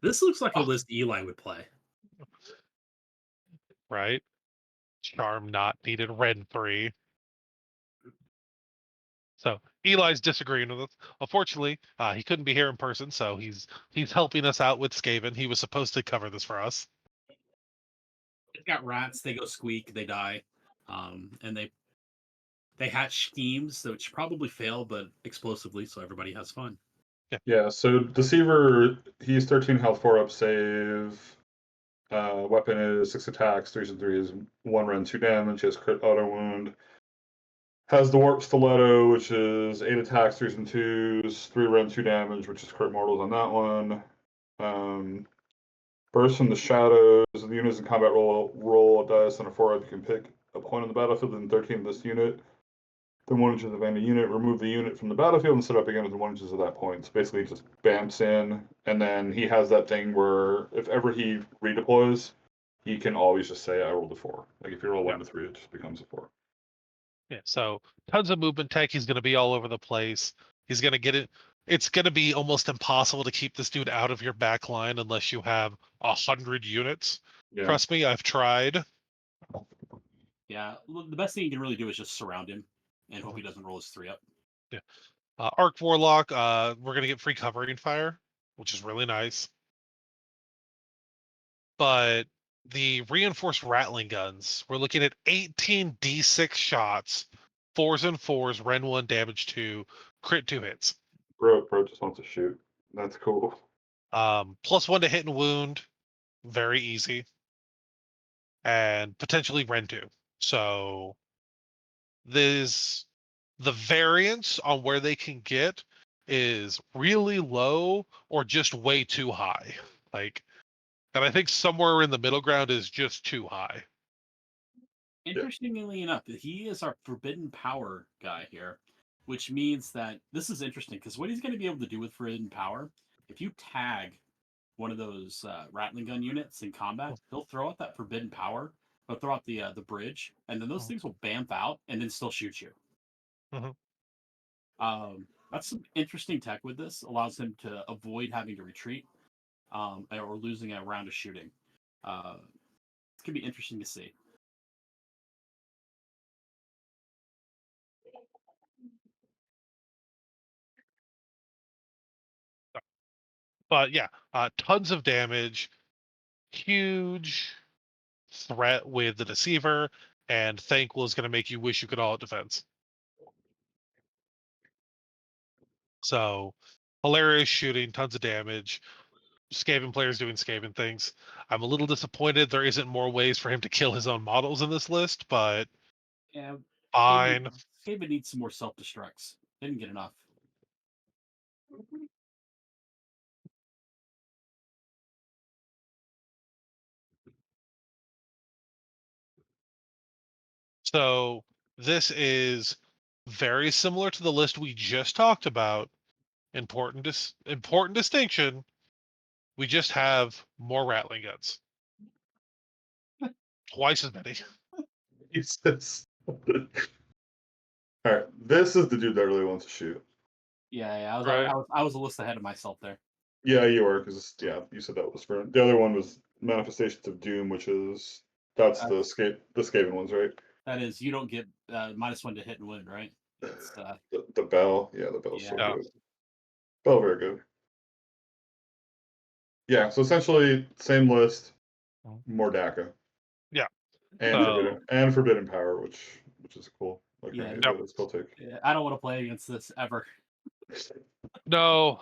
Speaker 3: This looks like a
Speaker 1: Oh.
Speaker 3: list Eli would play.
Speaker 1: right? Charm not needed. Ren 3. So Eli's disagreeing with us. Unfortunately, he couldn't be here in person, so he's helping us out with Skaven. He was supposed to cover this for us.
Speaker 3: It's got rats. They go squeak. They die, and they hatch schemes which probably fail, but explosively, so everybody has fun.
Speaker 2: Yeah, so Deceiver, he's 13 health, 4 up save. Weapon is 6 attacks, 3s and 3s, 1 rend, 2 damage. He has crit auto wound. Has the Warp Stiletto, which is 8 attacks, 3s and 2s, 3 rend, 2 damage, which is crit mortals on that one. Burst from the Shadows. The units in combat roll a dice on a 4 up. You can pick a point on the battlefield in 13 of this unit. Then 1 inches of any unit, remove the unit from the battlefield and set up again within 1 inches of that point. So basically, he just bamps in, and then he has that thing where if ever he redeploys, he can always just say, "I rolled a 4." Like if you roll 1 to 3, it just becomes a 4.
Speaker 1: Yeah, so tons of movement tech. He's going to be all over the place. He's going to get it. It's going to be almost impossible to keep this dude out of your back line unless you have 100 units.
Speaker 2: Yeah.
Speaker 1: Trust me, I've tried.
Speaker 3: Yeah, the best thing you can really do is just surround him and hope he doesn't roll his 3 up.
Speaker 1: Arc Warlock, we're going to get free covering fire, which is really nice. But the reinforced rattling guns, we're looking at 18 D6 shots, 4s and 4s, Ren 1, damage 2, crit 2 hits.
Speaker 2: Bro just wants to shoot. That's cool.
Speaker 1: +1 to hit and wound, very easy. And potentially Ren 2. So there's the variance on where they can get is really low or just way too high. And I think somewhere in the middle ground is just too high.
Speaker 3: Interestingly enough, he is our forbidden power guy here, which means that this is interesting because what he's going to be able to do with forbidden power, if you tag one of those rattling gun units in combat, he'll throw out that forbidden power. He'll throw out the bridge, and then those things will bamf out and then still shoot you. That's some interesting tech with this. Allows him to avoid having to retreat or losing a round of shooting. It could be interesting to see.
Speaker 1: But yeah, tons of damage, huge threat with the Deceiver, and Thankful is going to make you wish you could all at defense. So hilarious shooting, tons of damage. Skaven players doing Skaven things. I'm a little disappointed there isn't more ways for him to kill his own models in this list, but
Speaker 3: Yeah,
Speaker 1: fine.
Speaker 3: Skaven needs some more self-destructs. Didn't get enough.
Speaker 1: So this is very similar to the list we just talked about. Important distinction. We just have more rattling guns. Twice as many.
Speaker 2: Jesus. All right, this is the dude that really wants to shoot.
Speaker 3: Yeah.
Speaker 1: Right.
Speaker 3: I was a list ahead of myself there.
Speaker 2: Yeah, you are, because you said that was for the other one was Manifestations of Doom, which is that's the Skaven ones, right?
Speaker 3: That is, you don't get -1 to hit and win, right? It's
Speaker 2: The bell, the bell's so
Speaker 1: Yeah.
Speaker 2: good. Bell, very good. Yeah, so essentially same list, more DACA.
Speaker 1: Yeah.
Speaker 2: And forbidden power, which is cool. Like
Speaker 3: Yeah.
Speaker 2: it's spell take.
Speaker 3: I don't want to play against this ever.
Speaker 1: No,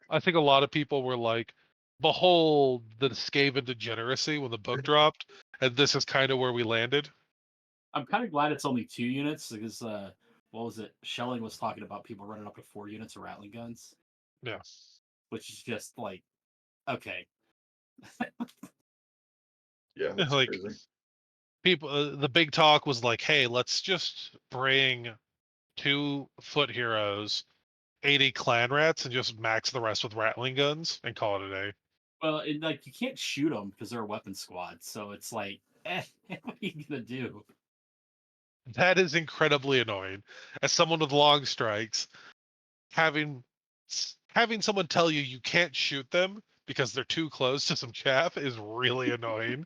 Speaker 1: I think a lot of people were like, behold the Skaven degeneracy when the book dropped, and this is kind of where we landed.
Speaker 3: I'm kind of glad it's only 2 units because what was it? Shelling was talking about people running up to 4 units of rattling guns.
Speaker 1: Yeah.
Speaker 3: Which is just like, okay.
Speaker 2: Yeah, that's
Speaker 1: Like
Speaker 2: crazy.
Speaker 1: people, the big talk was like, hey, let's just bring 2 foot heroes, 80 clan rats, and just max the rest with rattling guns and call it a day.
Speaker 3: Well, like you can't shoot them because they're a weapon squad. So it's like, what are you gonna do?
Speaker 1: That is incredibly annoying. As someone with long strikes, having someone tell you you can't shoot them because they're too close to some chaff is really annoying.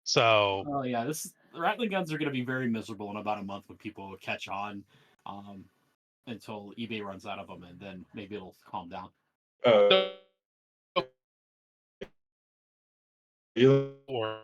Speaker 1: So,
Speaker 3: Oh yeah, Rattling guns are gonna be very miserable in about a month when people catch on, until eBay runs out of them, and then maybe it'll calm down.
Speaker 1: or you are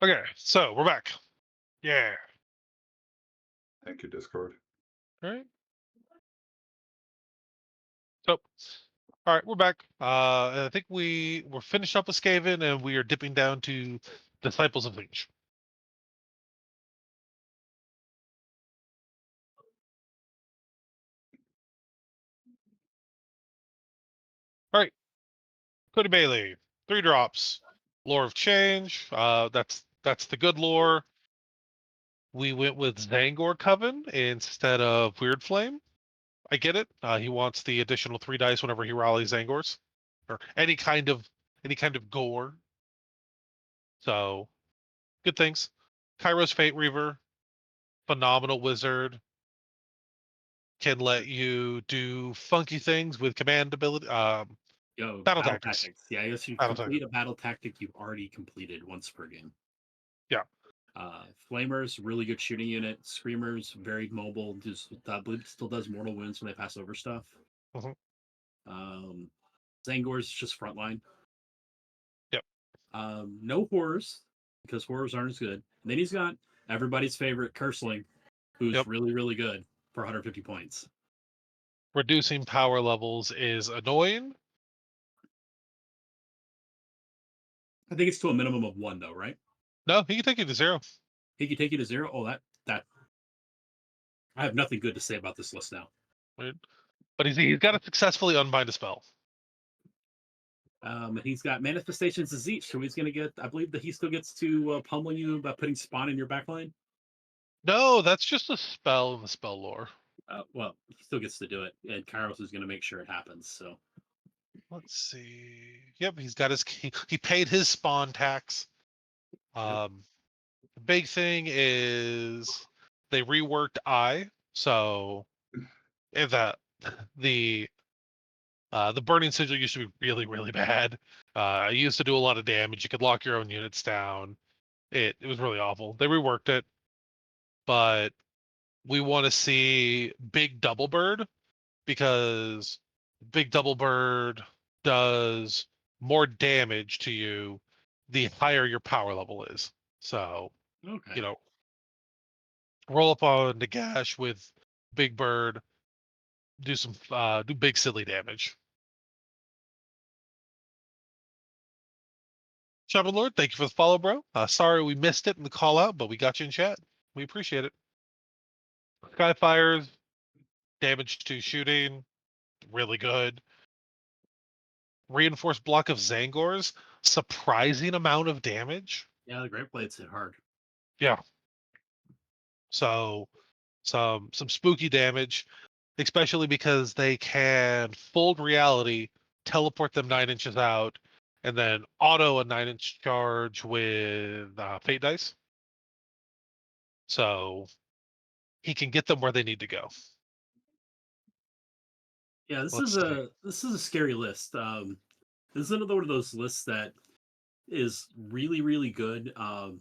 Speaker 1: Okay, so we're back. Yeah.
Speaker 2: Thank you, Discord.
Speaker 1: All right. So, all right, we're back. And I think we're finished up with Skaven, and we are dipping down to Disciples of Leech. All right, Cody Bailey, 3 drops, Lore of Change. That's the good lore. We went with Zangor Coven instead of Weird Flame. I get it. He wants the additional 3 dice whenever he rallies Zangors, or any kind of gore. So good things. Kairos Fate Reaver, phenomenal wizard, can let you do funky things with command ability.
Speaker 3: Yo,
Speaker 1: Battle
Speaker 3: battle
Speaker 1: tactics.
Speaker 3: tactics. Yeah, I guess you
Speaker 1: Battle
Speaker 3: complete
Speaker 1: tactics.
Speaker 3: a battle tactic you've already completed once per game.
Speaker 1: Yeah.
Speaker 3: Flamers, really good shooting unit. Screamers, very mobile. Just I believe it still does mortal wounds when they pass over stuff.
Speaker 1: Mhm.
Speaker 3: Zangor's just frontline.
Speaker 1: Yep.
Speaker 3: No horrors, because horrors aren't as good. And then he's got everybody's favorite Curseling, who's
Speaker 1: Yep.
Speaker 3: really, really good for 150 points.
Speaker 1: Reducing power levels is annoying.
Speaker 3: I think it's to a minimum of 1, though, right?
Speaker 1: No, he can take you to 0.
Speaker 3: He can take you to 0. Oh, that I have nothing good to say about this list now.
Speaker 1: Right? But he's got to successfully unbind a spell.
Speaker 3: He's got manifestations of Zeech, so he's going to get. I believe that he still gets to pummel you by putting spawn in your backline.
Speaker 1: No, that's just a spell in the spell lore.
Speaker 3: Well, he still gets to do it, and Kairos is going to make sure it happens. So
Speaker 1: Let's see. Yep, he's got his. He paid his spawn tax. The big thing is they reworked I, so that the burning sigil used to be really, really bad. It used to do a lot of damage. You could lock your own units down. It was really awful. They reworked it, but we want to see Big Double Bird because Big Double Bird does more damage to you the higher your power level is. So,
Speaker 3: okay,
Speaker 1: roll up on Nagash with Big Bird, do big silly damage. Shaman Lord, thank you for the follow, bro. Sorry we missed it in the call out, but we got you in chat. We appreciate it. Skyfires, damage to shooting, really good. Reinforced block of Zangors, surprising amount of damage.
Speaker 3: yeah, the Great Blades hit hard.
Speaker 1: Yeah. So some spooky damage, especially because they can fold reality, teleport them 9 inches out, and then auto a 9-inch charge with fate dice. So he can get them where they need to go.
Speaker 3: Yeah, this
Speaker 1: Let's
Speaker 3: is
Speaker 1: see.
Speaker 3: a scary list. This is another one of those lists that is really, really good. And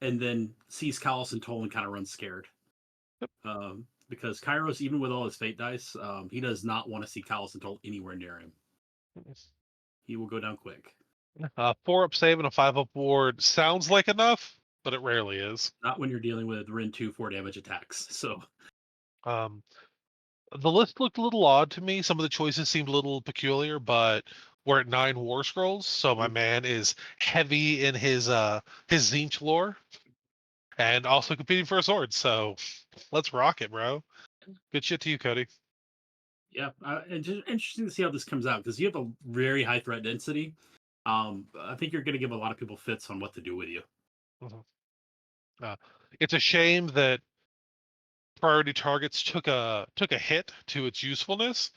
Speaker 3: then sees Callus and Tolan kind of run scared. Because Kairos, even with all his fate dice, he does not want to see Callus and Tolan anywhere near him. He will go down quick.
Speaker 1: 4 up save and a 5 up ward sounds like enough, but it rarely is.
Speaker 3: Not when you're dealing with Rin 2 4 damage attacks. So
Speaker 1: Um, the list looked a little odd to me. Some of the choices seemed a little peculiar, but we're at 9 war scrolls, so my man is heavy in his Zinch lore, and also competing for a sword. So let's rock it, bro. Good shit to you, Cody.
Speaker 3: yeah, and just interesting to see how this comes out because you have a very high threat density. I think you're going to give a lot of people fits on what to do with you.
Speaker 1: It's a shame that priority targets took a hit to its usefulness.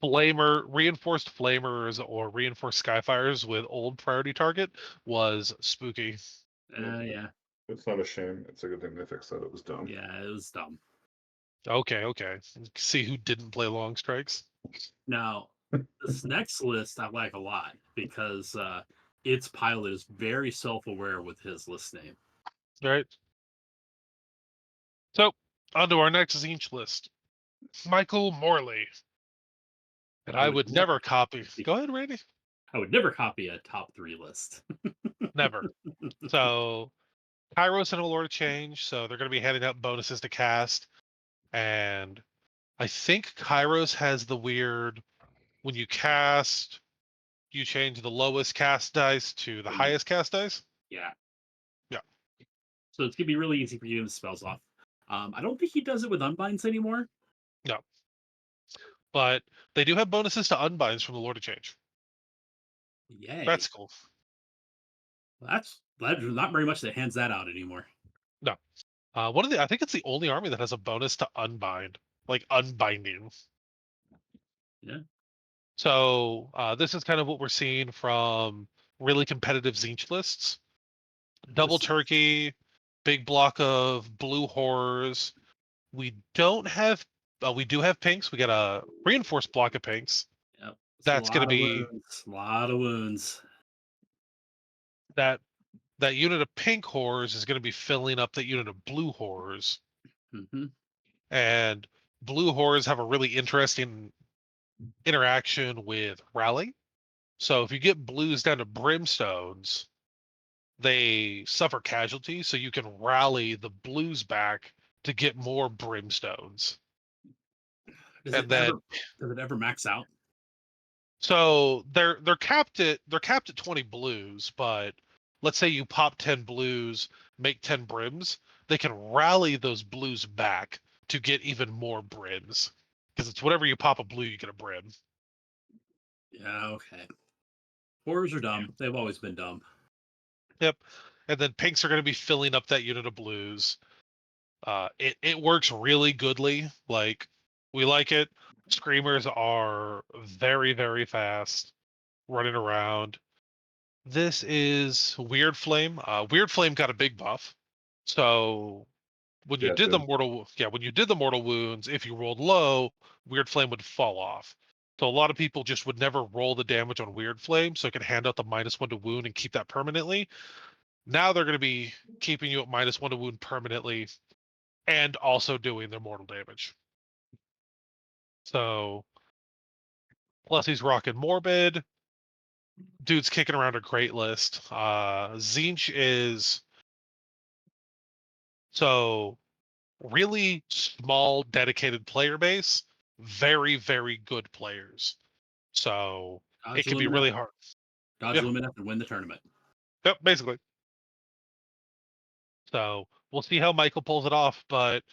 Speaker 1: Reinforced flamers or reinforced skyfires with old priority target was spooky.
Speaker 3: Yeah,
Speaker 2: It's not a shame. It's a good thing they fixed that. It was dumb.
Speaker 3: yeah, it was dumb.
Speaker 1: Okay. See who didn't play long strikes.
Speaker 3: Now, this next list I like a lot because its pilot is very self-aware with his list name.
Speaker 1: All right. So, on to our next Zinch list. Michael Morley. And I would never copy. Go ahead, Randy.
Speaker 3: I would never copy a top 3 list.
Speaker 1: Never. So Kairos and Lord of Change, so they're going to be handing out bonuses to cast, and I think Kairos has the weird when you cast, you change the lowest cast dice to the highest cast dice.
Speaker 3: Yeah.
Speaker 1: Yeah.
Speaker 3: So it's gonna be really easy for you to spells off. I don't think he does it with unbinds anymore.
Speaker 1: No. But they do have bonuses to unbinds from the Lord of Change.
Speaker 3: Yay.
Speaker 1: That's cool.
Speaker 3: That's not very much that hands that out anymore.
Speaker 1: No. I think it's the only army that has a bonus to unbind, like unbinding.
Speaker 3: Yeah.
Speaker 1: So this is kind of what we're seeing from really competitive Zinch lists. Double turkey, big block of blue horrors. We don't have, we do have pinks. We got a reinforced block of pinks.
Speaker 3: Yep. It's
Speaker 1: That's going to be
Speaker 3: a lot of wounds.
Speaker 1: that unit of pink horrors is going to be filling up that unit of blue horrors.
Speaker 3: Mm-hmm.
Speaker 1: And blue horrors have a really interesting interaction with rally. So if you get blues down to brimstones, they suffer casualties, so you can rally the blues back to get more brimstones.
Speaker 3: Does
Speaker 1: And
Speaker 3: it
Speaker 1: then
Speaker 3: ever max out?
Speaker 1: so they're capped at 20 blues, but let's say you pop 10 blues, make 10 brims, they can rally those blues back to get even more brims. Because it's whatever you pop a blue, you get a brim.
Speaker 3: Yeah, okay. Horrors are dumb. They've always been dumb.
Speaker 1: Yep. And then pinks are going to be filling up that unit of blues. It works really goodly. Like, we like it. Screamers are very, very fast, running around. This is Weird Flame. Weird Flame got a big buff. So when you
Speaker 2: Yeah,
Speaker 1: did the
Speaker 2: dude.
Speaker 1: mortal wounds, if you rolled low, Weird Flame would fall off. So a lot of people just would never roll the damage on Weird Flame, so it could hand out the -1 to wound and keep that permanently. Now they're going to be keeping you at -1 to wound permanently, and also doing their mortal damage. So plus he's rocking Morbid. Dude's kicking around a great list. Zinch is so really small, dedicated player base, very, very good players. So it
Speaker 3: Dodge
Speaker 1: can be really hard.
Speaker 3: Dodge
Speaker 1: Yeah.
Speaker 3: Lumineth and win the tournament.
Speaker 1: Yep, basically. So we'll see how Michael pulls it off, but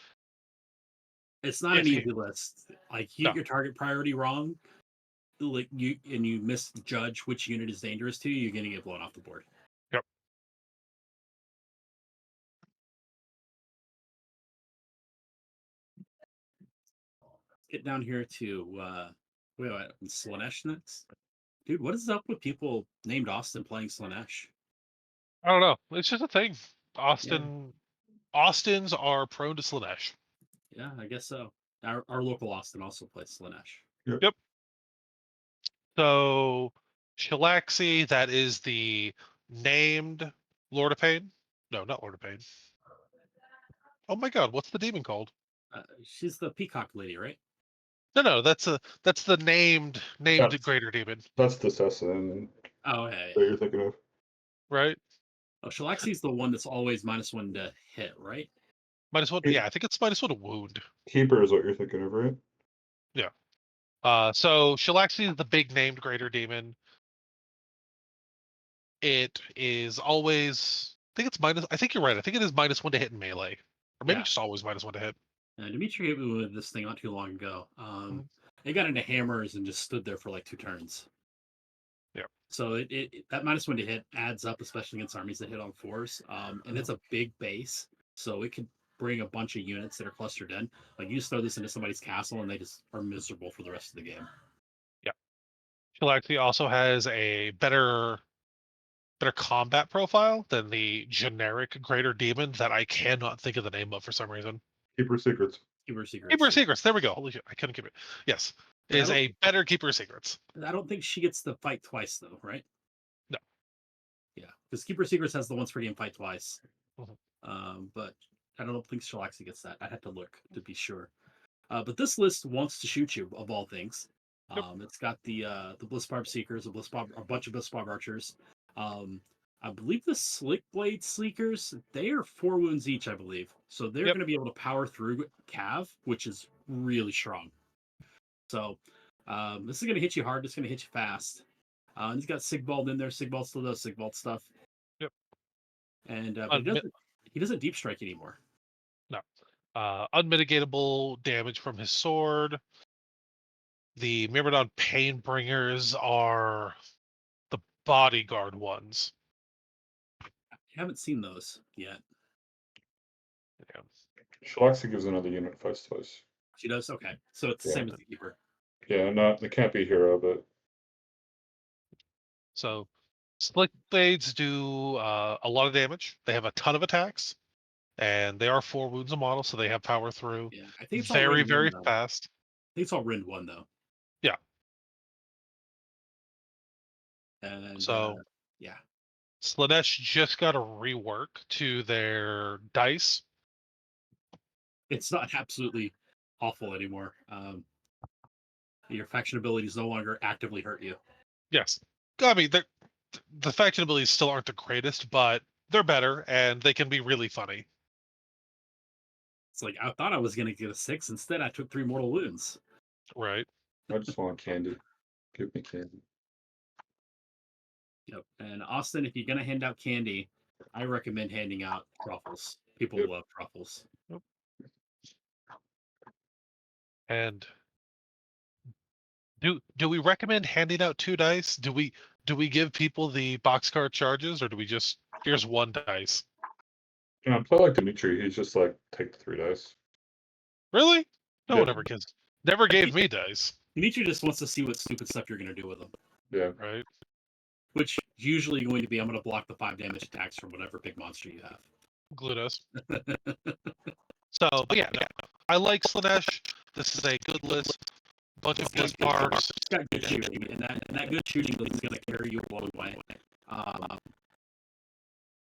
Speaker 3: It's not an easy list. Like you
Speaker 1: No.
Speaker 3: get your target priority wrong, like you misjudge which unit is dangerous to you, you're gonna get blown off the board.
Speaker 1: Yep.
Speaker 3: Get down here to wait, Slanesh next. Dude, what is up with people named Austin playing Slanesh?
Speaker 1: I don't know. It's just a thing. Austins are prone to Slanesh.
Speaker 3: Yeah, I guess so. Our local Austin also plays Slanesh.
Speaker 1: Yep. So Shalaxi, that is the named Lord of Pain. No, not Lord of Pain. Oh my god, what's the demon called?
Speaker 3: She's the peacock lady, right?
Speaker 1: No, that's the named
Speaker 2: That's-
Speaker 1: greater demon,
Speaker 2: That's the assassin
Speaker 3: Oh, hey.
Speaker 2: that you're thinking of.
Speaker 1: right?
Speaker 3: Oh, Shalaxi's the one that's always -1 to hit, right?
Speaker 1: -1. Yeah, I think it's -1 to wound.
Speaker 2: Keeper is what you're thinking of, right?
Speaker 1: Yeah. So Shalaxi is the big named greater demon. It is always. I think it's minus. I think you're right. I think it is -1 to hit in melee, or maybe
Speaker 3: Yeah.
Speaker 1: just always -1 to hit.
Speaker 3: Dimitri hit me with this thing not too long ago.
Speaker 1: Mhm.
Speaker 3: It got into hammers and just stood there for like 2 turns.
Speaker 1: Yeah.
Speaker 3: So that -1 to hit adds up, especially against armies that hit on 4s. And it's a big base, so it could bring a bunch of units that are clustered in. Like you just throw this into somebody's castle and they just are miserable for the rest of the game.
Speaker 1: Yeah. Shalaxi also has a better combat profile than the generic greater demon that I cannot think of the name of for some reason.
Speaker 2: Keeper secrets.
Speaker 3: Keeper Secrets.
Speaker 1: Keeper of Secrets. There we go. Holy shit, I couldn't keep it. Yes,
Speaker 3: But
Speaker 1: is a better Keeper of Secrets.
Speaker 3: I don't think she gets the fight twice though, right?
Speaker 1: No.
Speaker 3: Yeah, because Keeper Secrets has the once per game fight twice.
Speaker 1: Mhm.
Speaker 3: But I don't think Shalaxi gets that. I'd have to look to be sure. But this list wants to shoot you, of all things.
Speaker 1: Yep.
Speaker 3: It's got the Blissbarb Seekers, a bunch of Blissbarb Archers. I believe the Slick Blade Seekers, they are 4 wounds each, I believe. So they're
Speaker 1: Yep.
Speaker 3: going to be able to power through Cav, which is really strong. So this is going to hit you hard. It's going to hit you fast. And he's got Sigvald in there. Sigvald still does Sigvald stuff.
Speaker 1: Yep.
Speaker 3: And but he doesn't deep strike anymore.
Speaker 1: No. Unmitigatable damage from his sword. The Myrmidon Painbringers are the bodyguard ones.
Speaker 3: I haven't seen those yet.
Speaker 1: Yeah.
Speaker 2: Shalaxi gives another unit fights twice.
Speaker 3: She does? Okay. So it's the
Speaker 2: Yeah.
Speaker 3: same as the Keeper.
Speaker 2: Yeah, it can't be hero, but
Speaker 1: So Slick Blades do a lot of damage. They have a ton of attacks, and they are 4 wounds a model, so they have power through.
Speaker 3: Yeah. I think it's all
Speaker 1: Very,
Speaker 3: Rend 1,
Speaker 1: very
Speaker 3: though.
Speaker 1: fast.
Speaker 3: I think it's all Rend 1, though.
Speaker 1: Yeah.
Speaker 3: And
Speaker 1: So
Speaker 3: yeah.
Speaker 1: Slanesh just got a rework to their dice.
Speaker 3: It's not absolutely awful anymore. Your faction abilities no longer actively hurt you.
Speaker 1: Yes. I mean, the faction abilities still aren't the greatest, but they're better, and they can be really funny.
Speaker 3: It's like, I thought I was going to get a 6. Instead, I took 3 mortal wounds.
Speaker 1: Right.
Speaker 2: I just want candy. Give me candy.
Speaker 3: Yep. And Austin, if you're going to hand out candy, I recommend handing out truffles. People
Speaker 2: Yep.
Speaker 3: love truffles.
Speaker 1: And do we recommend handing out 2 dice? Do we give people the boxcar charges, or do we just here's 1 dice?
Speaker 2: You know, play like Dimitri. He's just like take the 3 dice.
Speaker 1: Really? No
Speaker 2: Yeah.
Speaker 1: one never gave me dice.
Speaker 3: Dimitri just wants to see what stupid stuff you're going to do with them.
Speaker 2: Yeah.
Speaker 1: Right.
Speaker 3: Which is usually going to be, I'm going to block the 5 damage attacks from whatever big monster you have.
Speaker 1: Glutos. So, but yeah, no, I like Slanesh. This is a good list. Bunch of bliss barbs.
Speaker 3: It's got good shooting, and that good shooting is going to carry you a long way.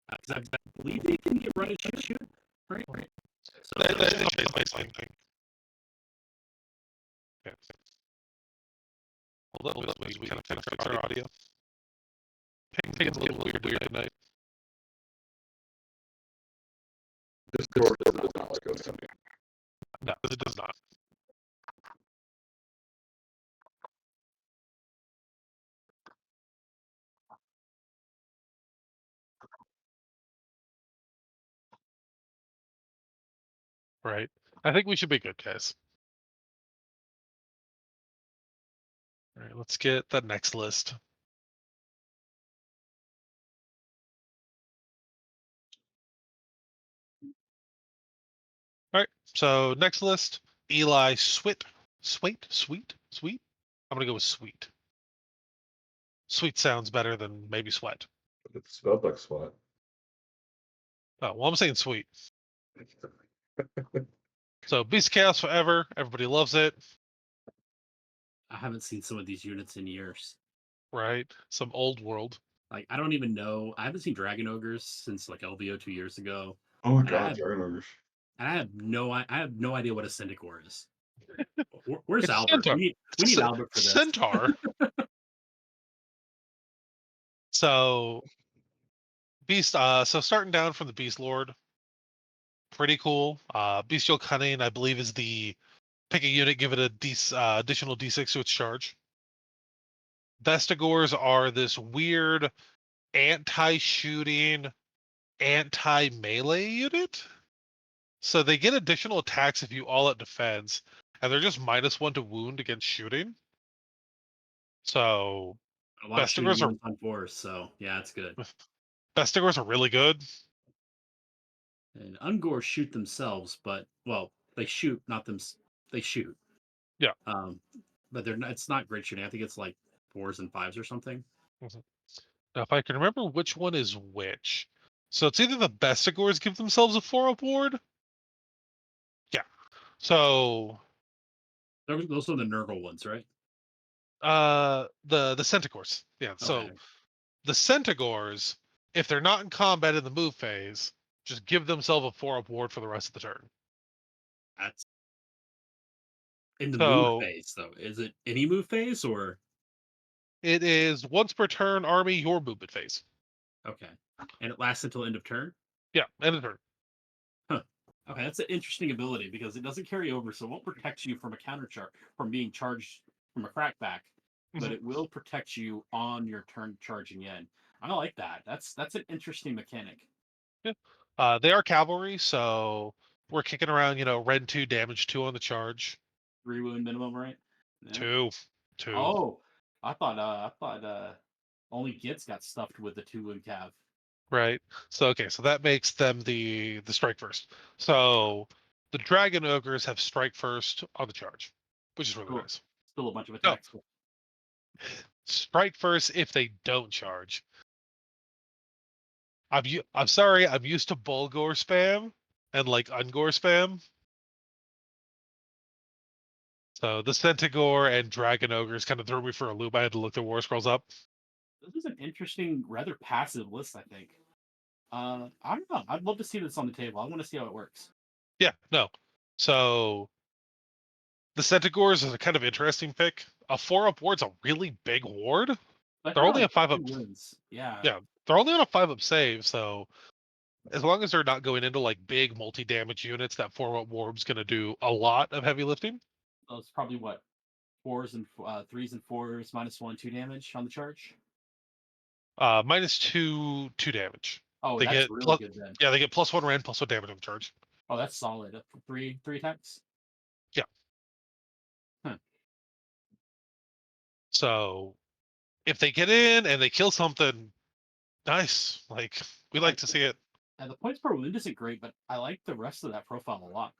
Speaker 3: Because I believe they can get run and shoot, right? So
Speaker 1: That's basically the same thing. Okay. Hold on, we kind of fix our audio. Ping's a little weird tonight.
Speaker 2: Discord does not like us.
Speaker 1: No, it does not. Right. I think we should be good, guys. All right, let's get the next list. All right, so next list, Eli Sweet. I'm gonna go with Sweet. Sweet sounds better than maybe Sweat.
Speaker 2: It's spelled like SWAT.
Speaker 1: Oh, well, I'm saying Sweet. So Beast of Chaos forever. Everybody loves it.
Speaker 3: I haven't seen some of these units in years.
Speaker 1: Right? Some old world.
Speaker 3: Like, I don't even know. I haven't seen Dragon Ogres since like LVO 2 years ago.
Speaker 2: Oh my
Speaker 3: And
Speaker 2: god, Dragon Ogres.
Speaker 3: And I have no idea what a Syndicor is. Where's
Speaker 1: It's
Speaker 3: Albert?
Speaker 1: Centaur.
Speaker 3: We need Albert for this.
Speaker 1: Centaur. So Beast. So starting down from the Beast Lord, pretty cool. Bestial Cunning, I believe, is the pick a unit, give it a additional D6 to its charge. Vestigors are this weird anti-shooting, anti-melee unit. So they get additional attacks if you all out defense, and they're just -1 to wound against shooting. So
Speaker 3: A lot of shooting
Speaker 1: Vestigors are
Speaker 3: units on force, so yeah, it's good.
Speaker 1: Vestigors are really good.
Speaker 3: And Ungors shoot themselves, but well, they shoot, not them. They shoot.
Speaker 1: Yeah.
Speaker 3: But they're not. It's not great shooting. I think it's like 4s and 5s or something.
Speaker 1: Now, if I can remember which one is which, so it's either the Vestigors give themselves a 4-up ward. Yeah. So
Speaker 3: Those are the Nurgle ones, right?
Speaker 1: the Centaurs. Yeah. So
Speaker 3: Okay.
Speaker 1: the Centaurs, if they're not in combat in the move phase, just give themselves a 4-up ward for the rest of the turn.
Speaker 3: That's In the move
Speaker 1: So
Speaker 3: phase, though, is it any move phase or
Speaker 1: it is once per turn, army, your movement phase.
Speaker 3: okay? And it lasts until end of turn.
Speaker 1: Yeah, end of turn.
Speaker 3: Huh. Okay, that's an interesting ability because it doesn't carry over, so it won't protect you from a counter charge from being charged from a crackback, but
Speaker 1: Mhm.
Speaker 3: it will protect you on your turn charging in. I like that. That's an interesting mechanic.
Speaker 1: They are cavalry, so we're kicking around, Ren 2, damage 2 on the charge.
Speaker 3: 3 wound minimum, right? Yeah.
Speaker 1: 2. 2.
Speaker 3: Oh, I thought only Gits got stuffed with the 2 wound cav.
Speaker 1: Right. So that makes them the strike first. So the dragon ogres have strike first on the charge, which is really
Speaker 3: Cool.
Speaker 1: nice.
Speaker 3: Still a bunch of
Speaker 1: No,
Speaker 3: attacks.
Speaker 1: strike first if they don't charge. I'm sorry, I'm used to Bulgor spam and like Ungor spam. So the Centaur and Dragon Ogres kind of threw me for a loop. I had to look the War Scrolls up.
Speaker 3: This is an interesting, rather passive list, I think. I don't know. I'd love to see this on the table. I want to see how it works.
Speaker 1: Yeah, no. So the Centaurs is a kind of interesting pick. A 4-up ward's a really big ward.
Speaker 3: But
Speaker 1: They're only
Speaker 3: like
Speaker 1: a 5-up.
Speaker 3: 2 wounds. Yeah.
Speaker 1: Yeah, they're only on a 5-up save, so as long as they're not going into like big multi-damage units, that 4-up ward's going to do a lot of heavy lifting.
Speaker 3: So it's probably what 4s and 3s and 4s -1, 2 damage on the charge.
Speaker 1: -2 damage.
Speaker 3: Oh,
Speaker 1: They
Speaker 3: that's
Speaker 1: get
Speaker 3: really
Speaker 1: plus,
Speaker 3: good then.
Speaker 1: yeah, they get +1 rend, +1 damage on the charge.
Speaker 3: Oh, that's solid. Three attacks.
Speaker 1: Yeah.
Speaker 3: Huh.
Speaker 1: So if they get in and they kill something, nice. Like we like to see it.
Speaker 3: And the points per wound isn't great, but I like the rest of that profile a lot.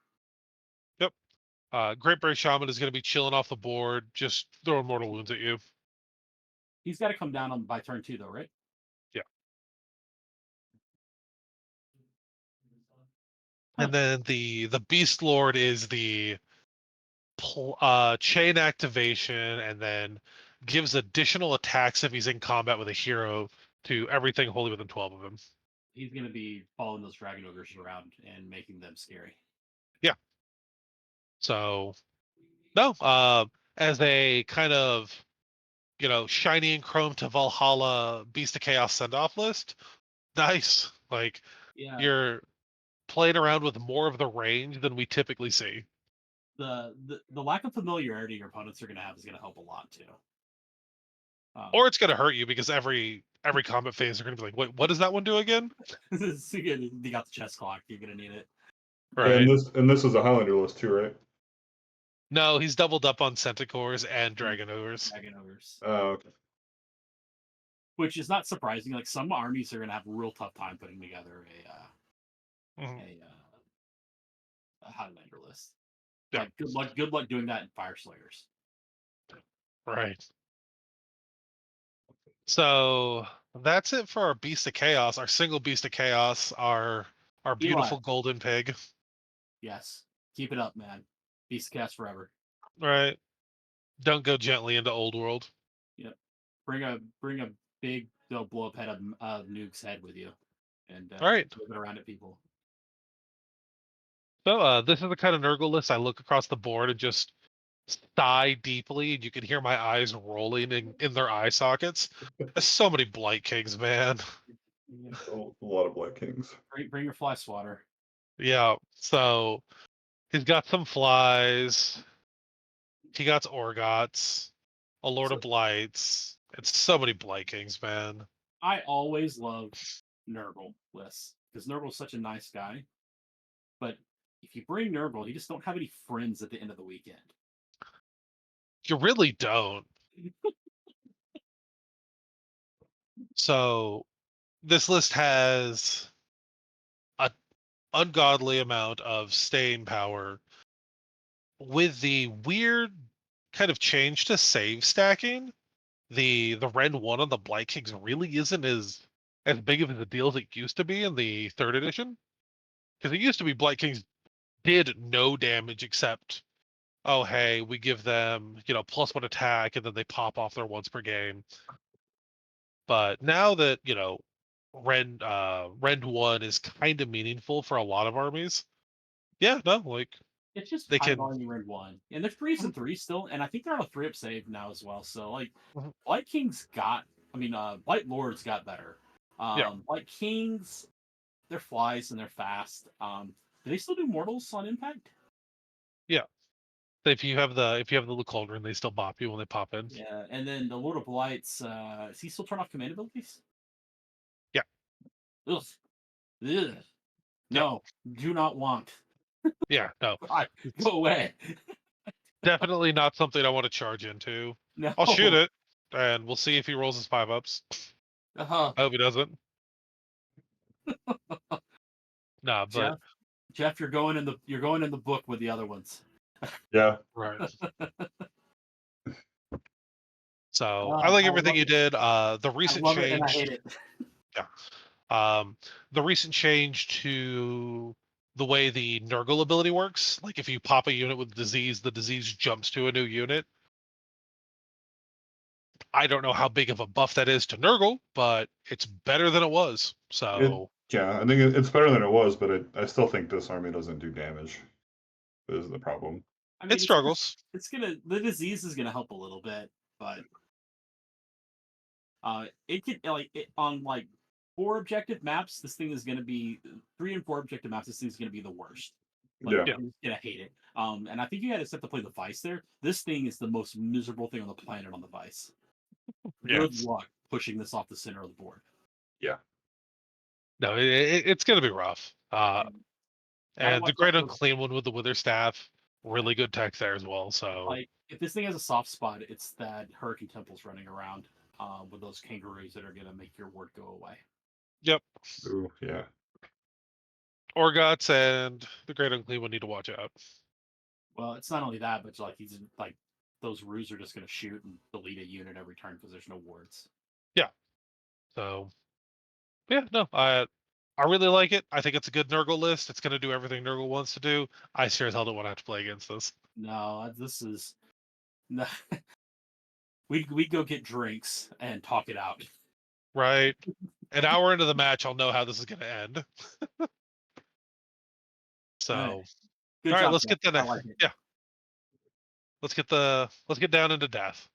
Speaker 1: Yep. Great Brave Shaman is going to be chilling off the board, just throwing mortal wounds at you.
Speaker 3: He's got to come down on by turn 2, though, right?
Speaker 1: Yeah.
Speaker 3: Huh.
Speaker 1: And then the Beast Lord is the chain activation, and then gives additional attacks if he's in combat with a hero to everything wholly within 12 of him.
Speaker 3: He's going to be following those dragon ogres around and making them scary.
Speaker 1: Yeah. So no, as a kind of shiny and chrome to Valhalla Beast of Chaos send off list, nice. Like
Speaker 3: Yeah.
Speaker 1: you're playing around with more of the range than we typically see.
Speaker 3: The lack of familiarity your opponents are going to have is going to help a lot too.
Speaker 1: Or it's going to hurt you because every combat phase they're going to be like, wait, what does that one do again?
Speaker 3: You got the chest clock. You're going to need it.
Speaker 1: Right.
Speaker 2: And this is a Highlander list too, right?
Speaker 1: No, he's doubled up on Centaurs and Dragon Ogres.
Speaker 3: Dragon ogres.
Speaker 2: Oh, okay.
Speaker 3: Which is not surprising. Like some armies are going to have a real tough time putting together
Speaker 1: Mhm.
Speaker 3: a Highlander list.
Speaker 1: Yeah.
Speaker 3: Like good luck doing that in Fire Slayers.
Speaker 1: Right. So that's it for our Beast of Chaos, our single Beast of Chaos, our beautiful
Speaker 3: Eli.
Speaker 1: golden pig.
Speaker 3: Yes. Keep it up, man. Beast Cast forever.
Speaker 1: Right. Don't go gently into Old World.
Speaker 3: Yep. Bring a big blow up head of Nuke's head with you. And
Speaker 1: All right.
Speaker 3: move it around at people.
Speaker 1: So this is the kind of Nurgle list I look across the board and just sigh deeply, and you can hear my eyes rolling in their eye sockets. There's so many Blight Kings, man.
Speaker 2: A lot of Black Kings.
Speaker 3: Bring your fly swatter.
Speaker 1: Yeah. So he's got some flies. He got Orgots, a Lord of Blights. It's so many Blight Kings, man.
Speaker 3: I always love Nurgle lists because Nurgle's such a nice guy. But if you bring Nurgle, you just don't have any friends at the end of the weekend.
Speaker 1: You really don't. So this list has an ungodly amount of staying power with the weird kind of change to save stacking. The Ren 1 on the Blight Kings really isn't as big of a deal as it used to be in the 3rd edition. Because it used to be Blight Kings did no damage except, oh hey, we give them, +1 attack and then they pop off their once per game. But now that, Rend 1 is kind of meaningful for a lot of armies. Yeah, no, like
Speaker 3: It's just
Speaker 1: They
Speaker 3: high
Speaker 1: can.
Speaker 3: volume ring one, and there's 3s and 3s still, and I think they're on a 3-up save now as well. So like,
Speaker 1: Mhm.
Speaker 3: Blight Kings got, I mean, Blight Lords got better.
Speaker 1: Yeah.
Speaker 3: Blight Kings, they're flies and they're fast. Do they still do mortals on impact?
Speaker 1: Yeah. If you have the little cauldron, they still bop you when they pop in.
Speaker 3: Yeah, and then the Lord of Blights, does he still turn off command abilities?
Speaker 1: Yeah.
Speaker 3: Ugh. Ugh. No, do not want.
Speaker 1: Yeah. No.
Speaker 3: God, go away.
Speaker 1: Definitely not something I want to charge into.
Speaker 3: No.
Speaker 1: I'll shoot it, and we'll see if he rolls his 5-ups.
Speaker 3: Uh-huh.
Speaker 1: I hope he doesn't. Nah, but
Speaker 3: Jeff, you're going in the book with the other ones.
Speaker 2: Yeah.
Speaker 1: right. So I
Speaker 3: I
Speaker 1: like
Speaker 3: love
Speaker 1: everything you
Speaker 3: it.
Speaker 1: did. The
Speaker 3: I
Speaker 1: recent
Speaker 3: love it and I
Speaker 1: change,
Speaker 3: hate it.
Speaker 1: the recent change to the way the Nurgle ability works. Like if you pop a unit with disease, the disease jumps to a new unit. I don't know how big of a buff that is to Nurgle, but it's better than it was. So
Speaker 2: Yeah, I think it's better than it was, but I still think this army doesn't do damage. This is the problem.
Speaker 3: I mean,
Speaker 1: it struggles.
Speaker 3: the disease is gonna help a little bit, but it could on like 4 objective maps. This thing is gonna be 3 and 4 objective maps. This thing's gonna be the worst. Like,
Speaker 2: Yeah.
Speaker 1: Yeah.
Speaker 3: I'm gonna hate it. And I think you had to set to play the Vice there. This thing is the most miserable thing on the planet on the Vice.
Speaker 1: Yeah.
Speaker 3: Good luck pushing this off the center of the board.
Speaker 1: No, it's going to be rough.
Speaker 3: Gotta
Speaker 1: And the
Speaker 3: watch
Speaker 1: Great
Speaker 3: out for,
Speaker 1: Unclean one with the Wither Staff, really good tech there as well. So
Speaker 3: like, if this thing has a soft spot, it's that Hurricane Temple's running around with those kangaroos that are gonna make your ward go away.
Speaker 1: yep,
Speaker 2: Ooh, yeah.
Speaker 1: Orgots and the Great Unclean one need to watch out.
Speaker 3: Well, it's not only that, but like he's like those roos are just gonna shoot and delete a unit every turn because there's no wards.
Speaker 1: So yeah, no, I really like it. I think it's a good Nurgle list. It's going to do everything Nurgle wants to do. I sure as hell don't want to have to play against this.
Speaker 3: No, this is no. we go get drinks and talk it out.
Speaker 1: Right. An hour into the match, I'll know how this is going to end. So,
Speaker 3: Alright. Good
Speaker 1: all right,
Speaker 3: job,
Speaker 1: let's
Speaker 3: Jeff.
Speaker 1: get the
Speaker 3: I like it.
Speaker 1: yeah. Let's get down into death.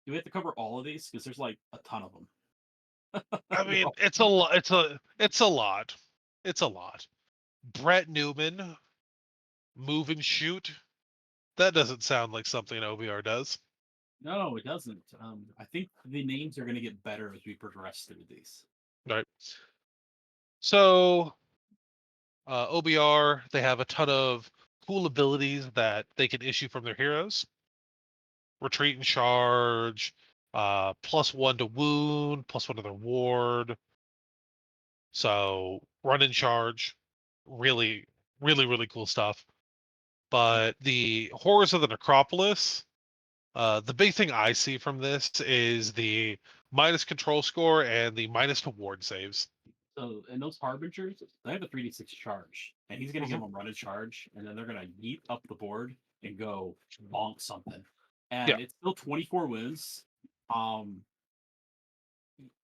Speaker 3: Do we have to cover all of these? Because there's like a ton of them.
Speaker 1: I mean, it's a lot. It's a lot. It's a lot. Brett Newman, move and shoot. That doesn't sound like something OBR does.
Speaker 3: No, it doesn't. I think the names are going to get better as we progress through these.
Speaker 1: Right. So, OBR, they have a ton of cool abilities that they can issue from their heroes. Retreat and charge, +1 to wound, +1 to their ward. So run and charge, really, really, really cool stuff. But the Horrors of the Necropolis, the big thing I see from this is the minus control score and the minus to ward saves.
Speaker 3: So, and those harbingers, they have a 3d6 charge, and he's going to give them run and charge, and then they're going to yeet up the board and go bonk something, and
Speaker 1: Yeah.
Speaker 3: it's still 24 wounds.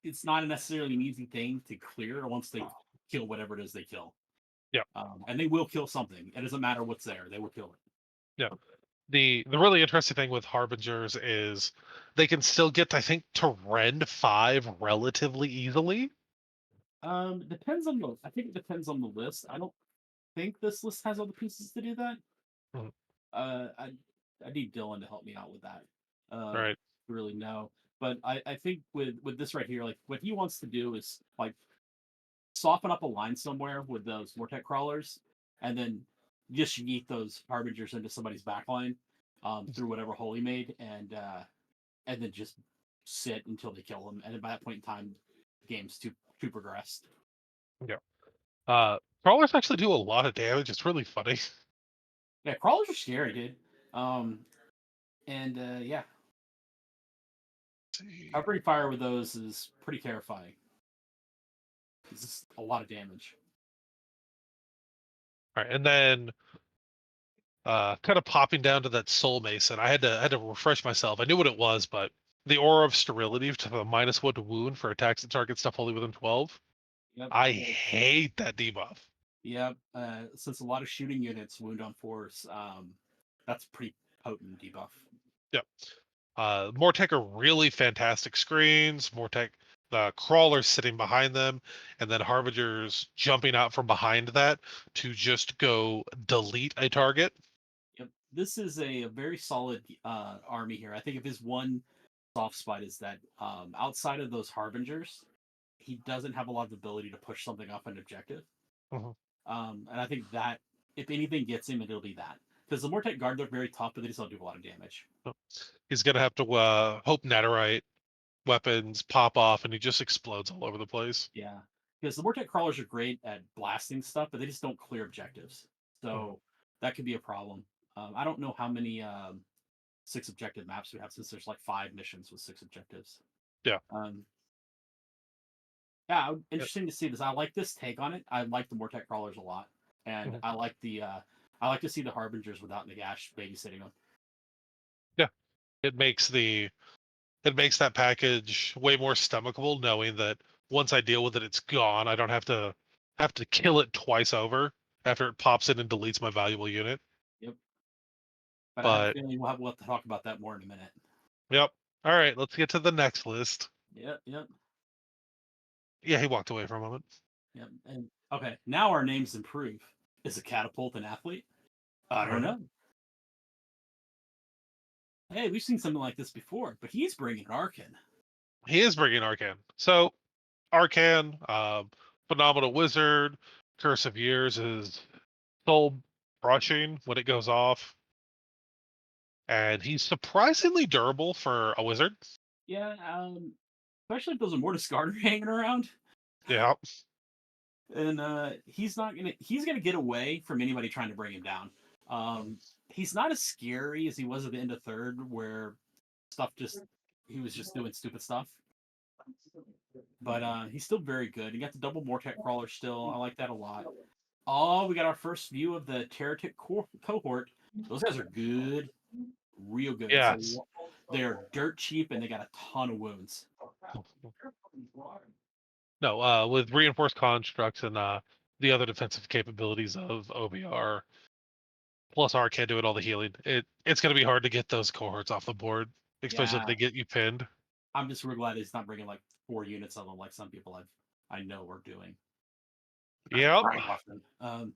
Speaker 3: It's not necessarily an easy thing to clear once they kill whatever it is they kill.
Speaker 1: Yeah.
Speaker 3: And they will kill something. It doesn't matter what's there; they will kill it.
Speaker 1: Yeah. The really interesting thing with Harbingers is they can still get, I think, to rend 5 relatively easily.
Speaker 3: Depends on the. I think it depends on the list. I don't think this list has all the pieces to do that.
Speaker 1: Mhm.
Speaker 3: I need Dylan to help me out with that.
Speaker 1: Right.
Speaker 3: Really know, but I think with this right here, like what he wants to do is like soften up a line somewhere with those Vortex crawlers, and then just yeet those harbingers into somebody's backline through whatever hole he made, and then just sit until they kill him. And then by that point in time, the game's too progressed.
Speaker 1: Crawlers actually do a lot of damage. It's really funny.
Speaker 3: Yeah, crawlers are scary, dude. Yeah, covering fire with those is pretty terrifying. It's just a lot of damage.
Speaker 1: All right, and then kind of popping down to that Soul Mason. I had to refresh myself. I knew what it was, but the Aura of Sterility to the -1 to wound for attacks that target stuff only within 12.
Speaker 3: Yep.
Speaker 1: I hate that debuff.
Speaker 3: Yeah, since a lot of shooting units wound on force, that's pretty potent debuff.
Speaker 1: Yep. Mortec are really fantastic screens. Mortec, the crawlers sitting behind them, and then Harbingers jumping out from behind that to just go delete a target.
Speaker 3: Yep, this is a very solid army here. I think if his one soft spot is that outside of those Harbingers, he doesn't have a lot of ability to push something off an objective.
Speaker 1: Mhm.
Speaker 3: And I think that if anything gets him, it'll be that. Because the Mortec Guard, they're very tough, but they just don't do a lot of damage.
Speaker 1: He's gonna have to hope Netherite weapons pop off, and he just explodes all over the place.
Speaker 3: Yeah. Because the Mortec Crawlers are great at blasting stuff, but they just don't clear objectives. So that could be a problem. I don't know how many 6 objective maps we have since there's like 5 missions with 6 objectives.
Speaker 1: Yeah.
Speaker 3: Yeah, interesting to see this. I like this take on it. I like the Mortec Crawlers a lot. And
Speaker 1: Mhm.
Speaker 3: I like to see the Harbingers without Nagash babysitting them.
Speaker 1: Yeah, it makes that package way more stomachable, knowing that once I deal with it, it's gone. I don't have to kill it twice over after it pops in and deletes my valuable unit.
Speaker 3: Yep. But I have a
Speaker 1: But
Speaker 3: feeling we'll have to talk about that more in a minute.
Speaker 1: yep. All right, let's get to the next list.
Speaker 3: Yep.
Speaker 1: Yeah, he walked away for a moment.
Speaker 3: Yep. And okay, now our names improve. Is a catapult an athlete? I don't know. Hey, we've seen something like this before, but he's bringing Arkin.
Speaker 1: He is bringing Arcan. So Arcan, phenomenal wizard. Curse of Years is soul crushing when it goes off, and he's surprisingly durable for a wizard.
Speaker 3: Yeah, especially if there's a Mortis Garter hanging around.
Speaker 1: Yeah.
Speaker 3: And he's gonna get away from anybody trying to bring him down. He's not as scary as he was at the end of third, where he was just doing stupid stuff. But he's still very good. You got the double Mortec Crawler still. I like that a lot. Oh, we got our first view of the Terratic cohort. Those guys are good, real good.
Speaker 1: Yes.
Speaker 3: So they're dirt cheap and they got a ton of wounds.
Speaker 1: No, with reinforced constructs and the other defensive capabilities of OBR, plus R can doing all the healing, it's going to be hard to get those cohorts off the board, especially if
Speaker 3: Yeah,
Speaker 1: they get you pinned.
Speaker 3: I'm just real glad he's not bringing like 4 units of them like some people I know are doing.
Speaker 1: Yep.
Speaker 3: Often.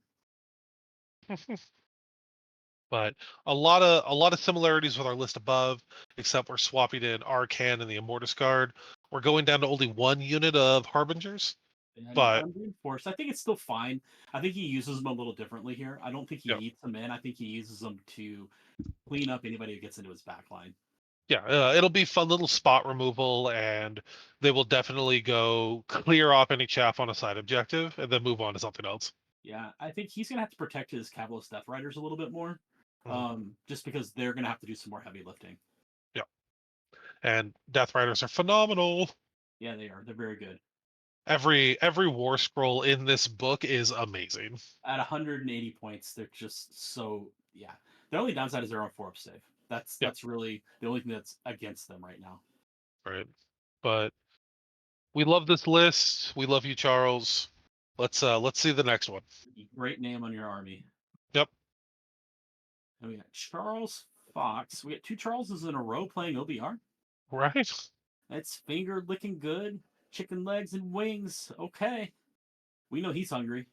Speaker 1: But a lot of similarities with our list above, except we're swapping in Arcan and the Immortus Guard. We're going down to only 1 unit of Harbingers.
Speaker 3: And
Speaker 1: But
Speaker 3: unreinforced, I think it's still fine. I think he uses them a little differently here. I don't think he
Speaker 1: yeah,
Speaker 3: eats them in. I think he uses them to clean up anybody who gets into his backline.
Speaker 1: yeah, it'll be fun little spot removal, and they will definitely go clear off any chaff on a side objective, and then move on to something else.
Speaker 3: Yeah, I think he's gonna have to protect his Cavalos Death Riders a little bit more,
Speaker 1: Mhm.
Speaker 3: just because they're gonna have to do some more heavy lifting.
Speaker 1: Yeah, and Death Riders are phenomenal.
Speaker 3: Yeah, they are. They're very good.
Speaker 1: Every war scroll in this book is amazing.
Speaker 3: At 180 points, they're just so yeah. The only downside is they're on 4-up save. That's
Speaker 1: Yeah,
Speaker 3: really the only thing that's against them right now.
Speaker 1: right. But we love this list. We love you, Charles. Let's see the next one.
Speaker 3: Great name on your army.
Speaker 1: Yep.
Speaker 3: And we got Charles Fox. We got 2 Charleses in a row playing OBR.
Speaker 1: Right.
Speaker 3: It's finger licking good. Chicken legs and wings. Okay. We know he's hungry.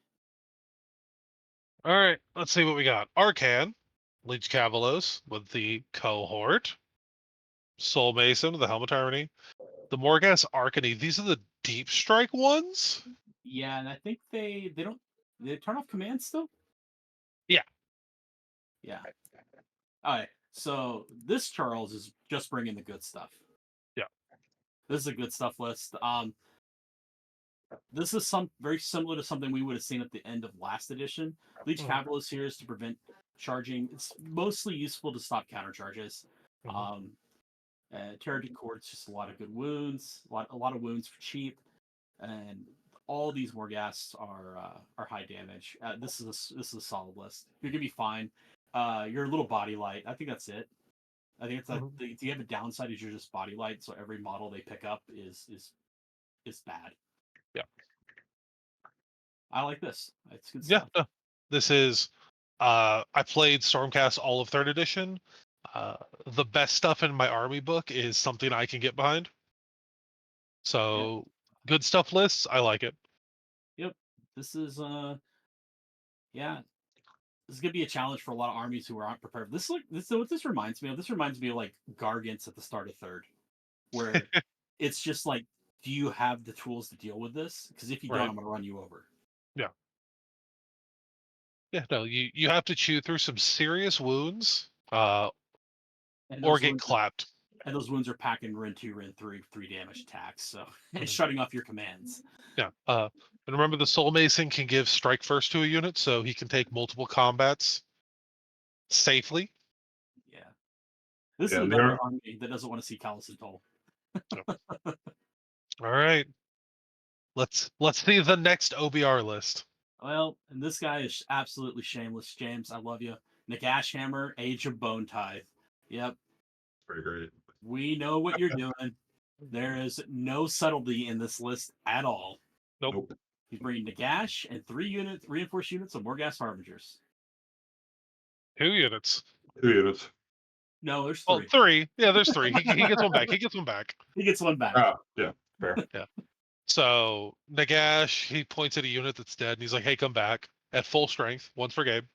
Speaker 1: All right. Let's see what we got. Arcan, Leech Cavalos with the cohort. Soul Mason with the Helmet Harmony. The Morgas Arcany. These are the deep strike ones.
Speaker 3: Yeah, and I think they turn off command still?
Speaker 1: Yeah.
Speaker 3: Yeah. All right. So this Charles is just bringing the good stuff.
Speaker 1: Yeah.
Speaker 3: This is a good stuff list. This is very similar to something we would have seen at the end of last edition. Leech
Speaker 1: Mhm.
Speaker 3: Cavalos here is to prevent charging. It's mostly useful to stop counter charges.
Speaker 1: Mhm.
Speaker 3: Terra Decor, it's just a lot of good wounds, a lot of wounds for cheap, and all these Morghast are high damage. This is a solid list. You're gonna be fine. You're a little body light. I think that's it. I think it's
Speaker 1: Mhm.
Speaker 3: the you have a downside is you're just body light, so every model they pick up is bad.
Speaker 1: Yeah.
Speaker 3: I like this. It's good
Speaker 1: Yeah,
Speaker 3: stuff.
Speaker 1: no. This is I played Stormcast all of 3rd edition. The best stuff in my army book is something I can get behind. So good stuff lists, I like it.
Speaker 3: Yep. This is yeah. This is gonna be a challenge for a lot of armies who aren't prepared. What this reminds me of. This reminds me of like Gargants at the start of 3rd, where it's just like, do you have the tools to deal with this? Because if you don't,
Speaker 1: Right.
Speaker 3: I'm gonna run you over.
Speaker 1: Yeah, no, you have to chew through some serious wounds,
Speaker 3: And
Speaker 1: or
Speaker 3: those
Speaker 1: get
Speaker 3: wounds,
Speaker 1: clapped.
Speaker 3: and those wounds are packing Rin 2, Rin 3, 3 damage attacks. So and
Speaker 1: Mhm.
Speaker 3: shutting off your commands.
Speaker 1: Yeah. And remember, the Soul Mason can give strike first to a unit, so he can take multiple combats safely.
Speaker 3: Yeah. This is
Speaker 2: Yeah,
Speaker 3: another army that doesn't want to see Callus and Toll.
Speaker 1: All right. Let's see the next OBR list.
Speaker 3: Well, and this guy is absolutely shameless. James, I love you. Nagash Hammer, Age of Bone Tithe. Yep,
Speaker 2: pretty great.
Speaker 3: we know what you're doing. There is no subtlety in this list at all.
Speaker 1: Nope.
Speaker 3: He's bringing Nagash and 3 reinforced units of Morghast Harbingers.
Speaker 1: 2 units.
Speaker 2: 2 units.
Speaker 3: No, there's
Speaker 1: Well,
Speaker 3: 3.
Speaker 1: 3. Yeah, there's 3. He gets one back. He gets one back.
Speaker 3: He gets one back.
Speaker 2: Ah, yeah, fair.
Speaker 1: So Nagash, he points at a unit that's dead, and he's like, "Hey, come back at full strength, once per game."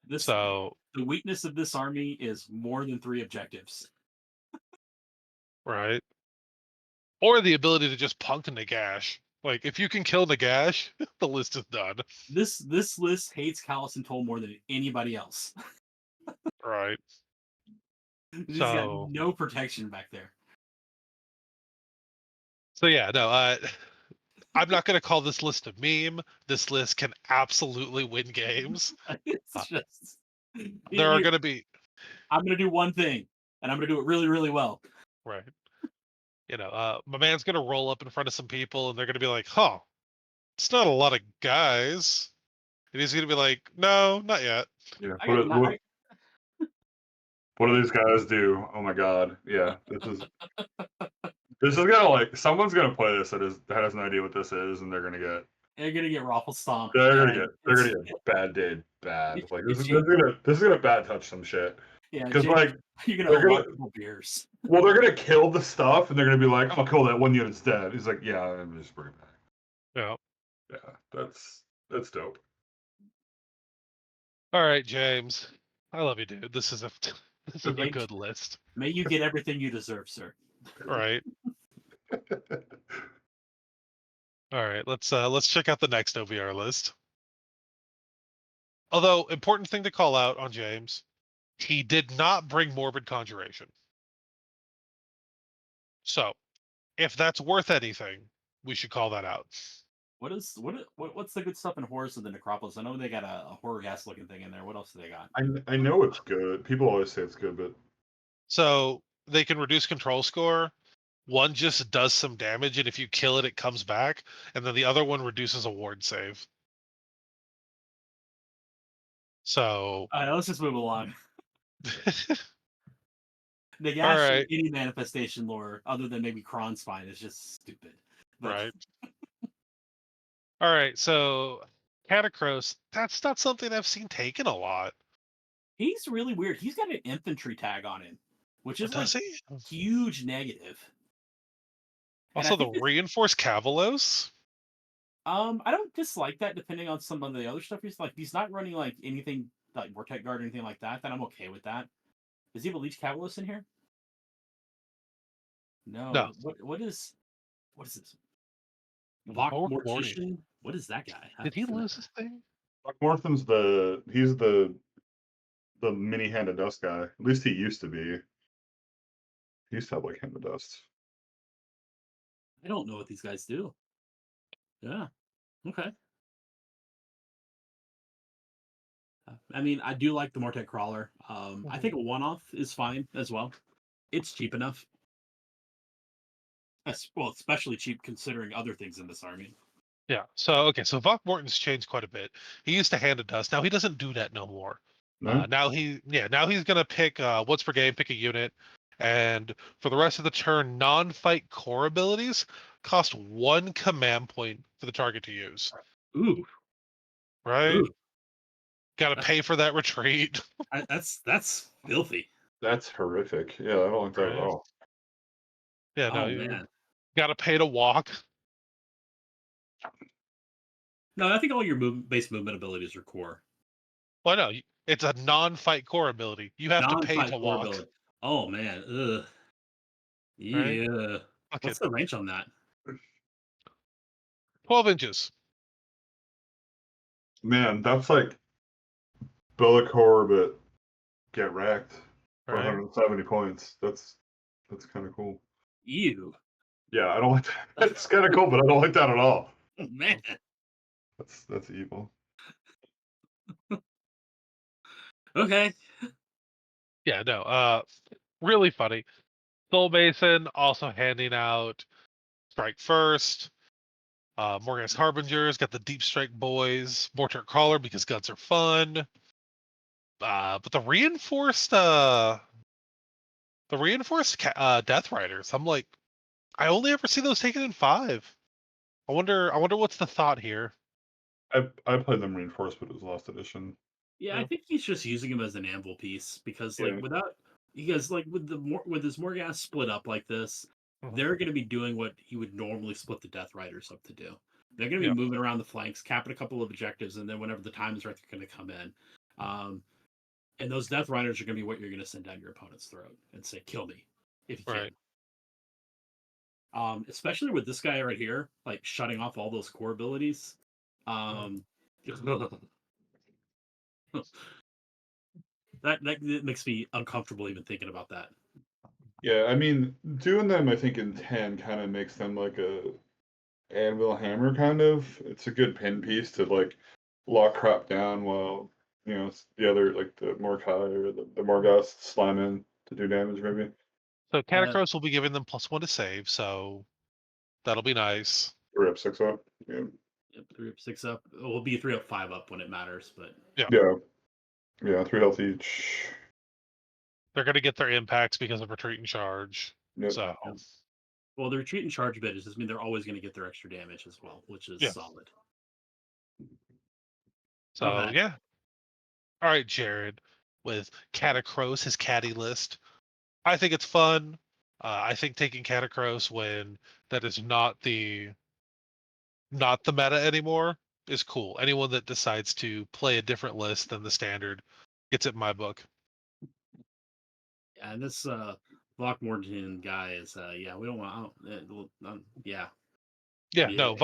Speaker 3: The weakness of this army is more than 3 objectives.
Speaker 1: Right. Or the ability to just punk Nagash. Like, if you can kill Nagash, the list is done.
Speaker 3: This list hates Callus and Toll more than anybody else.
Speaker 1: Right.
Speaker 3: He's
Speaker 1: So-
Speaker 3: got no protection back there.
Speaker 1: So yeah, no, I'm not going to call this list a meme. This list can absolutely win games.
Speaker 3: It's just
Speaker 1: There are going to be,
Speaker 3: I'm going to do one thing, and I'm going to do it really, really well.
Speaker 1: right. My man's going to roll up in front of some people, and they're going to be like, "Huh, it's not a lot of guys." And he's going to be like, "No, not yet."
Speaker 2: Yeah.
Speaker 3: I
Speaker 2: What,
Speaker 3: got-
Speaker 2: what, what do these guys do? Oh my god. Yeah. This is gonna, like, someone's gonna play this that has no idea what this is, and they're gonna get
Speaker 3: They're going to get raffle stomped.
Speaker 2: they're
Speaker 3: and
Speaker 2: gonna get bad day bad. Like this
Speaker 3: it's-
Speaker 2: is gonna bad touch some shit.
Speaker 3: Yeah,
Speaker 2: Because
Speaker 3: James,
Speaker 2: like
Speaker 3: you're going
Speaker 2: they're
Speaker 3: to
Speaker 2: gonna-
Speaker 3: love couple beers.
Speaker 2: well they're gonna kill the stuff and they're gonna be like, oh cool, that one unit's dead. He's like, yeah, I'm just bring it back.
Speaker 1: Yeah.
Speaker 2: Yeah, that's dope.
Speaker 1: All right, James. I love you, dude. This is a
Speaker 3: Okay.
Speaker 1: good list.
Speaker 3: May you get everything you deserve, sir.
Speaker 1: Right. All right. Let's check out the next OVR list. Although, important thing to call out on James, he did not bring Morbid Conjuration. So, if that's worth anything, we should call that out.
Speaker 3: What's the good stuff in Horrors of the Necropolis? I know they got a horror gas looking thing in there. What else do they got?
Speaker 2: I know it's good. People always say it's good, but
Speaker 1: So they can reduce control score. One just does some damage, and if you kill it, it comes back. And then the other one reduces a ward save. So,
Speaker 3: All right, let's just move along. Nagash
Speaker 1: All right.
Speaker 3: any manifestation lore other than maybe Kron's spine is just stupid. But
Speaker 1: right. All right. So, Catacross, that's not something I've seen taken a lot.
Speaker 3: he's really weird. He's got an infantry tag on him, which is
Speaker 1: Does
Speaker 3: like
Speaker 1: he?
Speaker 3: huge negative. And I
Speaker 1: Also, the
Speaker 3: think
Speaker 1: reinforced Cavalos?
Speaker 3: I don't dislike that depending on some of the other stuff he's not running like anything like Vortex Guard or anything like that, then I'm okay with that. Does he have a Leech Cavalos in here? No. What is this? Vok Mortician? What is that guy?
Speaker 1: Did he lose his thing?
Speaker 2: Mortham's he's the mini Hand of Dust guy. At least he used to be. He used to have like Hand of Dust.
Speaker 3: I don't know what these guys do. Yeah. Okay. I mean, I do like the Mortek Crawler. I think a one-off is fine as well. It's cheap enough. Well, especially cheap considering other things in this army.
Speaker 1: Yeah. So Vok Morton's changed quite a bit. He used to Hand of Dust. Now he doesn't do that no more.
Speaker 2: No?
Speaker 1: Now he's gonna pick once per game, pick a unit, and for the rest of the turn, non-fight core abilities cost 1 command point for the target to use.
Speaker 3: Ooh,
Speaker 1: right?
Speaker 3: ooh,
Speaker 1: Got to pay for that retreat,
Speaker 3: that's filthy.
Speaker 2: That's horrific. Yeah, I don't like that at
Speaker 1: Right.
Speaker 2: all.
Speaker 1: yeah. No,
Speaker 3: Oh
Speaker 1: you
Speaker 3: man.
Speaker 1: got to pay to walk.
Speaker 3: No, I think all your base movement abilities are core.
Speaker 1: Well, no, it's a non-fight core ability. You have to pay
Speaker 3: Non-fight
Speaker 1: to
Speaker 3: core
Speaker 1: walk,
Speaker 3: ability. Oh man. Ugh.
Speaker 1: right?
Speaker 3: Yeah.
Speaker 1: Okay,
Speaker 3: What's the range on that?
Speaker 1: 12 inches.
Speaker 2: Man, that's like Bellacore, but get wrecked for
Speaker 1: Right?
Speaker 2: 170 points. That's kind of cool.
Speaker 3: Ew.
Speaker 2: Yeah, I don't like that. It's kind of cool, but I don't like that at all.
Speaker 3: Oh, man.
Speaker 2: That's evil.
Speaker 3: Okay.
Speaker 1: Yeah, no. Really funny. Soul Mason also handing out Strike First. Morgan's Harbingers got the Deep Strike Boys. Mortar Crawler because guns are fun. But the reinforced Death Riders. I'm like, I only ever see those taken in 5. I wonder what's the thought here.
Speaker 2: I played them reinforced, but it was last edition.
Speaker 3: Yeah,
Speaker 1: Yeah.
Speaker 3: I think he's just using him as an anvil piece because, like,
Speaker 2: Yeah.
Speaker 3: because like with his Morghast split up like this,
Speaker 1: Mhm.
Speaker 3: they're going to be doing what he would normally split the Death Riders up to do. They're going to be
Speaker 1: Yeah.
Speaker 3: moving around the flanks, capping a couple of objectives, and then whenever the time is right, they're going to come in. And those Death Riders are going to be what you're going to send down your opponent's throat and say, "Kill me if you
Speaker 1: Right.
Speaker 3: can." Especially with this guy right here, like shutting off all those core abilities. That makes me uncomfortable even thinking about that.
Speaker 2: Yeah, I mean, doing them, I think in 10 kind of makes them like a anvil hammer kind of. It's a good pin piece to like lock crap down while the other like the Morkai or the Morghast slime in to do damage maybe.
Speaker 1: So Catacross will be giving them +1 to save, so that'll be nice.
Speaker 2: 3 up, 6 up. Yeah.
Speaker 3: Yep, 3 up, 6 up. It will be 3 up, 5 up when it matters, but
Speaker 2: Yeah, 3 health each.
Speaker 1: They're going to get their impacts because of retreat and charge.
Speaker 2: Yep.
Speaker 1: So
Speaker 3: Yep. Well, the retreat and charge bit just mean they're always going to get their extra damage as well, which is
Speaker 1: Yeah.
Speaker 3: solid.
Speaker 1: So
Speaker 3: Okay.
Speaker 1: yeah. All right, Jared, with Catacross, his caddy list. I think it's fun. I think taking Catacross when that is not the meta anymore is cool. Anyone that decides to play a different list than the standard gets it in my book.
Speaker 3: And this Lockmorton guy is yeah, we don't want yeah.
Speaker 1: Yeah,
Speaker 3: Yeah.
Speaker 1: no,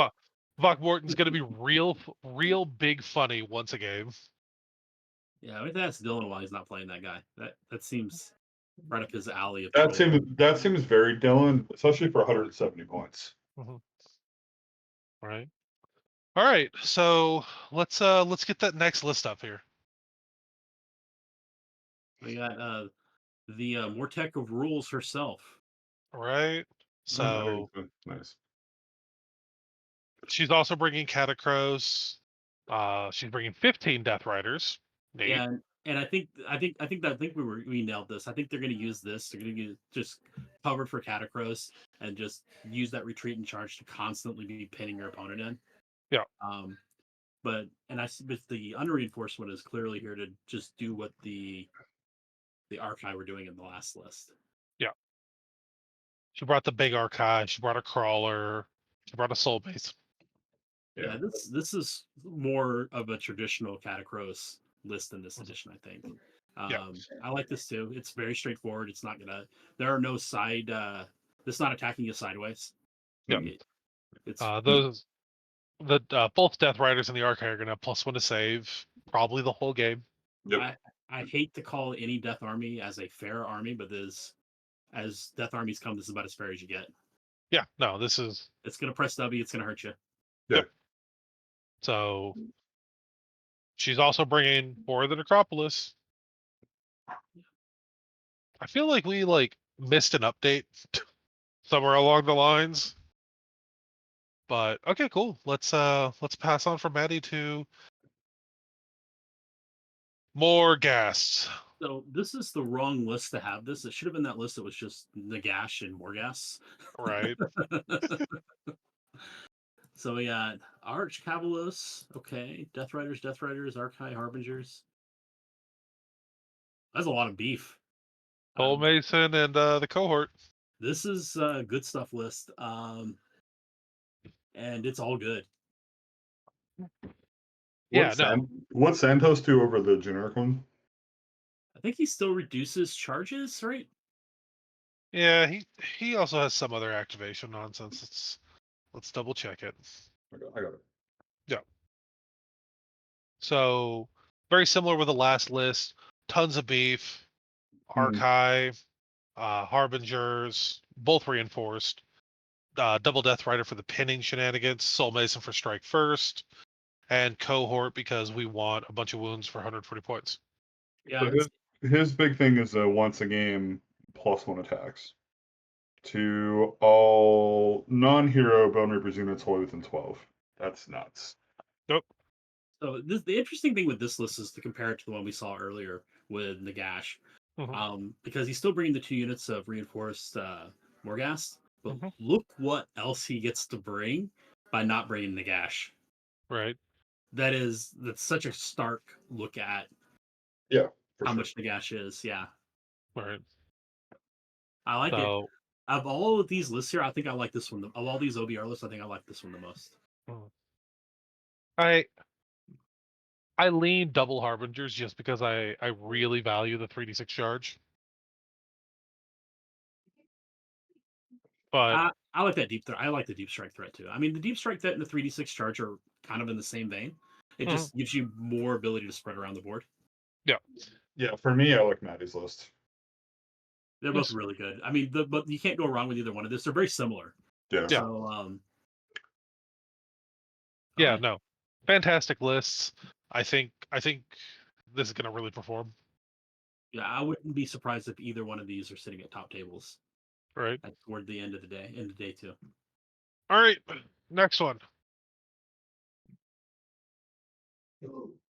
Speaker 1: Vokmorton's going to be real big funny once a game.
Speaker 3: Yeah, I think that's Dylan why he's not playing that guy. That seems right up his alley of
Speaker 2: That
Speaker 3: troll.
Speaker 2: seems very Dylan, especially for 170 points.
Speaker 1: Mm-hmm. Right. All right, so let's get that next list up here.
Speaker 3: We got the Mortec of Rules herself.
Speaker 1: Right. So
Speaker 2: Nice.
Speaker 1: she's also bringing Catacross. She's bringing 15 Death Riders. Neat.
Speaker 3: Yeah, and I think we nailed this. I think they're going to use this. They're going to just cover for Catacross and just use that retreat and charge to constantly be pinning your opponent in.
Speaker 1: Yeah.
Speaker 3: But the under-reinforcement is clearly here to just do what the Archive were doing in the last list.
Speaker 1: Yeah. She brought the big Archive. She brought a Crawler. She brought a Soul Base.
Speaker 3: Yeah, this is more of a traditional Catacross list in this edition, I think. I like this too. It's very straightforward. It's not gonna. There are no side. It's not attacking you sideways.
Speaker 1: Yeah.
Speaker 3: It's
Speaker 1: Both Death Riders and the Archive are gonna have +1 to save probably the whole game.
Speaker 2: Yep.
Speaker 3: I hate to call any Death Army as a fair army, but as Death Armies come, this is about as fair as you get.
Speaker 1: Yeah. No, this is.
Speaker 3: It's gonna press W. It's gonna hurt you.
Speaker 2: Yeah.
Speaker 1: So she's also bringing For the Necropolis. I feel like we missed an update somewhere along the lines. But okay, cool. Let's pass on from Maddie to more guests.
Speaker 3: So this is the wrong list to have this. It should have been that list that was just Nagash and Morghast.
Speaker 1: Right.
Speaker 3: So we got Arch Cavalos, okay, Death Riders, Archai Harbingers. That's a lot of beef.
Speaker 1: Cole Mason and the cohort.
Speaker 3: This is a good stuff list, and it's all good.
Speaker 1: Yeah, no.
Speaker 2: What's Santos do over the generic one?
Speaker 3: I think he still reduces charges, right?
Speaker 1: Yeah, he also has some other activation nonsense. Let's double check it.
Speaker 2: I got it.
Speaker 1: Yeah. So very similar with the last list. Tons of beef, Archive, Harbingers, both reinforced. Double Death Rider for the pinning shenanigans, Soul Mason for strike first, and cohort because we want a bunch of wounds for 140 points.
Speaker 3: Yeah,
Speaker 2: So his big thing is once a game +1 attacks to all non-hero Bone Reapers units wholly within 12. That's nuts.
Speaker 1: Nope.
Speaker 3: so the interesting thing with this list is to compare it to the one we saw earlier with Nagash, because he's still bringing the 2 units of reinforced Morghast, but look what else he gets to bring by not bringing Nagash.
Speaker 1: Right.
Speaker 3: That's such a stark look at how much Nagash is. Yeah.
Speaker 1: Right.
Speaker 3: I like it. Of all of these lists here, I think I like this one. Of all these OBR lists, I think I like this one the most.
Speaker 1: I lean double Harbingers just because I really value the 3d6 charge. But
Speaker 3: I like that deep threat. I like the deep strike threat too. I mean, the deep strike threat and the 3d6 charge are kind of in the same vein. It just gives you more ability to spread around the board.
Speaker 1: Yeah.
Speaker 2: Yeah, for me, I like Maddie's list.
Speaker 3: They're both really good. I mean, but you can't go wrong with either one of this. They're very similar.
Speaker 2: Yeah.
Speaker 3: So,
Speaker 1: yeah, no. Fantastic lists. I think this is going to really perform.
Speaker 3: Yeah, I wouldn't be surprised if either one of these are sitting at top tables.
Speaker 1: Right.
Speaker 3: Toward the end of the day 2.
Speaker 1: All right. Next one.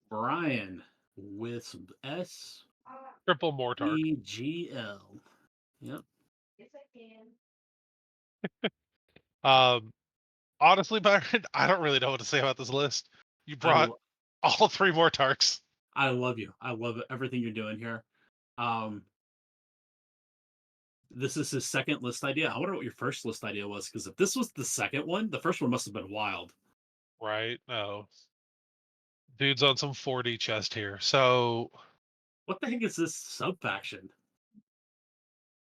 Speaker 3: Brian with some S.
Speaker 1: Triple Mortar.
Speaker 3: EGL. Yep.
Speaker 4: Yes, I can.
Speaker 1: Honestly, Byron, I don't really know what to say about this list. You brought all 3 Mortarks.
Speaker 3: I love you. I love everything you're doing here. This is his second list idea. I wonder what your first list idea was, because if this was the second one, the first one must have been wild.
Speaker 1: Right? No. Dude's on some 4D chest here. So
Speaker 3: what the heck is this sub faction?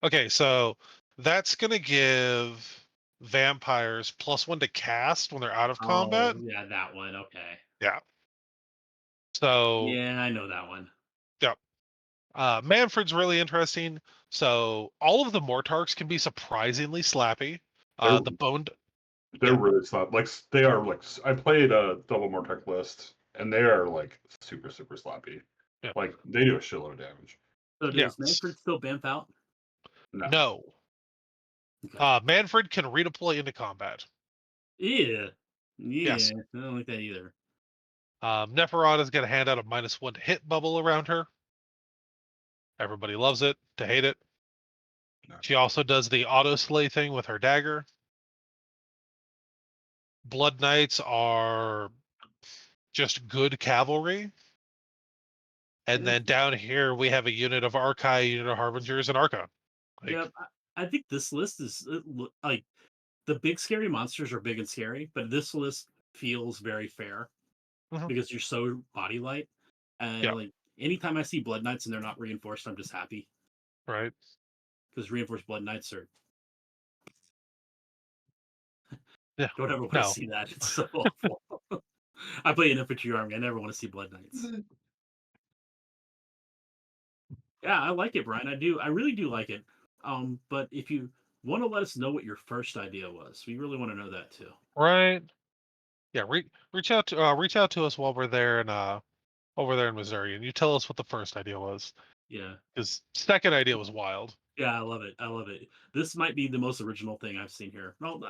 Speaker 1: Okay, so that's gonna give vampires +1 to cast when they're out of combat.
Speaker 3: Yeah, that one. Okay.
Speaker 1: Yeah. So
Speaker 3: yeah, I know that one.
Speaker 1: Yep. Manfred's really interesting. So all of the Mortarks can be surprisingly slappy. The boned.
Speaker 2: They're really slap. Like they are like I played a double Mortark list, and they are like super slappy.
Speaker 1: Yeah.
Speaker 2: Like they do a shitload of damage.
Speaker 3: So does Manfred still bamf out?
Speaker 1: No.
Speaker 3: Okay.
Speaker 1: Manfred can redeploy into combat.
Speaker 3: Yeah.
Speaker 1: Yes.
Speaker 3: I don't like that either.
Speaker 1: Neferata's going to hand out a -1 to hit bubble around her. Everybody loves it to hate it. No. She also does the auto slay thing with her dagger. Blood Knights are just good cavalry. And then down here we have a unit of Archai, a unit of Harbingers, and Arca.
Speaker 3: Yeah, I think this list is like the big scary monsters are big and scary, but this list feels very fair because you're so body light. And like anytime I see Blood Knights and they're not reinforced, I'm just happy.
Speaker 1: Right.
Speaker 3: Because reinforced Blood Knights are.
Speaker 1: Yeah.
Speaker 3: Don't ever want to see that. It's so awful. I play an infantry army. I never want to see Blood Knights. Yeah, I like it, Brian. I do. I really do like it. But if you want to let us know what your first idea was, we really want to know that too.
Speaker 1: Right. Yeah. Reach out to us while we're there and over there in Missouri, and you tell us what the first idea was.
Speaker 3: Yeah.
Speaker 1: His second idea was wild.
Speaker 3: Yeah, I love it. I love it. This might be the most original thing I've seen here. No,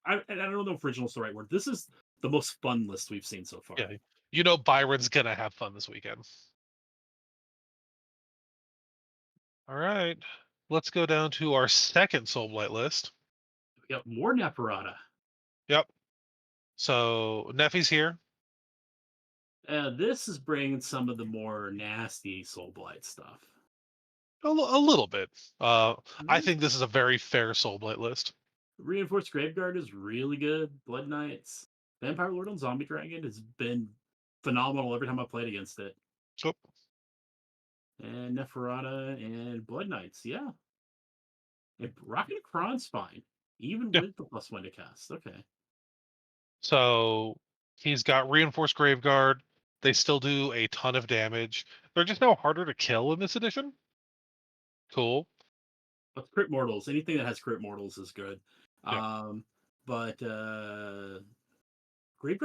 Speaker 3: I don't know if original is the right word. This is the most fun list we've seen so far.
Speaker 1: Yeah. You know Byron's gonna have fun this weekend. All right. Let's go down to our second Soulblight list.
Speaker 3: We got more Neferata.
Speaker 1: Yep. So Neffy's here.
Speaker 3: This is bringing some of the more nasty Soul Blight stuff.
Speaker 1: A little bit. I
Speaker 3: Mhm.
Speaker 1: think this is a very fair Soul Blight list.
Speaker 3: Reinforced Graveguard is really good. Blood Knights, Vampire Lord on Zombie Dragon has been phenomenal every time I played against it.
Speaker 1: So,
Speaker 3: And Neferata and Blood Knights, yeah. And Rocket Kron's fine, even
Speaker 1: yeah.
Speaker 3: with the +1 to cast. Okay.
Speaker 1: So he's got Reinforced Graveguard. They still do a ton of damage. They're just now harder to kill in this edition. Cool.
Speaker 3: But Crit Mortals, anything that has Crit Mortals is good.
Speaker 1: Yeah.
Speaker 3: But Graveguard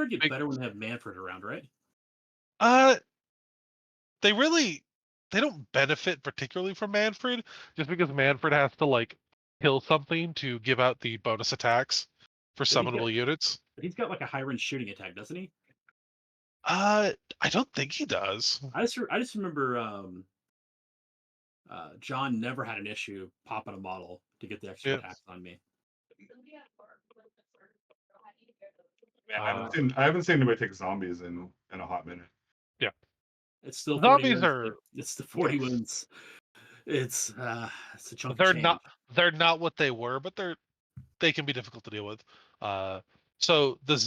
Speaker 3: get
Speaker 1: Big,
Speaker 3: better when they have Manfred around, right?
Speaker 1: uh, they don't benefit particularly from Manfred, just because Manfred has to like kill something to give out the bonus attacks for
Speaker 3: But he's got
Speaker 1: summonable units.
Speaker 3: like a high range shooting attack, doesn't he?
Speaker 1: I don't think he does.
Speaker 3: I just remember John never had an issue popping a model to get the extra
Speaker 1: Yeah.
Speaker 3: attacks on me.
Speaker 2: I haven't seen anybody take zombies in a hot minute.
Speaker 1: Yeah.
Speaker 3: It's still 40
Speaker 1: Zombies
Speaker 3: wins.
Speaker 1: are
Speaker 3: It's the 40 wins. It's a chunk of
Speaker 1: they're
Speaker 3: change.
Speaker 1: not what they were, but they can be difficult to deal with. So the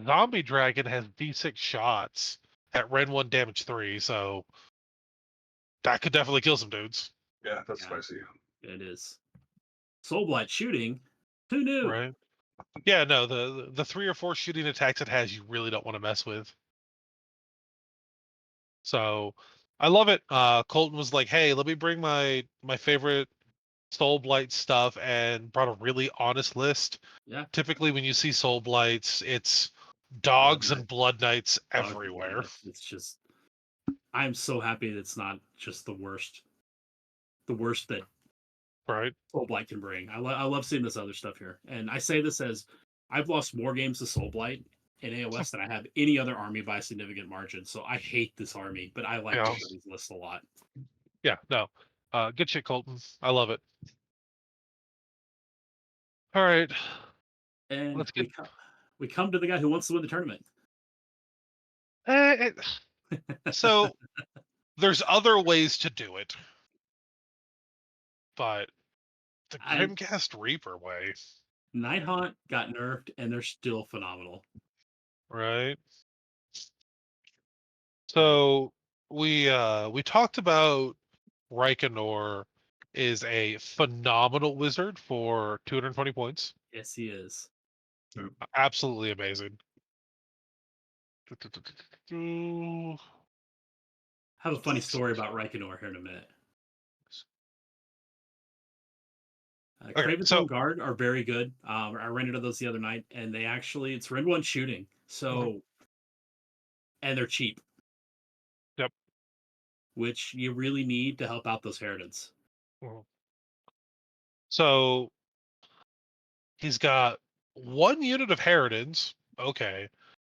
Speaker 1: zombie dragon has D6 shots at Ren 1 damage 3, so that could definitely kill some dudes.
Speaker 2: Yeah, that's
Speaker 3: Yeah.
Speaker 2: spicy.
Speaker 3: It is. Soul Blight shooting. Who knew?
Speaker 1: Right. Yeah, no, the 3 or 4 shooting attacks it has you really don't want to mess with. So I love it. Colton was like, hey, let me bring my favorite Soul Blight stuff, and brought a really honest list.
Speaker 3: Yeah.
Speaker 1: Typically when you see Soul Blights, it's
Speaker 3: Blood
Speaker 1: dogs
Speaker 3: Knight.
Speaker 1: and blood knights
Speaker 3: Dogs and Blood
Speaker 1: everywhere.
Speaker 3: Knights. It's just I'm so happy that it's not just the worst. The worst that
Speaker 1: Right.
Speaker 3: Soul Blight can bring. I love seeing this other stuff here. And I say this as I've lost more games to Soul Blight in AOS than I have any other army by a significant margin. So I hate this army, but I like
Speaker 1: Yeah.
Speaker 3: both of these lists a lot.
Speaker 1: Yeah, no. Good shit, Colton. I love it. All right.
Speaker 3: And
Speaker 1: Let's get
Speaker 3: we come to the guy who wants to win the tournament.
Speaker 1: eh, so there's other ways to do it. But the
Speaker 3: I
Speaker 1: Grimcast Reaper way,
Speaker 3: Nighthaunt got nerfed and they're still phenomenal.
Speaker 1: right? So we talked about Reikenor is a phenomenal wizard for 220 points.
Speaker 3: Yes, he is.
Speaker 1: Absolutely amazing.
Speaker 3: I have a funny story about Reikenor here in a minute.
Speaker 1: Okay,
Speaker 3: Craven's
Speaker 1: so
Speaker 3: Own Guard are very good. I ran into those the other night, and it's Ren 1 shooting. So, and they're cheap.
Speaker 1: Yep.
Speaker 3: Which you really need to help out those Heritans.
Speaker 1: So he's got 1 unit of Heritans, okay,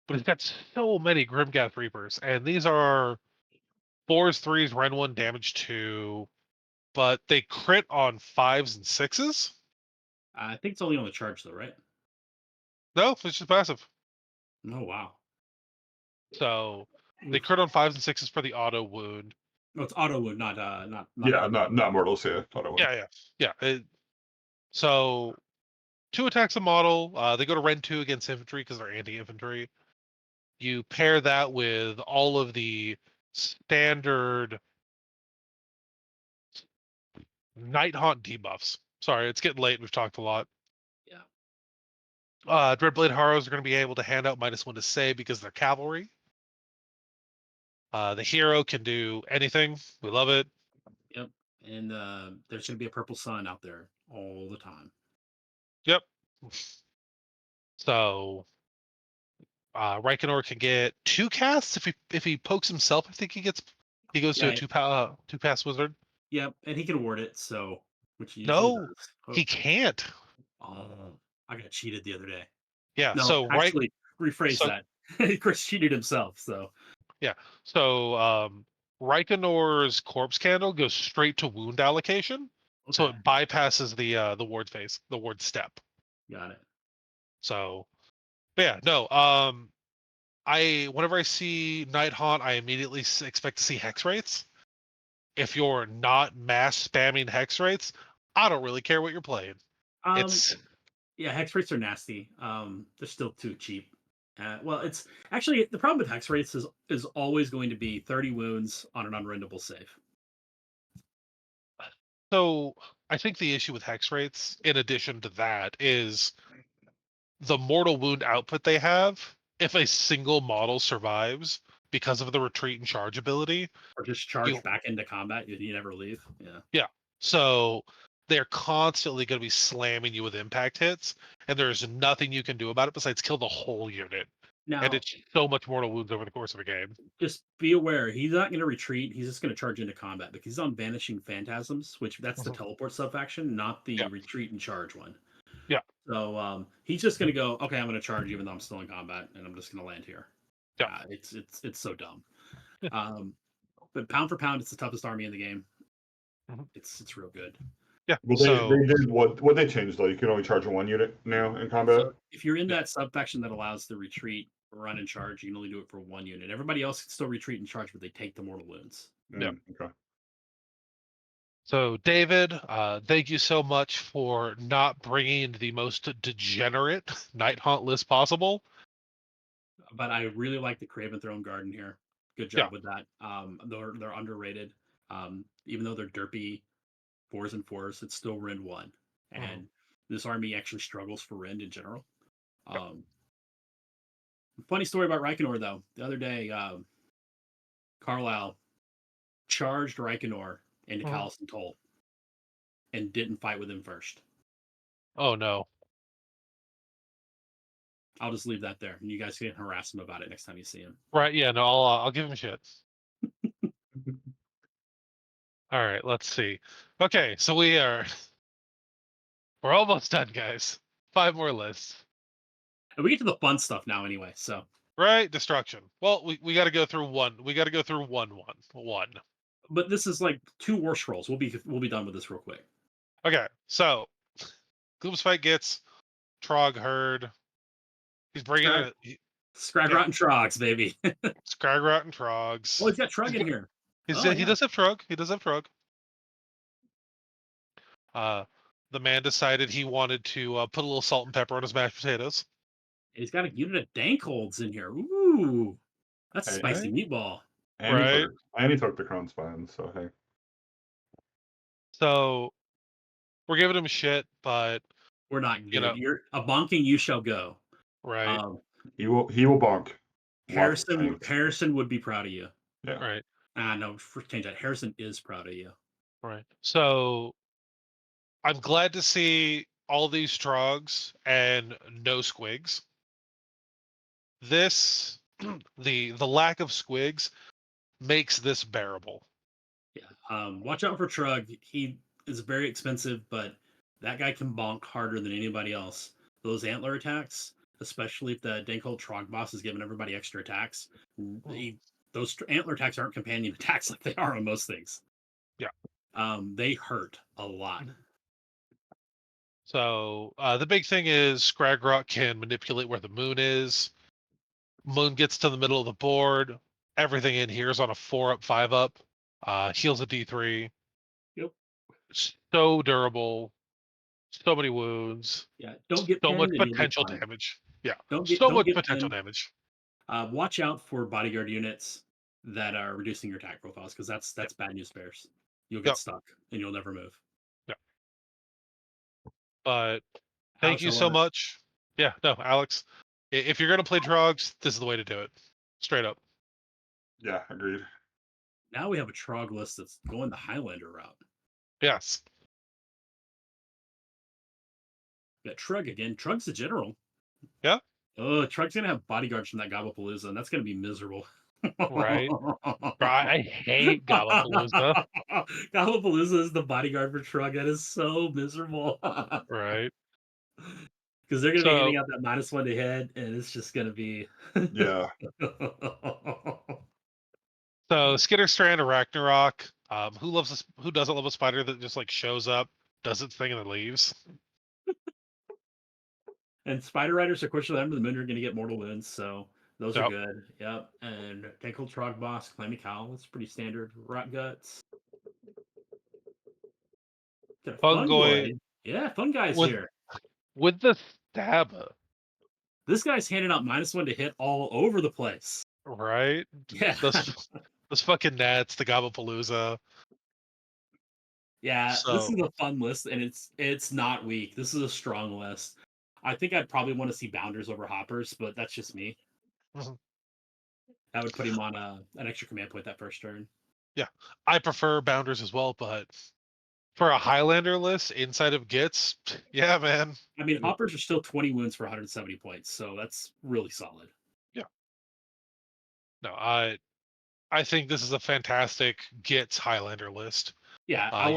Speaker 1: but he's got so many Grimgath Reapers, and these are 4s, 3s, Ren 1, damage 2, but they crit on 5s and 6s?
Speaker 3: I think it's only on the charge, though, right?
Speaker 1: No, it's just passive.
Speaker 3: Oh, wow.
Speaker 1: So they crit on 5s and 6s for the auto wound.
Speaker 3: No, it's auto wound, not
Speaker 2: Yeah, not mortals. Yeah, auto wound.
Speaker 1: Yeah. So 2 attacks a model. They go to Ren 2 against infantry because they're anti-infantry. You pair that with all of the standard Night Haunt debuffs. Sorry, it's getting late. We've talked a lot.
Speaker 3: Yeah.
Speaker 1: Dreadblade Harrows are going to be able to hand out -1 to save because they're cavalry. The hero can do anything. We love it.
Speaker 3: Yep. And there's going to be a purple sun out there all the time.
Speaker 1: Yep. So Reikenor can get 2 casts if he pokes himself. I think he goes to a 2-pass wizard.
Speaker 3: Yep, and he can award it, so which he usually
Speaker 1: No,
Speaker 3: does.
Speaker 1: he can't.
Speaker 3: Oh, I got cheated the other day.
Speaker 1: Yeah.
Speaker 3: No,
Speaker 1: So
Speaker 3: actually, rephrase
Speaker 1: so-
Speaker 3: that. Chris cheated himself. So
Speaker 1: yeah. So Reikenor's corpse candle goes straight to wound allocation, so
Speaker 3: okay,
Speaker 1: it bypasses the ward phase, the ward step.
Speaker 3: got it.
Speaker 1: So But yeah, no. Whenever I see Night Haunt, I immediately expect to see hex rates. If you're not mass spamming hex rates, I don't really care what you're playing.
Speaker 3: Um,
Speaker 1: It's
Speaker 3: yeah, hex rates are nasty. They're still too cheap. Well, it's actually the problem with hex rates is always going to be 30 wounds on an unrendable save.
Speaker 1: so. I think the issue with hex rates, in addition to that, is the mortal wound output they have. If a single model survives because of the retreat and charge ability,
Speaker 3: Or just charge
Speaker 1: you
Speaker 3: back into combat. You never leave. Yeah.
Speaker 1: yeah. So they're constantly going to be slamming you with impact hits, and there's nothing you can do about it besides kill the whole unit. And
Speaker 3: Now,
Speaker 1: it's so much mortal wounds over the course of a game.
Speaker 3: just be aware he's not going to retreat. He's just going to charge into combat because he's on Vanishing Phantasms, which that's the
Speaker 1: Mhm.
Speaker 3: teleport sub faction, not the
Speaker 1: Yeah.
Speaker 3: retreat and charge one.
Speaker 1: Yeah.
Speaker 3: So he's just going to go, okay, I'm going to charge even though I'm still in combat, and I'm just going to land here.
Speaker 1: Yeah.
Speaker 3: It's so dumb. But pound for pound, it's the toughest army in the game.
Speaker 1: Mhm.
Speaker 3: It's real good.
Speaker 1: Yeah.
Speaker 2: Well,
Speaker 1: So
Speaker 2: they did what they changed though. You can only charge one unit now in combat.
Speaker 3: So if you're in
Speaker 1: Yeah.
Speaker 3: that sub faction that allows the retreat, run, and charge, you can only do it for one unit. Everybody else can still retreat and charge, but they take the mortal wounds.
Speaker 1: Yeah.
Speaker 2: Okay.
Speaker 1: So, David, thank you so much for not bringing the most degenerate Night Haunt list possible.
Speaker 3: But I really like the Craven Throne Garden here. Good
Speaker 1: Yeah.
Speaker 3: job with that. They're underrated. Even though they're derpy 4s and 4s, it's still Rend 1. And this army actually struggles for Rend in general. Funny story about Reikenor, though. The other day, Carlisle charged Reikenor into Callison Toll and didn't fight with him first.
Speaker 1: Oh, no.
Speaker 3: I'll just leave that there, and you guys can harass him about it next time you see him.
Speaker 1: Right. Yeah. No, I'll give him shit. All right. Let's see. Okay. So we're almost done, guys. 5 more lists.
Speaker 3: And we get to the fun stuff now, anyway. So,
Speaker 1: Right. Destruction. Well, we got to go through one. We got to go through one.
Speaker 3: but this is like 2 war scrolls. We'll be done with this real quick.
Speaker 1: Okay. So Gloom's Fight gets Trog Herd. He's bringing
Speaker 3: Scragrot and Trogs, baby.
Speaker 1: Skragrot and Trogs.
Speaker 3: Oh, he's got Trug in here.
Speaker 1: He
Speaker 3: Oh,
Speaker 1: does have Trug. He does have Trug. The man decided he wanted to put a little salt and pepper on his mashed potatoes.
Speaker 3: He's got a unit of Dankholds in here. Ooh, that's a
Speaker 2: Hey,
Speaker 3: spicy meatball.
Speaker 2: And
Speaker 1: Right.
Speaker 2: he took the crown spine, so hey.
Speaker 1: So we're giving him shit, but
Speaker 3: We're not good.
Speaker 1: know,
Speaker 3: You're a bonking. You shall go.
Speaker 1: right,
Speaker 2: He will bonk. Lots of times.
Speaker 3: Harrison would be proud of you.
Speaker 2: Yeah.
Speaker 1: right,
Speaker 3: No, change that. Harrison is proud of you.
Speaker 1: right. So I'm glad to see all these Trogs and no squigs. This the lack of squigs makes this bearable.
Speaker 3: Yeah. Watch out for Trug. He is very expensive, but that guy can bonk harder than anybody else. Those antler attacks, especially if the Dankhold Trog boss is giving everybody extra attacks, those antler attacks aren't companion attacks like they are on most things.
Speaker 1: Yeah.
Speaker 3: They hurt a lot.
Speaker 1: So the big thing is Scragrot can manipulate where the moon is. Moon gets to the middle of the board. Everything in here is on a 4-up, 5-up. Heals a D3.
Speaker 3: Yep.
Speaker 1: So durable. So many wounds.
Speaker 3: Yeah. Don't get
Speaker 1: So much
Speaker 3: pinned and you'll be
Speaker 1: potential
Speaker 3: fine.
Speaker 1: damage. Yeah.
Speaker 3: Don't
Speaker 1: Much
Speaker 3: get
Speaker 1: potential
Speaker 3: pinned.
Speaker 1: damage.
Speaker 3: Watch out for bodyguard units that are reducing your attack profiles because that's bad news bears. You'll get stuck and you'll never move.
Speaker 1: Yeah. But thank
Speaker 3: Alex,
Speaker 1: you
Speaker 3: I
Speaker 1: so
Speaker 3: love it.
Speaker 1: much. Yeah, no, Alex. If you're gonna play Trogs, this is the way to do it. Straight up.
Speaker 2: Yeah, agreed.
Speaker 3: Now we have a Trog list that's going the Highlander route.
Speaker 1: Yes.
Speaker 3: Got Trug again. Trug's the general.
Speaker 1: Yeah.
Speaker 3: Oh, Trug's gonna have bodyguards from that Gobblepalooza, and that's gonna be miserable.
Speaker 1: Right. I hate Gobblepalooza.
Speaker 3: Gobblepalooza is the bodyguard for Trug. That is so miserable.
Speaker 1: Right.
Speaker 3: Because they're gonna be
Speaker 1: So
Speaker 3: handing out that -1 to hit, and it's just gonna be
Speaker 2: Yeah.
Speaker 1: So Skitter Strand of Ragnarok. Who doesn't love a spider that just like shows up, does its thing, and then leaves?
Speaker 3: And Spider Riders, of course, for them, the men are going to get mortal wounds, so those are
Speaker 1: Yep.
Speaker 3: good. Yep. And Tankle Trog Boss, Clammy Cowl, that's pretty standard. Rot Guts. Got a fun
Speaker 1: Fungoid
Speaker 3: boy. Yeah, fun guy's
Speaker 1: with
Speaker 3: here.
Speaker 1: with the stabba,
Speaker 3: This guy's handing out -1 to hit all over the place.
Speaker 1: right?
Speaker 3: Yeah.
Speaker 1: Those fucking nets, the Gobapalooza.
Speaker 3: Yeah, this
Speaker 1: So
Speaker 3: is a fun list, and it's not weak. This is a strong list. I think I'd probably want to see Bounders over Hoppers, but that's just me.
Speaker 1: Mhm.
Speaker 3: That would put him on an extra command point that first turn.
Speaker 1: yeah, I prefer Bounders as well, but for a Highlander list inside of Gits, yeah, man.
Speaker 3: I mean, Hoppers are still 20 wounds for 170 points, so that's really solid.
Speaker 1: No, I think this is a fantastic Gits Highlander list.
Speaker 3: Yeah, I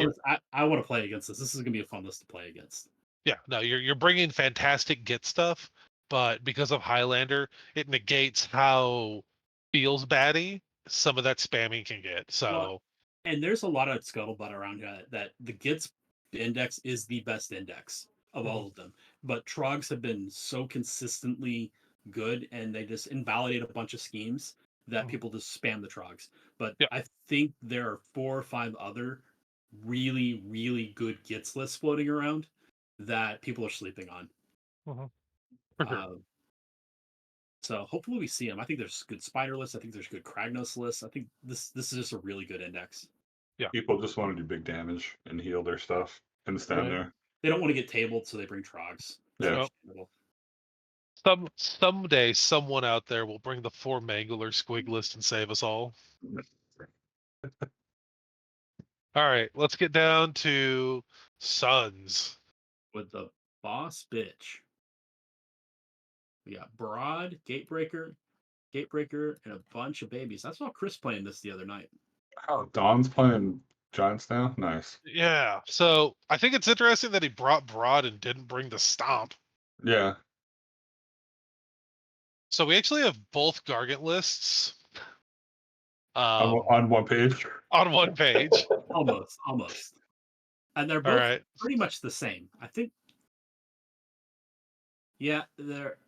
Speaker 3: want to play against this. This is gonna be a fun list to play against.
Speaker 1: Yeah, no, you're bringing fantastic Git stuff, but because of Highlander, it negates how feels batty some of that spamming can get.
Speaker 3: Well,
Speaker 1: So
Speaker 3: and there's a lot of scuttlebutt around here that the Gits index is the best index of all of them. But Trogs have been so consistently good, and they just invalidate a bunch of schemes that
Speaker 1: Mhm.
Speaker 3: people just spam the Trogs. But
Speaker 1: Yeah.
Speaker 3: I think there are 4 or 5 other really, really good Gits lists floating around that people are sleeping on.
Speaker 1: For sure.
Speaker 3: So hopefully we see them. I think there's good spider lists. I think there's good Kragnos lists. I think this is just a really good index.
Speaker 2: People just want to do big damage and heal their stuff and stand
Speaker 1: Right.
Speaker 2: there.
Speaker 3: They don't want to get tabled, so they bring Trogs. That's
Speaker 2: Yeah.
Speaker 3: understandable.
Speaker 1: Someday someone out there will bring the 4 Mangler squig list and save us all. All right, let's get down to Sons.
Speaker 3: With the boss bitch, we got Broad, Gatebreaker, and a bunch of babies. I saw Chris playing this the other night.
Speaker 2: Oh, Don's playing Giants now? Nice.
Speaker 1: Yeah, so I think it's interesting that he brought Broad and didn't bring the Stomp.
Speaker 2: Yeah.
Speaker 1: So we actually have both Gargant lists
Speaker 2: On one page.
Speaker 1: on one page.
Speaker 3: Almost. And they're
Speaker 1: All
Speaker 3: both
Speaker 1: right.
Speaker 3: pretty much the same. I think. Yeah, they're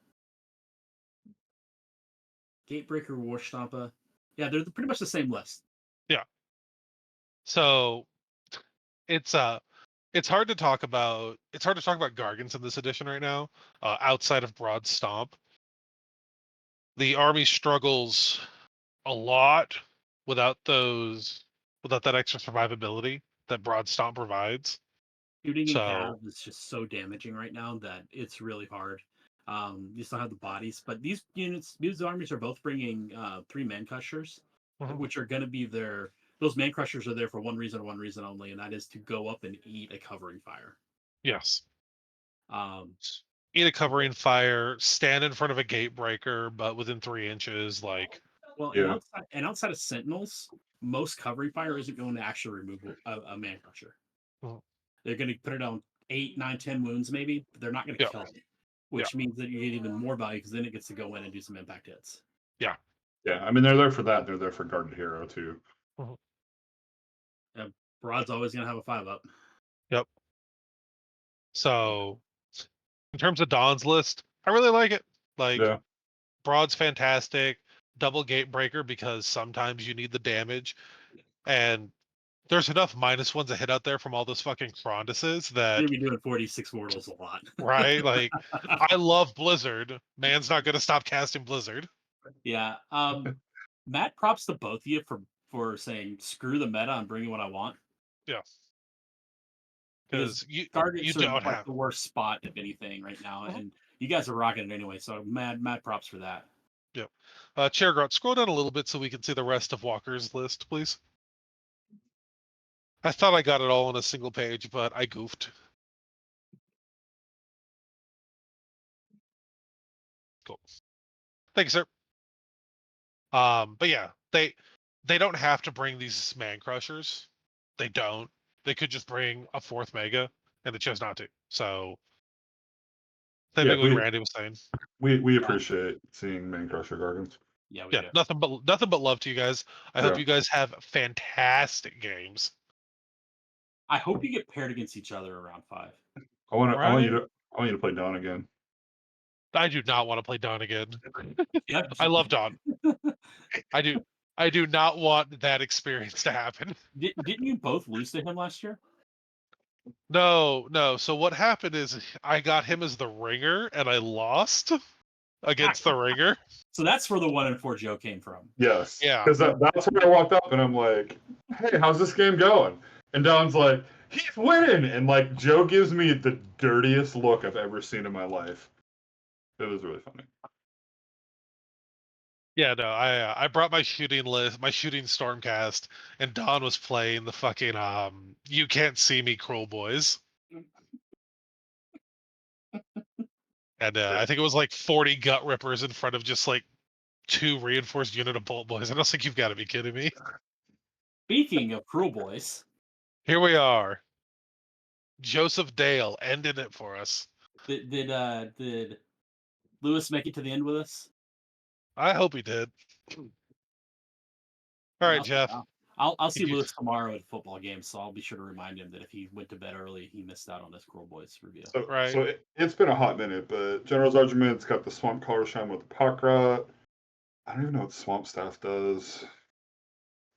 Speaker 3: Gatebreaker, War Stompa. Yeah, they're pretty much the same list.
Speaker 1: So it's hard to talk about Gargants in this edition right now, outside of Broad Stomp. The army struggles a lot without that extra survivability that Broad Stomp provides.
Speaker 3: Shooting in
Speaker 1: So
Speaker 3: cav is just so damaging right now that it's really hard. You still have the bodies, but these armies are both bringing 3 man crushers,
Speaker 1: Mhm.
Speaker 3: which are going to be those man crushers are there for one reason only, and that is to go up and eat a covering fire.
Speaker 1: yes,
Speaker 3: Um,
Speaker 1: eat a covering fire, stand in front of a gate breaker, but within 3 inches. Like,
Speaker 3: well,
Speaker 2: Yeah.
Speaker 3: and outside of sentinels, most covering fire isn't going to actually remove a man crusher.
Speaker 1: Mhm.
Speaker 3: They're going to put it on 8, 9, 10 wounds maybe, but they're not going to
Speaker 1: Yeah.
Speaker 3: kill it, which means that you get even more value because then it gets to go in and do some impact hits.
Speaker 2: Yeah. I mean, they're there for that. They're there for Guarded Hero, too.
Speaker 3: Broad's always going to have a 5-up.
Speaker 1: Yep. So, in terms of Don's list, I really like it. Like,
Speaker 2: Yeah.
Speaker 1: Broad's fantastic. Double gate breaker because sometimes you need the damage, and there's enough -1s a hit out there from all those fucking Cronduses that
Speaker 3: You're going to be doing 46 mortals a lot.
Speaker 1: right. Like, I love Blizzard. Man's not gonna stop casting Blizzard.
Speaker 3: Yeah. Matt, props to both of you for saying screw the meta. I'm bringing what I want.
Speaker 1: Yeah.
Speaker 3: Because
Speaker 1: Because you
Speaker 3: targets are
Speaker 1: don't
Speaker 3: like
Speaker 1: have.
Speaker 3: the worst spot of anything right now,
Speaker 1: Mhm.
Speaker 3: and you guys are rocking it anyway. So mad props for that.
Speaker 1: Yep. Chairgrot, scroll down a little bit so we can see the rest of Walker's list, please. I thought I got it all on a single page, but I goofed. Cool. Thank you, sir. But yeah, they don't have to bring these man crushers. They don't. They could just bring a 4th mega, and they chose not to. So same thing like Randy was saying.
Speaker 2: We appreciate seeing Man Crusher Gargants.
Speaker 3: Yeah, we
Speaker 1: Yeah,
Speaker 3: do.
Speaker 1: nothing but love to you guys. I hope you guys have fantastic games.
Speaker 3: I hope you get paired against each other around 5.
Speaker 2: I want
Speaker 1: Right?
Speaker 2: you to play Dawn again.
Speaker 1: I do not want to play Dawn again.
Speaker 3: Yep.
Speaker 1: I love Dawn. I do not want that experience to happen.
Speaker 3: Didn't you both lose to him last year?
Speaker 1: No. So what happened is I got him as the ringer, and I lost against the ringer.
Speaker 3: So that's where the 1-4 Joe came from.
Speaker 2: Yes.
Speaker 1: Yeah.
Speaker 2: Because that's when I walked up and I'm like, hey, how's this game going? And Don's like, he's winning. And like Joe gives me the dirtiest look I've ever seen in my life. It was really funny.
Speaker 1: Yeah, no, I brought my shooting list, my shooting Stormcast, and Don was playing the fucking You Can't See Me Cruel Boys. And I think it was like 40 gut rippers in front of just like 2 reinforced unit of bolt boys. And I was like, you've got to be kidding me.
Speaker 3: Speaking of Cruel Boys,
Speaker 1: Here we are. Joseph Dale ended it for us.
Speaker 3: did Lewis make it to the end with us?
Speaker 1: I hope he did. All right, Jeff.
Speaker 3: I'll see
Speaker 1: Did you-
Speaker 3: Lewis tomorrow at a football game, so I'll be sure to remind him that if he went to bed early, he missed out on this Cruel Boys review.
Speaker 1: Right.
Speaker 2: So it's been a hot minute, but General's Regiment's got the Swamp Color Shine with the Pokrot. I don't even know what Swamp Staff does.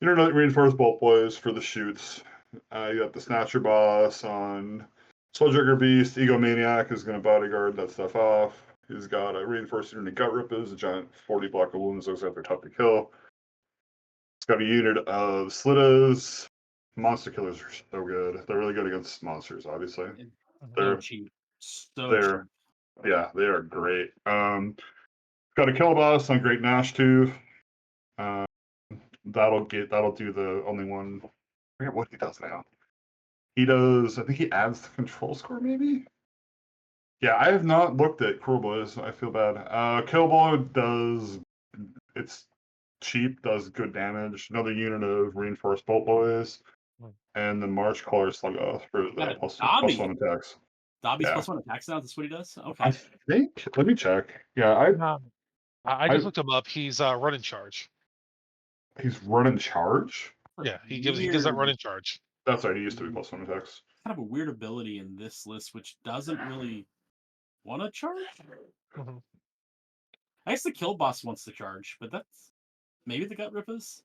Speaker 2: Internet Reinforced Bolt Boys for the shoots. You got the Snatcher Boss on Soul Beast. Egomaniac is going to bodyguard that stuff off. He's got a Reinforced Unit Gut Rippers, a giant 40 block of wounds, looks like they're tough to kill. It's got a unit of Slittas. Monster Killers are so good. They're really good against monsters, obviously.
Speaker 3: So cheap.
Speaker 2: They're yeah, they are great. Got a Kill Boss on Great Gnash Tooth. That'll do the only one. I forget what he does now. He does, I think he adds the control score, maybe? Yeah, I have not looked at Cruel Boys. I feel bad. Killblow does, it's cheap, does good damage. Another unit of Reinforced Bolt Boys. And the March Color Sluggoth for the plus 1 attacks.
Speaker 3: Dobby's
Speaker 2: Yeah.
Speaker 3: +1 attacks now? That's what he does? Okay.
Speaker 2: I think, let me check. Yeah,
Speaker 1: I just looked him up. He's running charge.
Speaker 2: He's running charge?
Speaker 1: Yeah, he gives that running charge.
Speaker 2: That's right, he used to be +1 attacks.
Speaker 3: Kind of a weird ability in this list, which doesn't really want to charge.
Speaker 1: Mm-hmm.
Speaker 3: I guess the Kill Boss wants to charge, but that's maybe the Gut Rippers.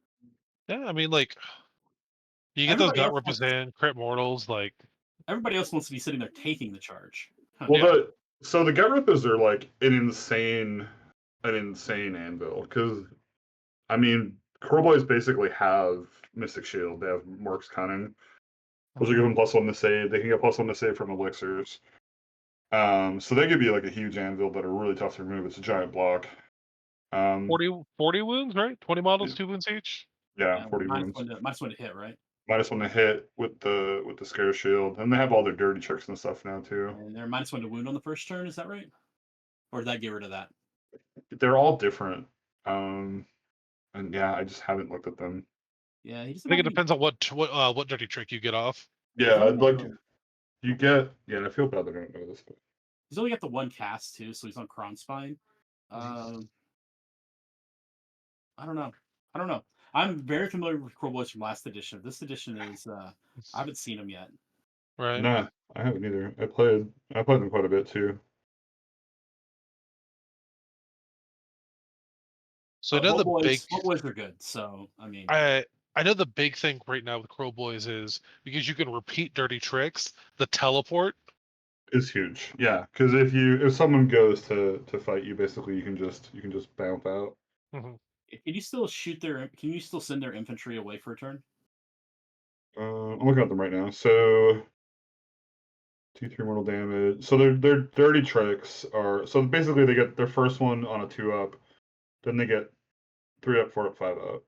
Speaker 1: Yeah, I mean, like, you get those gut rippers in, crit mortals, like.
Speaker 3: Everybody else wants to be sitting there taking the charge.
Speaker 2: Well, so the Gut Rippers are like an insane anvil, because, I mean, Core Boys basically have Mystic Shield. They have Merc's Cunning. Those are giving +1 to save. They can get +1 to save from elixirs. So they give you like a huge anvil that are really tough to remove. It's a giant block.
Speaker 1: 40 wounds, right? 20 models,
Speaker 2: Yeah.
Speaker 1: 2 wounds each.
Speaker 2: Yeah, 40 wounds.
Speaker 3: -1 to hit, right?
Speaker 2: -1 to hit with the Scare Shield, and they have all their dirty tricks and stuff now too.
Speaker 3: And they're -1 to wound on the first turn. Is that right? Or did that get rid of that?
Speaker 2: They're all different. And yeah, I just haven't looked at them.
Speaker 3: Yeah,
Speaker 1: I think it depends on what dirty trick you get off.
Speaker 2: Yeah, like you get. Yeah, I feel bad that I don't know this, but
Speaker 3: he's only got the 1 cast too, so he's on Kronspine. I don't know. I'm very familiar with Cruel Boys from last edition. This edition is I haven't seen them yet.
Speaker 1: Right.
Speaker 2: Nah, I haven't either. I played them quite a bit too.
Speaker 1: So I know the big
Speaker 3: boys are good. So I mean,
Speaker 1: I know the big thing right now with Crow Boys is because you can repeat dirty tricks. The teleport
Speaker 2: is huge. Yeah, because if someone goes to fight you, basically you can just bounce out.
Speaker 1: Mm-hmm.
Speaker 3: Can you still Can you still send their infantry away for a turn?
Speaker 2: I'm looking at them right now. So 2/3 mortal damage. So their dirty tricks are, so basically they get their first one on a 2-up, then they get 3-up, 4-up, 5-up.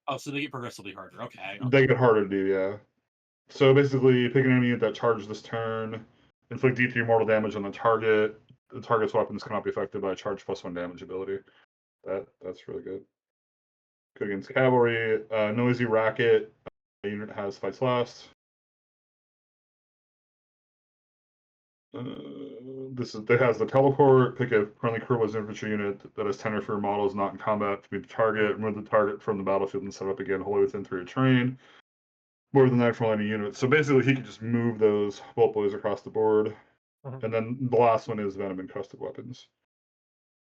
Speaker 3: Oh, so they get progressively harder. Okay.
Speaker 2: They get harder to do, yeah. So basically, pick an enemy that charges this turn, inflict D3 mortal damage on the target. The target's weapons cannot be affected by a charge +1 damage ability. That's really good. Good against cavalry. Noisy Racket. The unit has fights last. It has the teleport. Pick a friendly crewless infantry unit that has 10 or fewer models not in combat to meet the target. Remove the target from the battlefield and set up again wholly within 3 terrain. More than that for any unit. So basically, he could just move those bolt boys across the board.
Speaker 1: Mhm.
Speaker 2: And then the last one is venom encrusted weapons.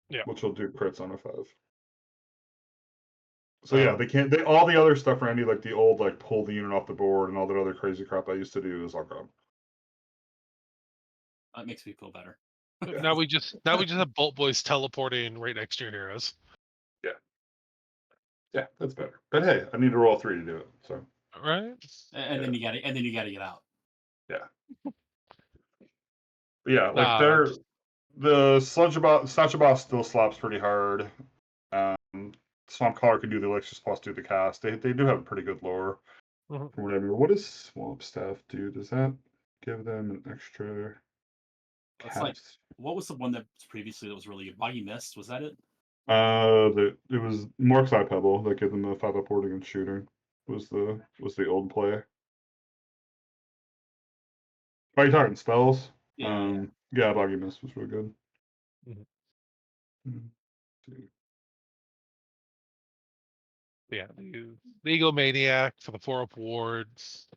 Speaker 1: Yeah.
Speaker 2: Which will do crits on a 5. So
Speaker 1: Oh.
Speaker 2: yeah, they can't. They all the other stuff, Randy, like the old like pull the unit off the board and all that other crazy crap I used to do is all gone.
Speaker 3: That makes me feel better.
Speaker 1: Now we just have Bolt Boys teleporting right next to your heroes.
Speaker 2: Yeah, that's better. But hey, I need to roll 3 to do it. So
Speaker 1: Right?
Speaker 3: And then you got to get out.
Speaker 2: but yeah, like
Speaker 1: Uh,
Speaker 2: the Sludge Boss still slaps pretty hard. Swamp Caller can do the Elixir plus do the cast. They do have a pretty good lore.
Speaker 1: Mhm.
Speaker 2: From what I remember. What does Swamp Staff do? Does that give them an extra
Speaker 3: That's like,
Speaker 2: cast?
Speaker 3: what was the one that previously that was really good? Boggy Mist, was that it?
Speaker 2: It was Morkside Pebble that gave them a 5 up board against shooting. Was the old play. Are you talking spells?
Speaker 3: Yeah.
Speaker 2: Yeah, Boggy Mist was really good.
Speaker 1: Mhm.
Speaker 2: Mhm.
Speaker 1: Yeah, the Egomaniac for the 4 up wards.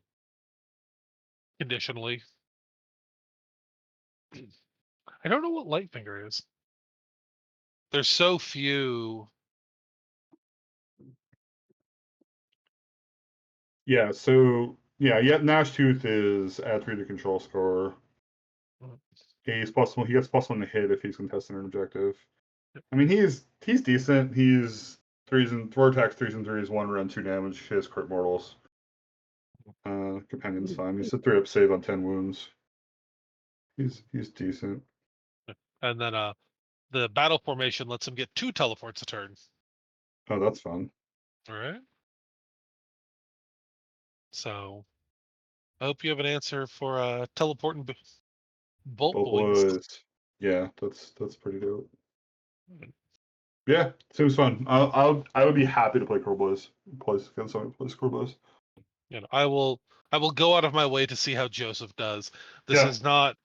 Speaker 1: Conditionally. I don't know what Lightfinger is. There's so few.
Speaker 2: Yeah, so yeah, Gnash Tooth is add 3 to control score.
Speaker 1: Mhm.
Speaker 2: He's +1. He gets +1 to hit if he's contesting an objective. I mean, he's decent. He's 4 attacks, 3s and 3s, 1 run, 2 damage. He has crit mortals. Companion's fine. He's a 3 up save on 10 wounds. He's decent.
Speaker 1: And then the battle formation lets him get 2 teleports a turn.
Speaker 2: Oh, that's fun.
Speaker 1: All right. So I hope you have an answer for teleporting Bolt
Speaker 2: Both
Speaker 1: Boys.
Speaker 2: was yeah, that's pretty dope. Yeah, seems fun. I would be happy to play Crow Boys. Plays against someone who plays Crow Boys.
Speaker 1: You know, I will go out of my way to see how Joseph does. This
Speaker 2: Yeah.
Speaker 1: is not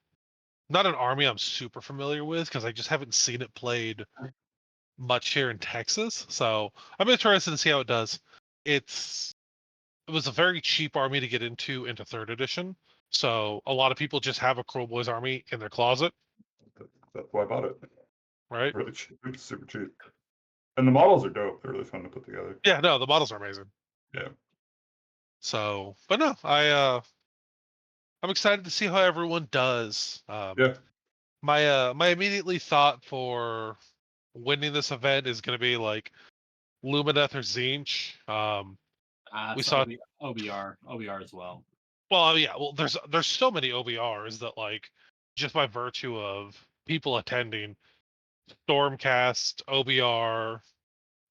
Speaker 1: an army I'm super familiar with because I just haven't seen it played much here in Texas. So I'm interested to see how it does. It was a very cheap army to get into 3rd edition. So a lot of people just have a Crow Boys army in their closet,
Speaker 2: That's why I bought it.
Speaker 1: right?
Speaker 2: Really cheap. It's super cheap. And the models are dope. They're really fun to put together.
Speaker 1: Yeah, no, the models are amazing.
Speaker 2: Yeah.
Speaker 1: So, but no, I'm excited to see how everyone does.
Speaker 2: Yeah.
Speaker 1: My immediately thought for winning this event is going to be like Lumineth or Zinch. We
Speaker 3: It's
Speaker 1: saw.
Speaker 3: OBR as well.
Speaker 1: Well, yeah. Well, there's so many OBRs that like just by virtue of people attending, Stormcast, OBR,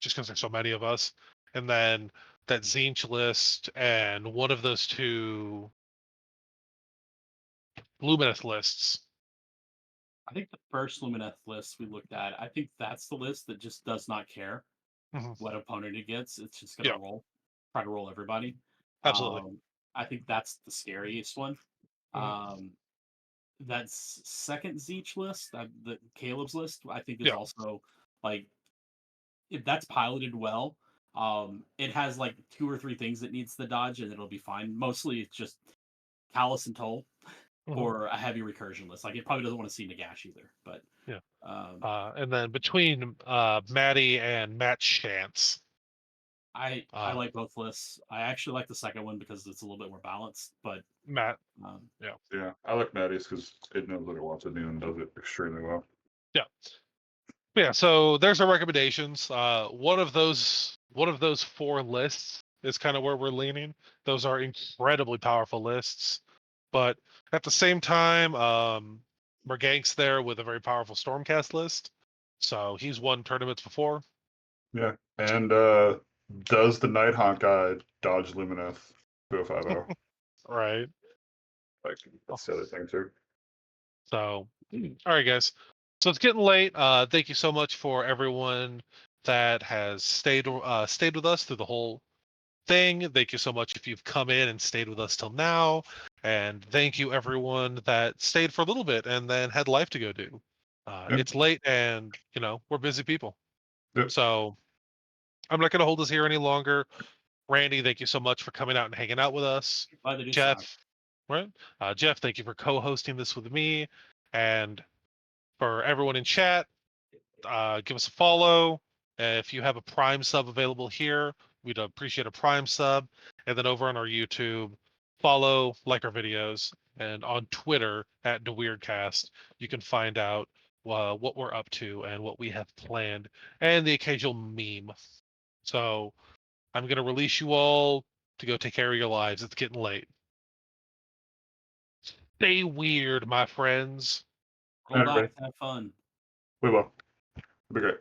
Speaker 1: just because there's so many of us, and then that Zinch list and one of those 2 Lumineth lists.
Speaker 3: I think the first Lumineth list we looked at, I think that's the list that just does not care
Speaker 1: Mhm.
Speaker 3: what opponent it gets. It's just
Speaker 1: Yeah.
Speaker 3: gonna try to roll everybody.
Speaker 1: Absolutely.
Speaker 3: I think that's the scariest one.
Speaker 1: Mhm.
Speaker 3: That second Zeech list, the Caleb's list, I think is
Speaker 1: Yeah.
Speaker 3: also like, if that's piloted well, it has like 2 or 3 things it needs to dodge and it'll be fine. Mostly it's just Callus and Toll
Speaker 1: Mhm.
Speaker 3: or a heavy recursion list. Like it probably doesn't want to see Nagash either, but
Speaker 1: Yeah.
Speaker 3: um,
Speaker 1: And then between Maddie and Matt Chance,
Speaker 3: I like both lists. I actually like the second one because it's a little bit more balanced, but
Speaker 1: Matt,
Speaker 2: Yeah. I like Maddie's because it knows what it wants to do and does it extremely well.
Speaker 1: yeah. So there's our recommendations. One of those 4 lists is kind of where we're leaning. Those are incredibly powerful lists, but at the same time, Mergank's there with a very powerful Stormcast list. So he's won tournaments before.
Speaker 2: Yeah. And does the Nighthawk guy dodge Lumineth to a 5-0?
Speaker 1: Right.
Speaker 2: Like that's the other thing too.
Speaker 1: So, all right, guys. So it's getting late. Thank you so much for everyone that has stayed with us through the whole thing. Thank you so much if you've come in and stayed with us till now. And thank you everyone that stayed for a little bit and then had life to go do.
Speaker 2: Yeah.
Speaker 1: It's late and we're busy people.
Speaker 2: Yep.
Speaker 1: So I'm not going to hold us here any longer. Randy, thank you so much for coming out and hanging out with us.
Speaker 3: glad to do so.
Speaker 1: Jeff, right? Jeff, thank you for co-hosting this with me. And for everyone in chat, give us a follow. If you have a Prime sub available here, we'd appreciate a Prime sub. And then over on our YouTube, follow, like our videos, and on Twitter at TheWeirdCast, you can find out what we're up to and what we have planned, and the occasional meme. So I'm gonna release you all to go take care of your lives. It's getting late. Stay weird, my friends.
Speaker 3: Roll
Speaker 2: Everybody.
Speaker 3: dice, have fun.
Speaker 2: We will. It'll be great.